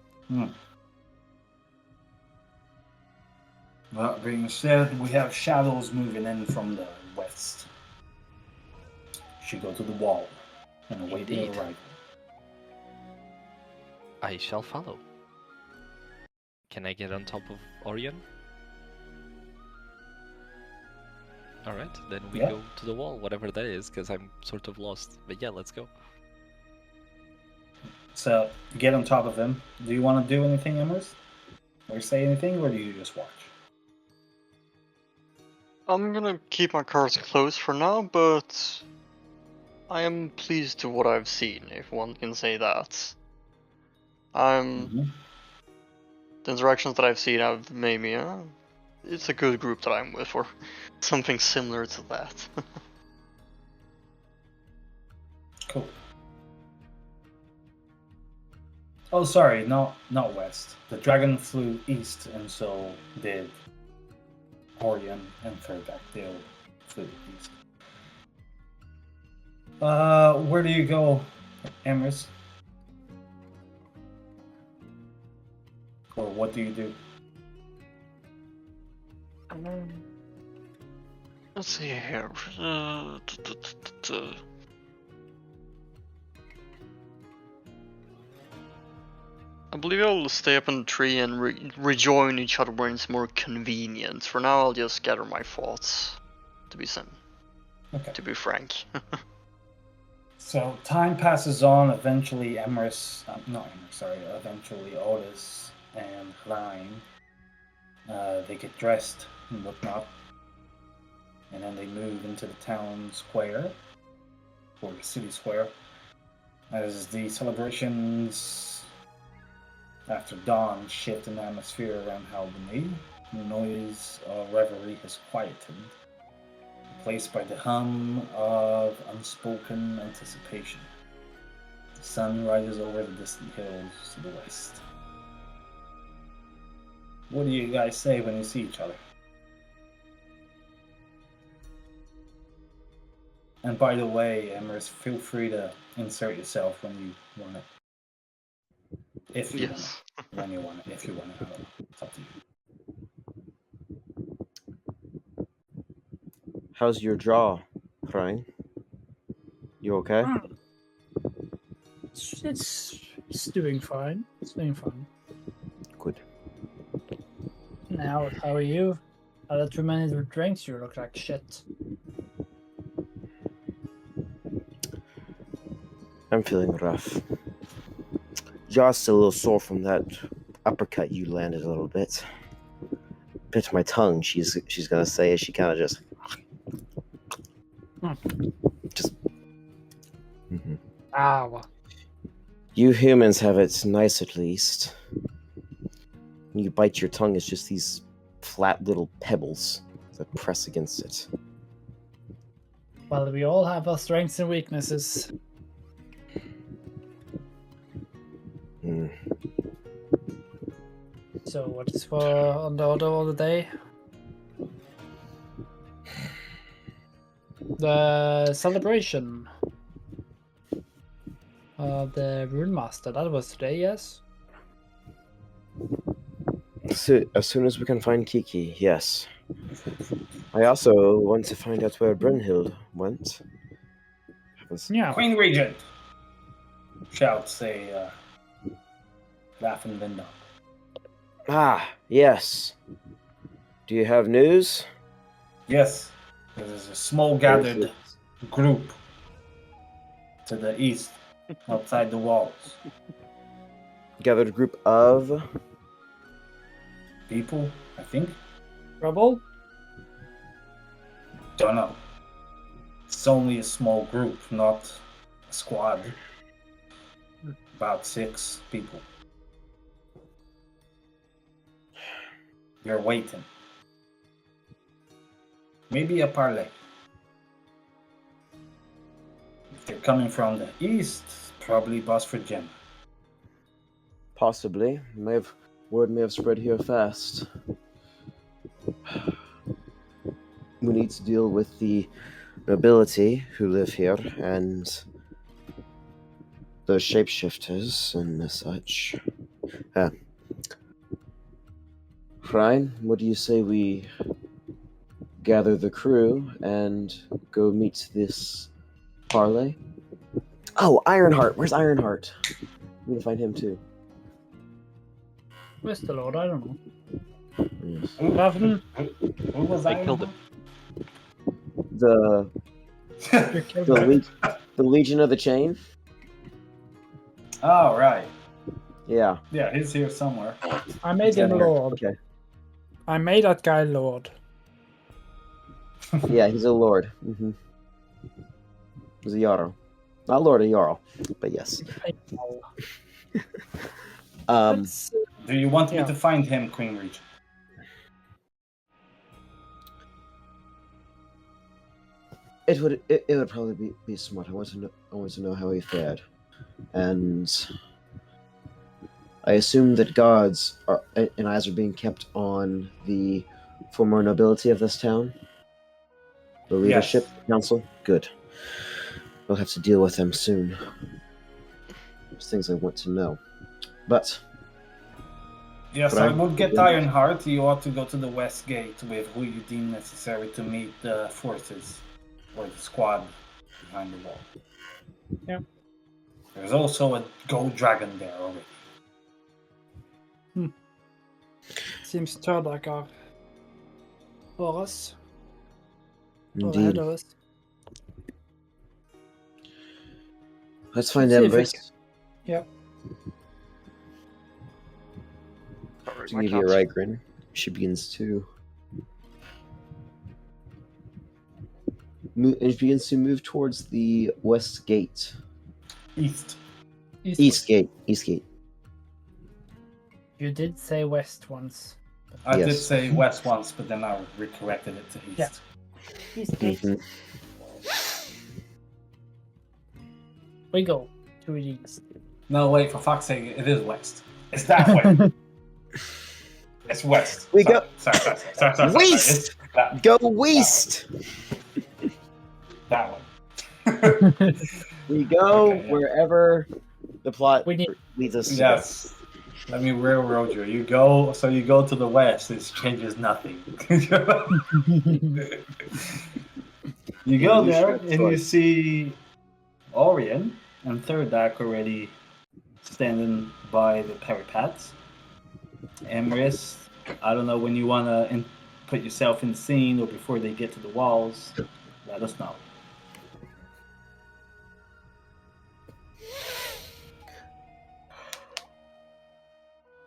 That being said, we have shadows moving in from the west. Should go to the wall and await their Indeed. arrival. I shall follow. Can I get on top of Orion? Alright, then we Yeah. go to the wall, whatever that is, because I'm sort of lost. But yeah, let's go. So, get on top of him. Do you want to do anything, Emrys? Or say anything, or do you just watch? I'm gonna keep my cards close for now, but I am pleased to what I've seen, if one can say that. The interactions that I've seen have made me, it's a good group that I'm with, or something similar to that. Cool. Oh, sorry, not west. The dragon flew east, and so did Orion and Fairback. They all flew east. Where do you go, Emrys? Or what do you do? Let's see here. I believe I'll stay up in the tree and rejoin each other when it's more convenient. For now, I'll just gather my thoughts. To be frank. So time passes on. Eventually, eventually Aldis and Line, they get dressed and whatnot, and then they move into the town square, or the city square, as the celebrations after dawn shift in the atmosphere around Havn. The noise of revelry has quietened, replaced by the hum of unspoken anticipation. The sun rises over the distant hills to the west. What do you guys say when you see each other? And by the way, Emrys, feel free to insert yourself when you want it. If you want it. When you want it. If you want it. I don't know. It's up to you. How's your jaw, Ryan? You okay? It's doing fine. It's doing fine. Good. Now, how are you? Now that too many drinks, you look like shit. I'm feeling rough. Jaw's still a little sore from that uppercut you landed a little bit. Bit my tongue, she's gonna say as she kind of just... Mm-hmm. Ow. You humans have it nice at least. When you bite your tongue, it's just these flat little pebbles that press against it. Well, we all have our strengths and weaknesses. Mm. So, what is for on the order of the day? The celebration. The Rune Master. That was today, yes? So, as soon as we can find Kiki, yes. I also want to find out where Brunhild went. Yeah. Queen Regent! Shouts a laughing Linda. Ah, yes. Do you have news? Yes, there is a small gathered group to the east, outside the walls. Gathered group of... People, I think. Trouble? Don't know. It's only a small group, not a squad. About 6 people. You're waiting. Maybe a parlay. If they're coming from the east, probably Boss for Gem. Possibly. Word may have spread here fast. we need to deal with the nobility who live here and the shapeshifters and such. Ryan, what do you say we gather the crew and go meet this parlay? Oh, Ironheart. Where's Ironheart? We need to find him too. Where's the Lord? I don't know. Yes. Havn, Who was I killed him. The you killed the, him. the Legion of the Chain. Oh, right. Yeah. Yeah, he's here somewhere. I made him down here. Lord. Okay. I made that guy Lord. Yeah, he's a lord. He's a Jarl. Not Lord, a Jarl. But yes. Let's, Do you want Yeah. me to find him, Queen Regent? It would probably be smart. I want to know how he fared. And I assume that guards and eyes are being kept on the former nobility of this town. The leadership council. Good. We'll have to deal with them soon. There's things I want to know. But Yes, But I I- would get yeah. Ironheart. You ought to go to the West Gate with who you deem necessary to meet the forces or the squad behind the wall. Yeah. There's also a gold dragon there already. seems Turdek are for us. Or ahead indeed, of us. let's find Let's see if we Empress. Yep. Sorry, To my give you a cat's- right grin. She begins to move. It begins to move towards the west gate. East. East gate. East gate. You did say west once. I did Yes. say west once, but then I recorrected it to east. Yeah. East gate. Mhm. We go to the east. No, wait, for fuck's sake, it is west. It's that way. It's west. We Sorry, go- sorry. West! It's that, Go west. that one. We go Okay, yeah. wherever the plot We need- leads us to. Yes. Let me railroad you. You go to the west, it changes nothing. You Yeah, go you there should and you choice. see Orion and Third Dak already standing by the parapets. Emrys, I don't know when you want to put yourself in the scene or before they get to the walls. Let us know.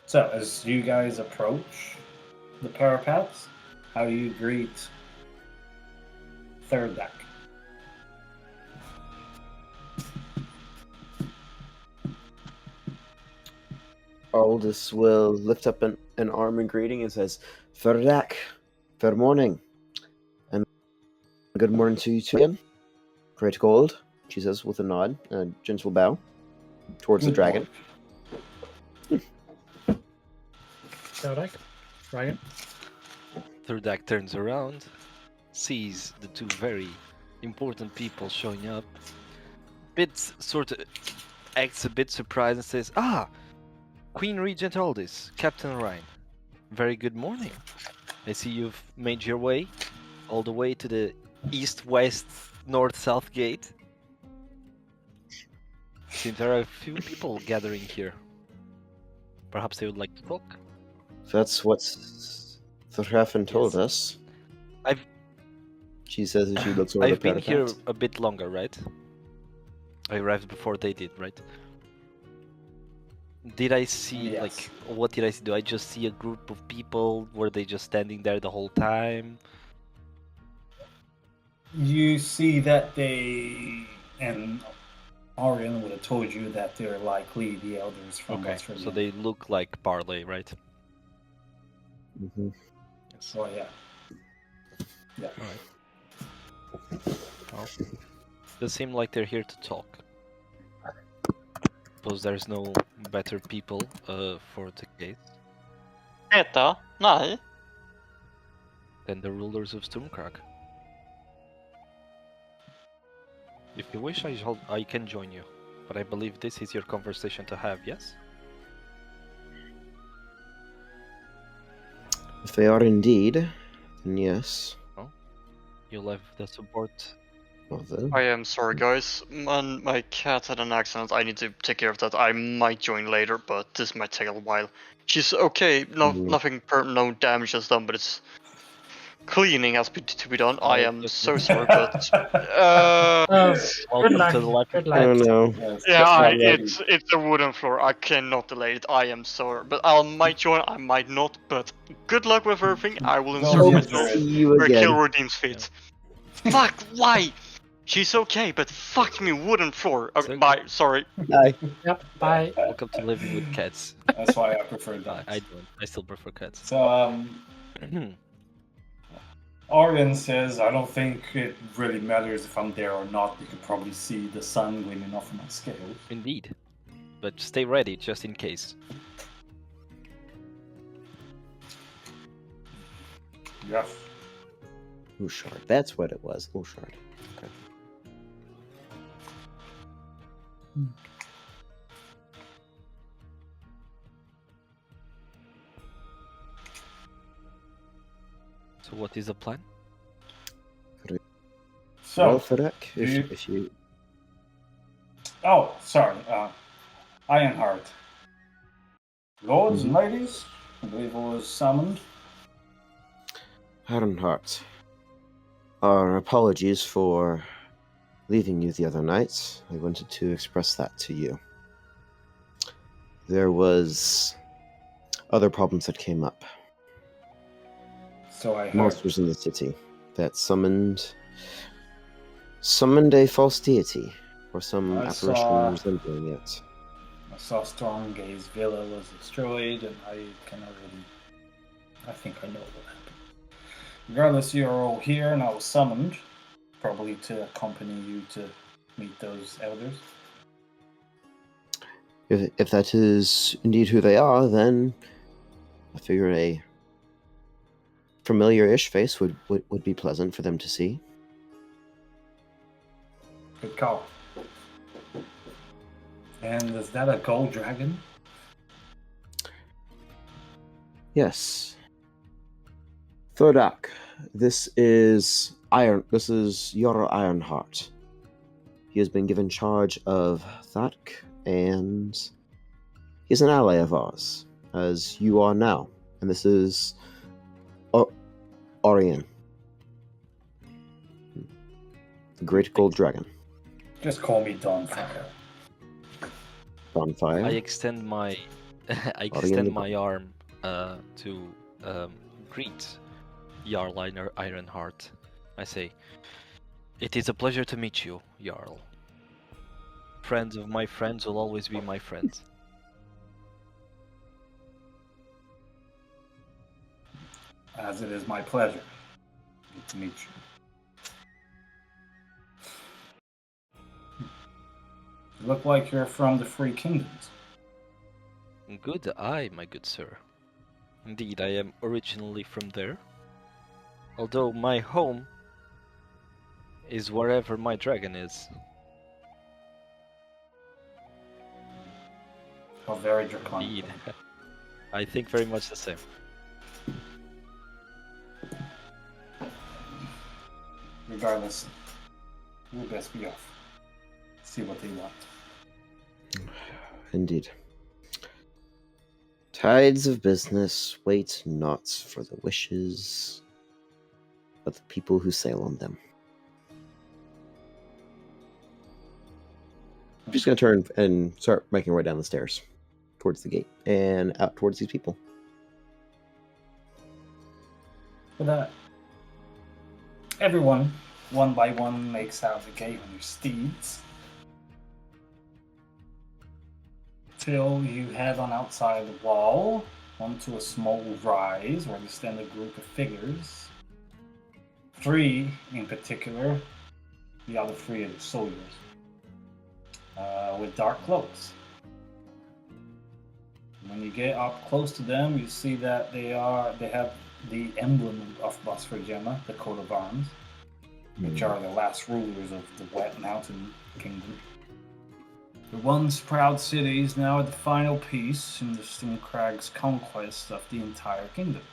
So, as you guys approach the parapets, how do you greet Third Deck? Aldis will lift up an arm in greeting and says, Ferdak, fair morning. And good morning to you too again. Great gold, she says with a nod, a gentle bow towards the dragon. Turdek. Dragon. Thurdak turns around, sees the two very important people showing up, acts a bit surprised and says, "Ah, Queen Regent Aldis, Captain Ryan. Very good morning. I see you've made your way all the way to the east, west, north, south gate. Seems there are a few people gathering here. Perhaps they would like to talk." That's what Thorhafen told Yes. us. I've- She says as she looks over I've the been here parapet. a bit longer, right? I arrived before they did, right? Did I see, Yes. like, what did I see? Do I just see a group of people? Were they just standing there the whole time? You see that and Orion would have told you that they're likely the elders from Okay, West Virginia. so they look like Parley, right? Mhm. Yes. Oh yeah. Yeah. Alright. Well, they seem like they're here to talk. Suppose there's no better people for the case Eta? Nej. than the rulers of Sturmkrag. If you wish, I can join you. But I believe this is your conversation to have, yes? If they are indeed, then yes. You'll have the support. Well, then. I am sorry, guys. My cat had an accident. I need to take care of that. I might join later, but this might take a while. She's okay. No, no damage has done, but it's cleaning has to be done. I am so sorry, but Welcome Good luck. to the life Good of I luck. don't know. Yes. yeah, Yes. it's a wooden floor. I cannot delay it. I am sorry, but I might join. I might not. But good luck with everything. I will insert Hope myself See you where kill again. redeems fit. Fuck! Why? She's okay, but fuck me, wooden floor. Okay, So- bye. Sorry. Bye. Yep. Bye. Welcome to living with cats. That's why I prefer I dogs. don't. I still prefer cats. So, Orion says, I don't think it really matters if I'm there or not. You can probably see the sun gleaming off of my scales. Indeed. But stay ready, just in case. Yes. Ushard. That's what it was. Ushard. Okay. So what is the plan? So, Well, Fedek, you- if you oh, sorry, Ironheart. Lords and ladies, I believe I was summoned. Ironheart, our apologies for leaving you the other night. I wanted to express that to you. There was other problems that came up. So I heard. Monsters in the city that summoned a false deity or some I apparition saw- resembling it. I saw Stormgaze Villa was destroyed, and I cannot really. I think I know what happened. Regardless, you're all here, and I was summoned, probably to accompany you to meet those elders. If that is indeed who they are, then I figure a familiar-ish face would be pleasant for them to see. Good call. And is that a gold dragon? Yes. Thordak, this is your Ironheart. He has been given charge of Thark, and he's an ally of ours, as you are now. And this is Orion, the great gold dragon. Just call me Dawnfire. Bonfire. I extend my I Orion extend the- my arm to greet Jarl Ironheart. I say, it is a pleasure to meet you, Jarl. Friends of my friends will always be my friends. As it is my pleasure. Good to meet you. You look like you're from the Free Kingdoms. Good eye, my good sir. Indeed, I am originally from there. Although my home is wherever my dragon is. How very draconic. Indeed. I think very much the same. Regardless, we'll best be off. See what they want. Indeed. Tides of business wait not for the wishes, but the people who sail on them. I'm just going to turn and start making our way down the stairs towards the gate and out towards these people. But everyone, one by one, makes out the gate on your steeds. Till you head on outside the wall onto a small rise where you stand a group of figures. 3 in particular, the other 3 are the soldiers, with dark cloaks. When you get up close to them, you see that they have the emblem of Basfer Gemma, the coat of arms, which are the last rulers of the Wet Mountain Kingdom. The once proud city is now at the final piece in the Stürmkrag's conquest of the entire kingdom.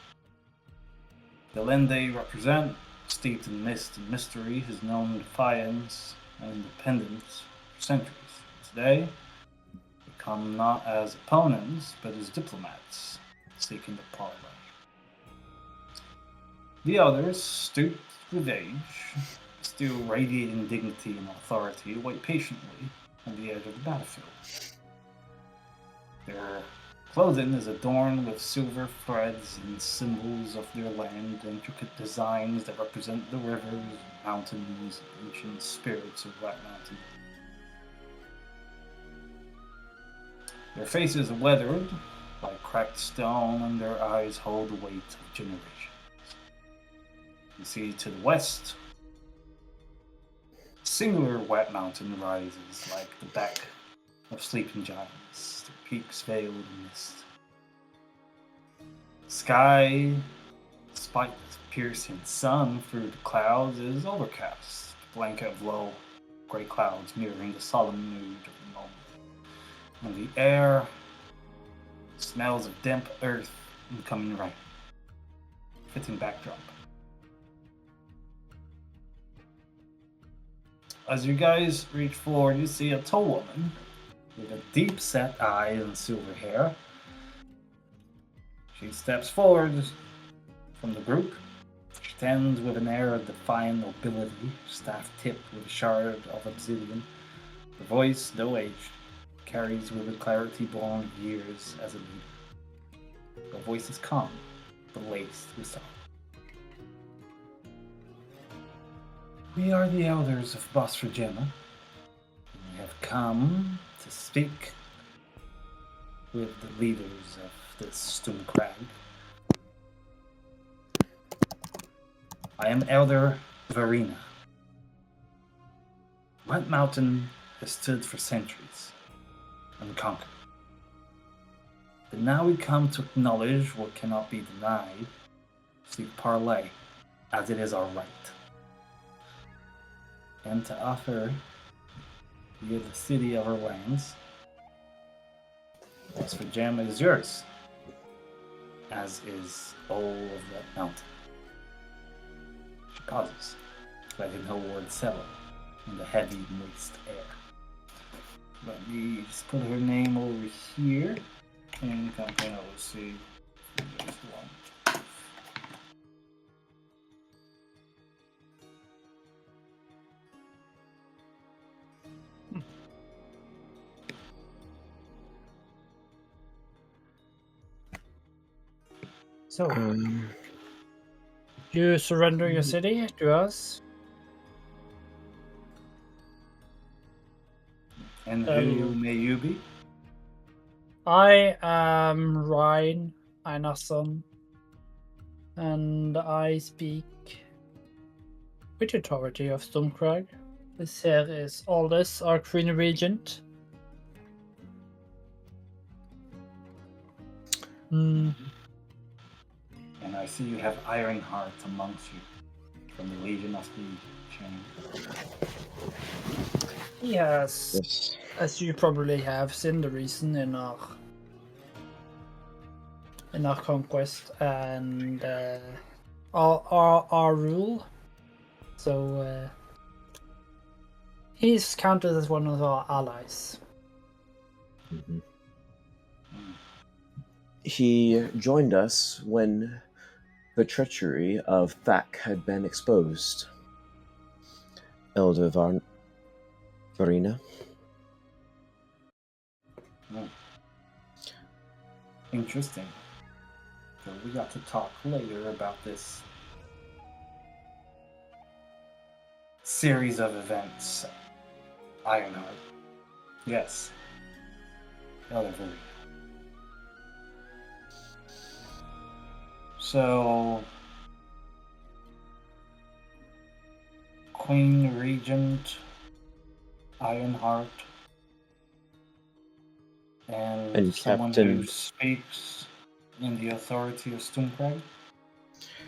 The land they represent, steeped in mist and mystery, has known defiance and independence for centuries. Today, they come not as opponents, but as diplomats seeking to parley. The others, stooped with age, still radiating dignity and authority, wait patiently on the edge of the battlefield. Their clothing is adorned with silver threads and symbols of their land, intricate designs that represent the rivers, mountains, and ancient spirits of White Mountain. Their faces are weathered like cracked stone, and their eyes hold the weight of generations. You see to the west, a singular Wet Mountain rises like the back of sleeping giants, the peaks veiled in mist. The sky, despite the piercing sun through the clouds, is overcast, a blanket of low gray clouds mirroring the solemn mood of the moment. And the air smells of damp earth and coming rain. Fitting backdrop. As you guys reach forward, you see a tall woman with a deep-set eye and silver hair. She steps forward from the group. She stands with an air of defiant nobility, staff tipped with a shard of obsidian. Her voice, though aged, carries with a clarity born of years as a leader. Her voice is calm, but laced with song. We are the elders of Bosforgema, and we have come to speak with the leaders of this Sturmkrag. I am Elder Verena. White Mountain has stood for centuries, unconquered. But now we come to acknowledge what cannot be denied, seek parley, as it is our right. And to offer you the city of our lands. Bosforgema is yours, as is all of that mountain. She pauses, letting her words settle in the heavy, moist air. Let me just put her name over here, and campaign I will see if there's one. So, you surrender your city to us? And who may you be? I am Ryan Einarsson, and I speak with authority of Sturmkrag. This here is Aldis, our Queen Regent. And I see you have Ironheart amongst you, from the Legion of the Chain. Yes, Yes. as you probably have seen the reason in our conquest and our rule. So he's counted as one of our allies. Mhm. He joined us when the treachery of Thak had been exposed. Elder Verena. Interesting. So we got to talk later about this series of events. Ironheart. Yes. Elder Verena. So, Queen Regent, Ironheart, and someone Captain who speaks in the authority of Sturmkrag.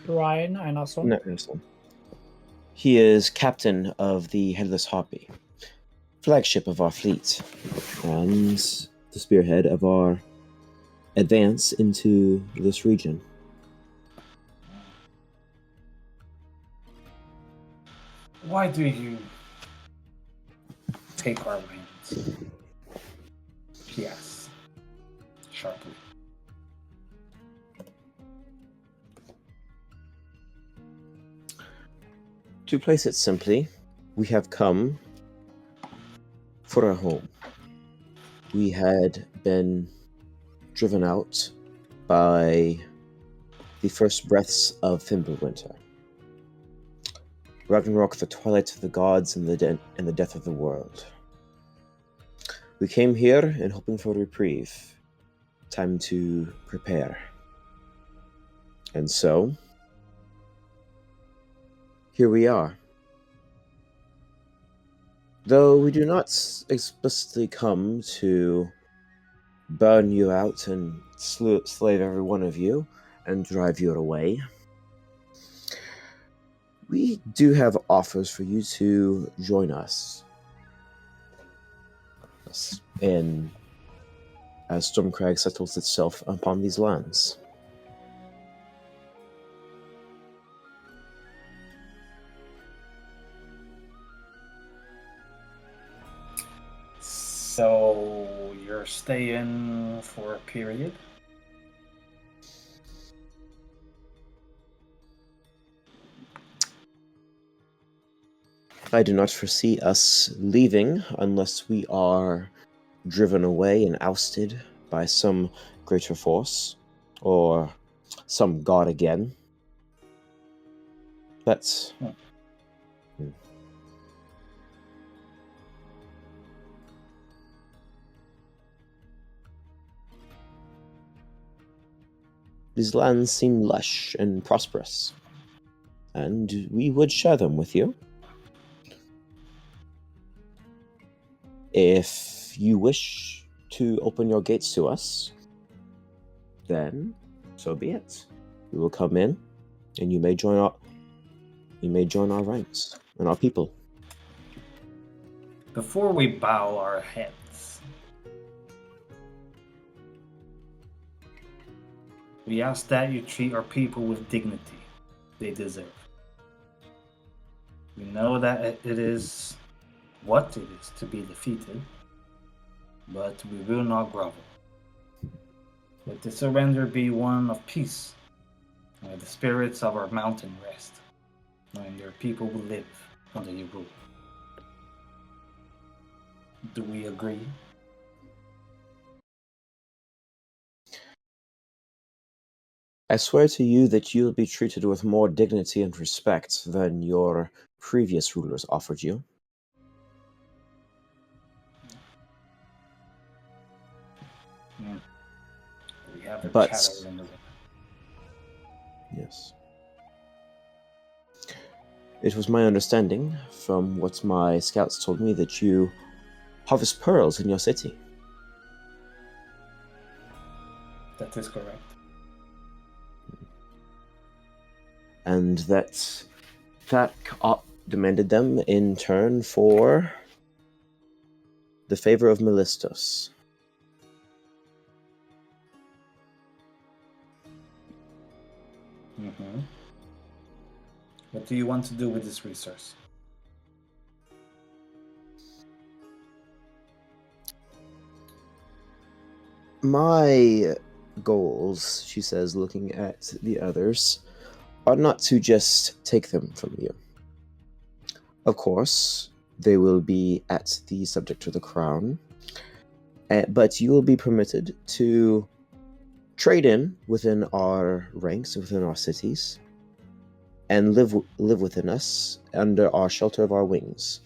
Ryan Einarsson. Neckerson. He is captain of the Headless Harpy, flagship of our fleet, and the spearhead of our advance into this region. Why do you take our lands? He asks, sharply. To place it simply, we have come for a home. We had been driven out by the first breaths of Fimbulwinter. Ragnarok, the twilight of the gods, and the death of the world. We came here in hoping for reprieve. Time to prepare. And so, here we are. Though we do not explicitly come to burn you out and slave every one of you and drive you away, we do have offers for you to join us in as Sturmkrag settles itself upon these lands. So you're staying for a period? I do not foresee us leaving unless we are driven away and ousted by some greater force, or some god again. But these lands seem lush and prosperous, and we would share them with you. If you wish to open your gates to us, then so be it. We will come in, and you may join our ranks and our people. Before we bow our heads, we ask that you treat our people with dignity they deserve. We know that it is what it is to be defeated, but we will not grovel. Let the surrender be one of peace, where the spirits of our mountain rest, knowing your people will live under your rule. Do we agree? I swear to you that you will be treated with more dignity and respect than your previous rulers offered you. We have a But- chatter in the room. Yes. It was my understanding, from what my scouts told me, that you harvest pearls in your city. That is correct. And that demanded them in turn for the favor of Melistos. Mm-hmm. What do you want to do with this resource? My goals, she says, looking at the others, are not to just take them from you. Of course, they will be at the subject to the crown, but you will be permitted to trade in within our ranks, within our cities, and live within us under our shelter of our wings.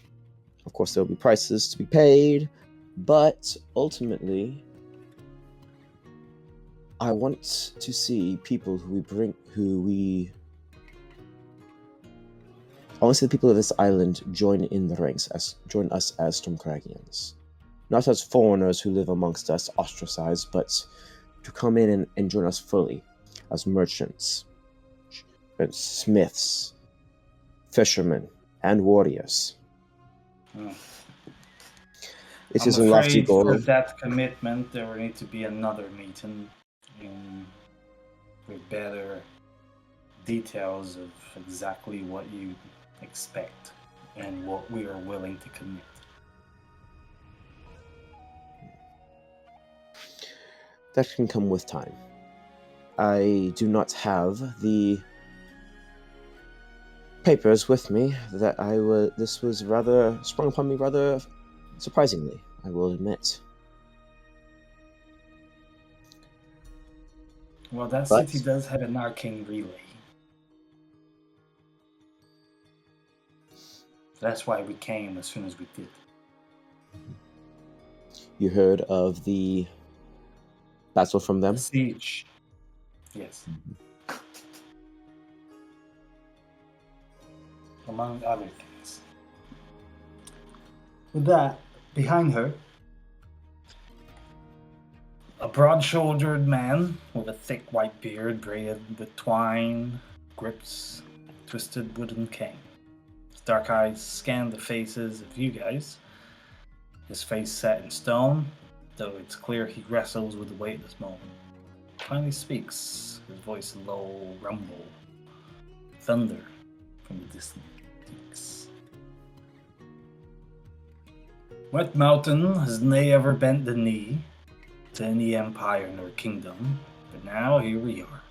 Of course, there will be prices to be paid, but ultimately, I want to see people I want to see the people of this island join in the ranks, join us as Stürmkragians. Not as foreigners who live amongst us, ostracized, but to come in and join us fully, as merchants, smiths, fishermen, and warriors. Hmm. It I'm is a lofty afraid goal. for that commitment, there will need to be another meeting with better details of exactly what you expect and what we are willing to commit. That can come with time. I do not have the papers with me that this was rather sprung upon me rather surprisingly, I will admit. Well, that But- city does have an arcane relay. That's why we came as soon as we did. You heard of the battle from them? The siege. Yes. Among other things. With that, behind her, a broad-shouldered man with a thick white beard braided with twine grips a twisted wooden cane. His dark eyes scan the faces of you guys. His face set in stone, though it's clear he wrestles with the weight of this moment. Finally speaks, his voice a low rumble. Thunder from the distant peaks. Wet Mountain has nae ever bent the knee to any empire nor kingdom, but now here we are.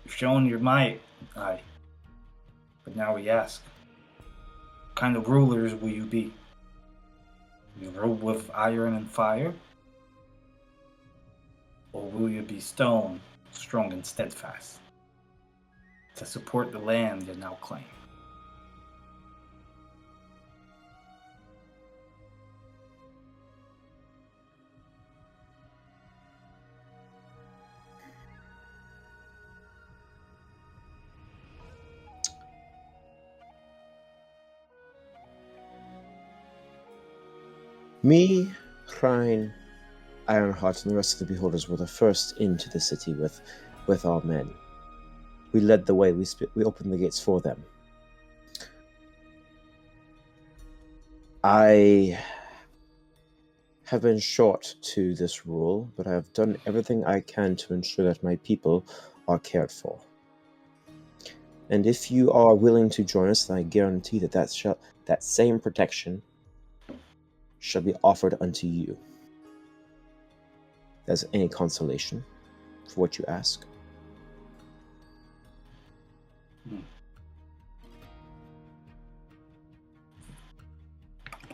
You've shown your might, aye. But now we ask, what kind of rulers will you be? Will you rule with iron and fire? Or will you be stone, strong and steadfast, to support the land you now claim? Me, Hrine, Ironheart, and the rest of the Beholders were the first into the city with our men. We led the way. We opened the gates for them. I have been short to this rule, but I have done everything I can to ensure that my people are cared for. And if you are willing to join us, then I guarantee that same protection shall be offered unto you. As any consolation for what you ask.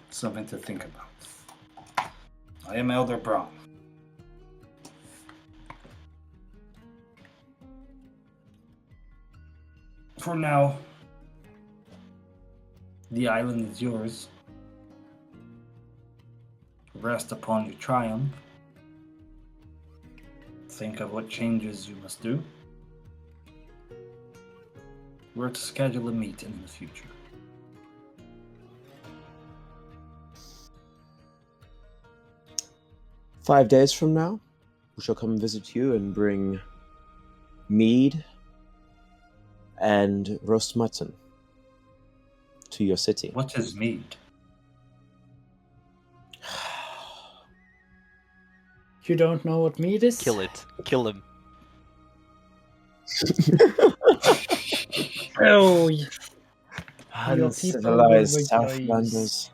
Something to think about. I am Elder Braun. For now, the island is yours. Rest upon your triumph. Think of what changes you must do. We're to schedule a meeting in the future. "5 days from now, we shall come visit you and bring mead and roast mutton to your city." What is mead? You don't know what meat is? Kill it. Kill him. Oh, your people will Uncivilized rejoice. Southlanders.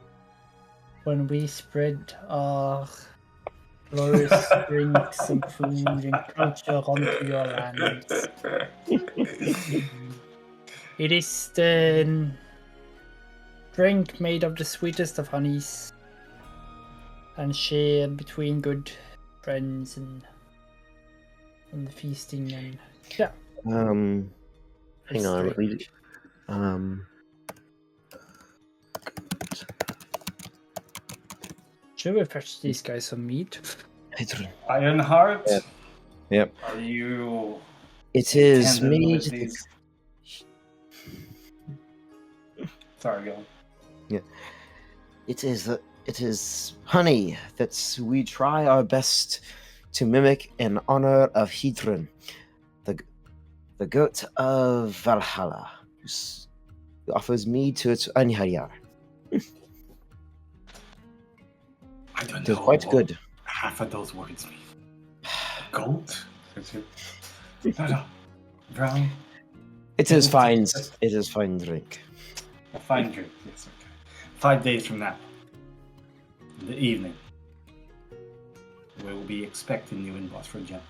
When we spread our glorious drinks and food and culture onto your lands. It is the drink made of the sweetest of honeys and shared between good friends and the feasting and yeah. Hang on, let me. Should we fetch these guys some meat? Ironheart? Yep. Are you It is tending mead. with these? Sorry, go on. It is honey that we try our best to mimic in honor of Hedron, the goat of Valhalla, offers me to its Anyhayar. I don't It is know quite what good. half of those words mean. Goat? No. Brown? It is fine. That's It is fine drink. a fine drink, yes, okay. 5 days from now, in the evening, we will be expecting you in Bosford Gem.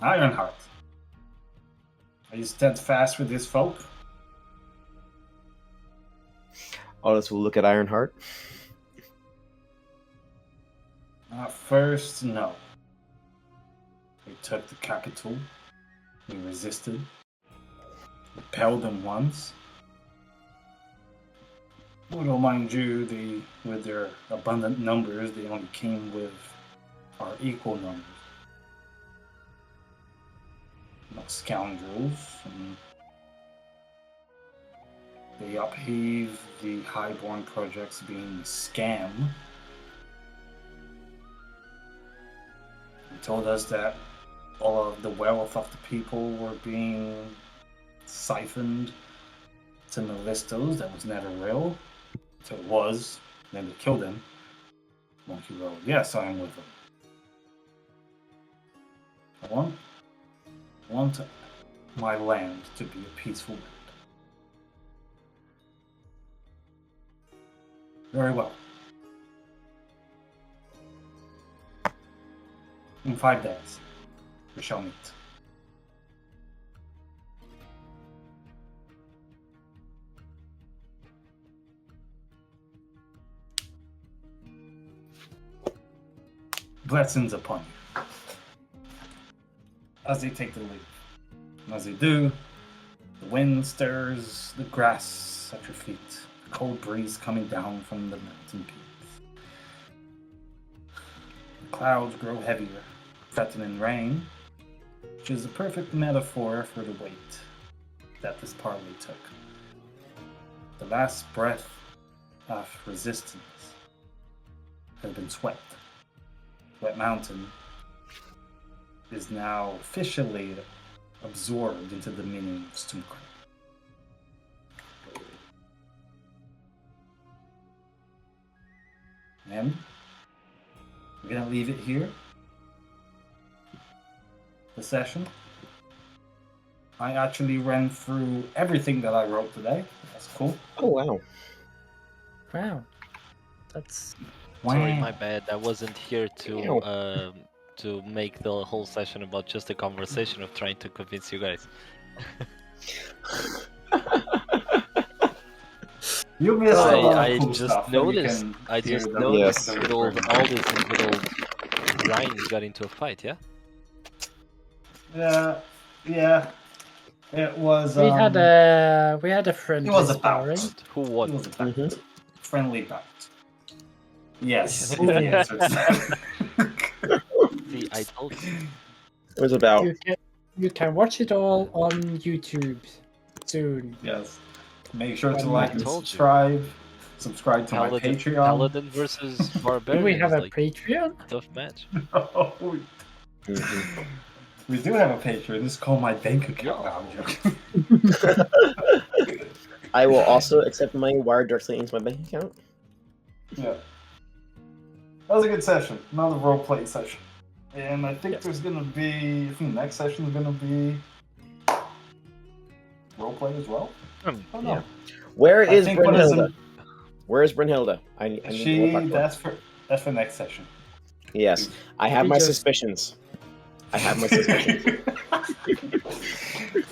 Ironheart, are you steadfast with this folk? Aldis will look at Ironheart. At first, no. We took the capital. We resisted. Repelled them once. Well, mind you, with their abundant numbers, they only came with our equal numbers. No scoundrels. And they upheaved the Highborn projects being a scam. They told us that all of the wealth of the people were being siphoned to Mephistos. That was never real. So it was. Then they killed him. Monkey Road. Yes, I am with them. I want my land to be a peaceful land. Very well. In 5 days, we shall meet. Blessings upon you. As they take the lead. And as they do, the wind stirs the grass at your feet. The cold breeze coming down from the mountain peaks. The clouds grow heavier, threatening rain, which is a perfect metaphor for the weight that this parley took. The last breath of resistance has been swept. Wet Mountain is now officially absorbed into the meaning of Sturmkrag. And we're gonna leave it here. The session. I actually ran through everything that I wrote today. That's cool. Oh wow. Wow. That's Sorry, Wow. my bad. I wasn't here to make the whole session about just a conversation of trying to convince you guys. You missed a lot I of cool just stuff. when you noticed. can I hear just the- noticed. the Good old recording. Aldis and good old Ryan got into a fight. Yeah. Yeah. It was. we had a friendly it was a bout. sparring. Who It won? was a bout. Mhm. Friendly bout. Yes. is Ooh. the answer to that. See, I told you. It was about. You can watch it all on YouTube soon. Yes. Make sure to I like and told you. subscribe. Subscribe to my Patreon. Paladin versus Do Barbarian. we have is a like Patreon? a tough match. Mhm. We do have a Patreon. It's called my bank account. No, I'm joking. I will also accept money wired directly into my bank account. Yeah. That was a good session. Another roleplay session. And I think Yes. there's gonna be. I think next session is gonna be roleplay as well. I don't know. Yeah. Where I is think what is Brynhilde? Where is Brynhilde? I need to go talk to her. That's for next session. Yes, I have We my just- suspicions. I have my suspicions.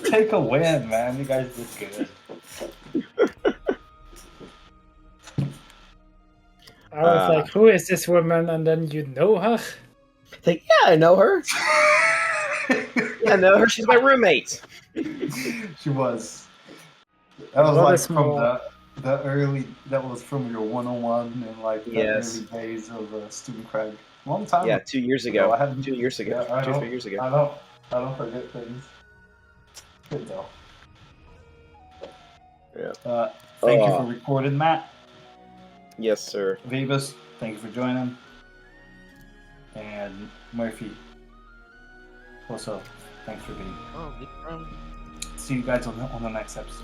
Take a win, man. You guys did good. I was Uh, like, who is this woman? And then you know her? Like, yeah, I know her. Yeah, I know her. She's my roommate. She was. That was What like is from more- the early. That was from your 101 and like the Yes. early days of Stürmkrag. Long time. Yeah, 2 years ago. I hadn't- 2 years ago. Yeah, I 2 or know. 3 years ago. I don't forget things. Good though. Yeah. Thank you for recording, Matt. Yes, sir. Vivas, thank you for joining. And Murphy, what's up? Thanks for being. Oh, this round. See you guys on the next episode.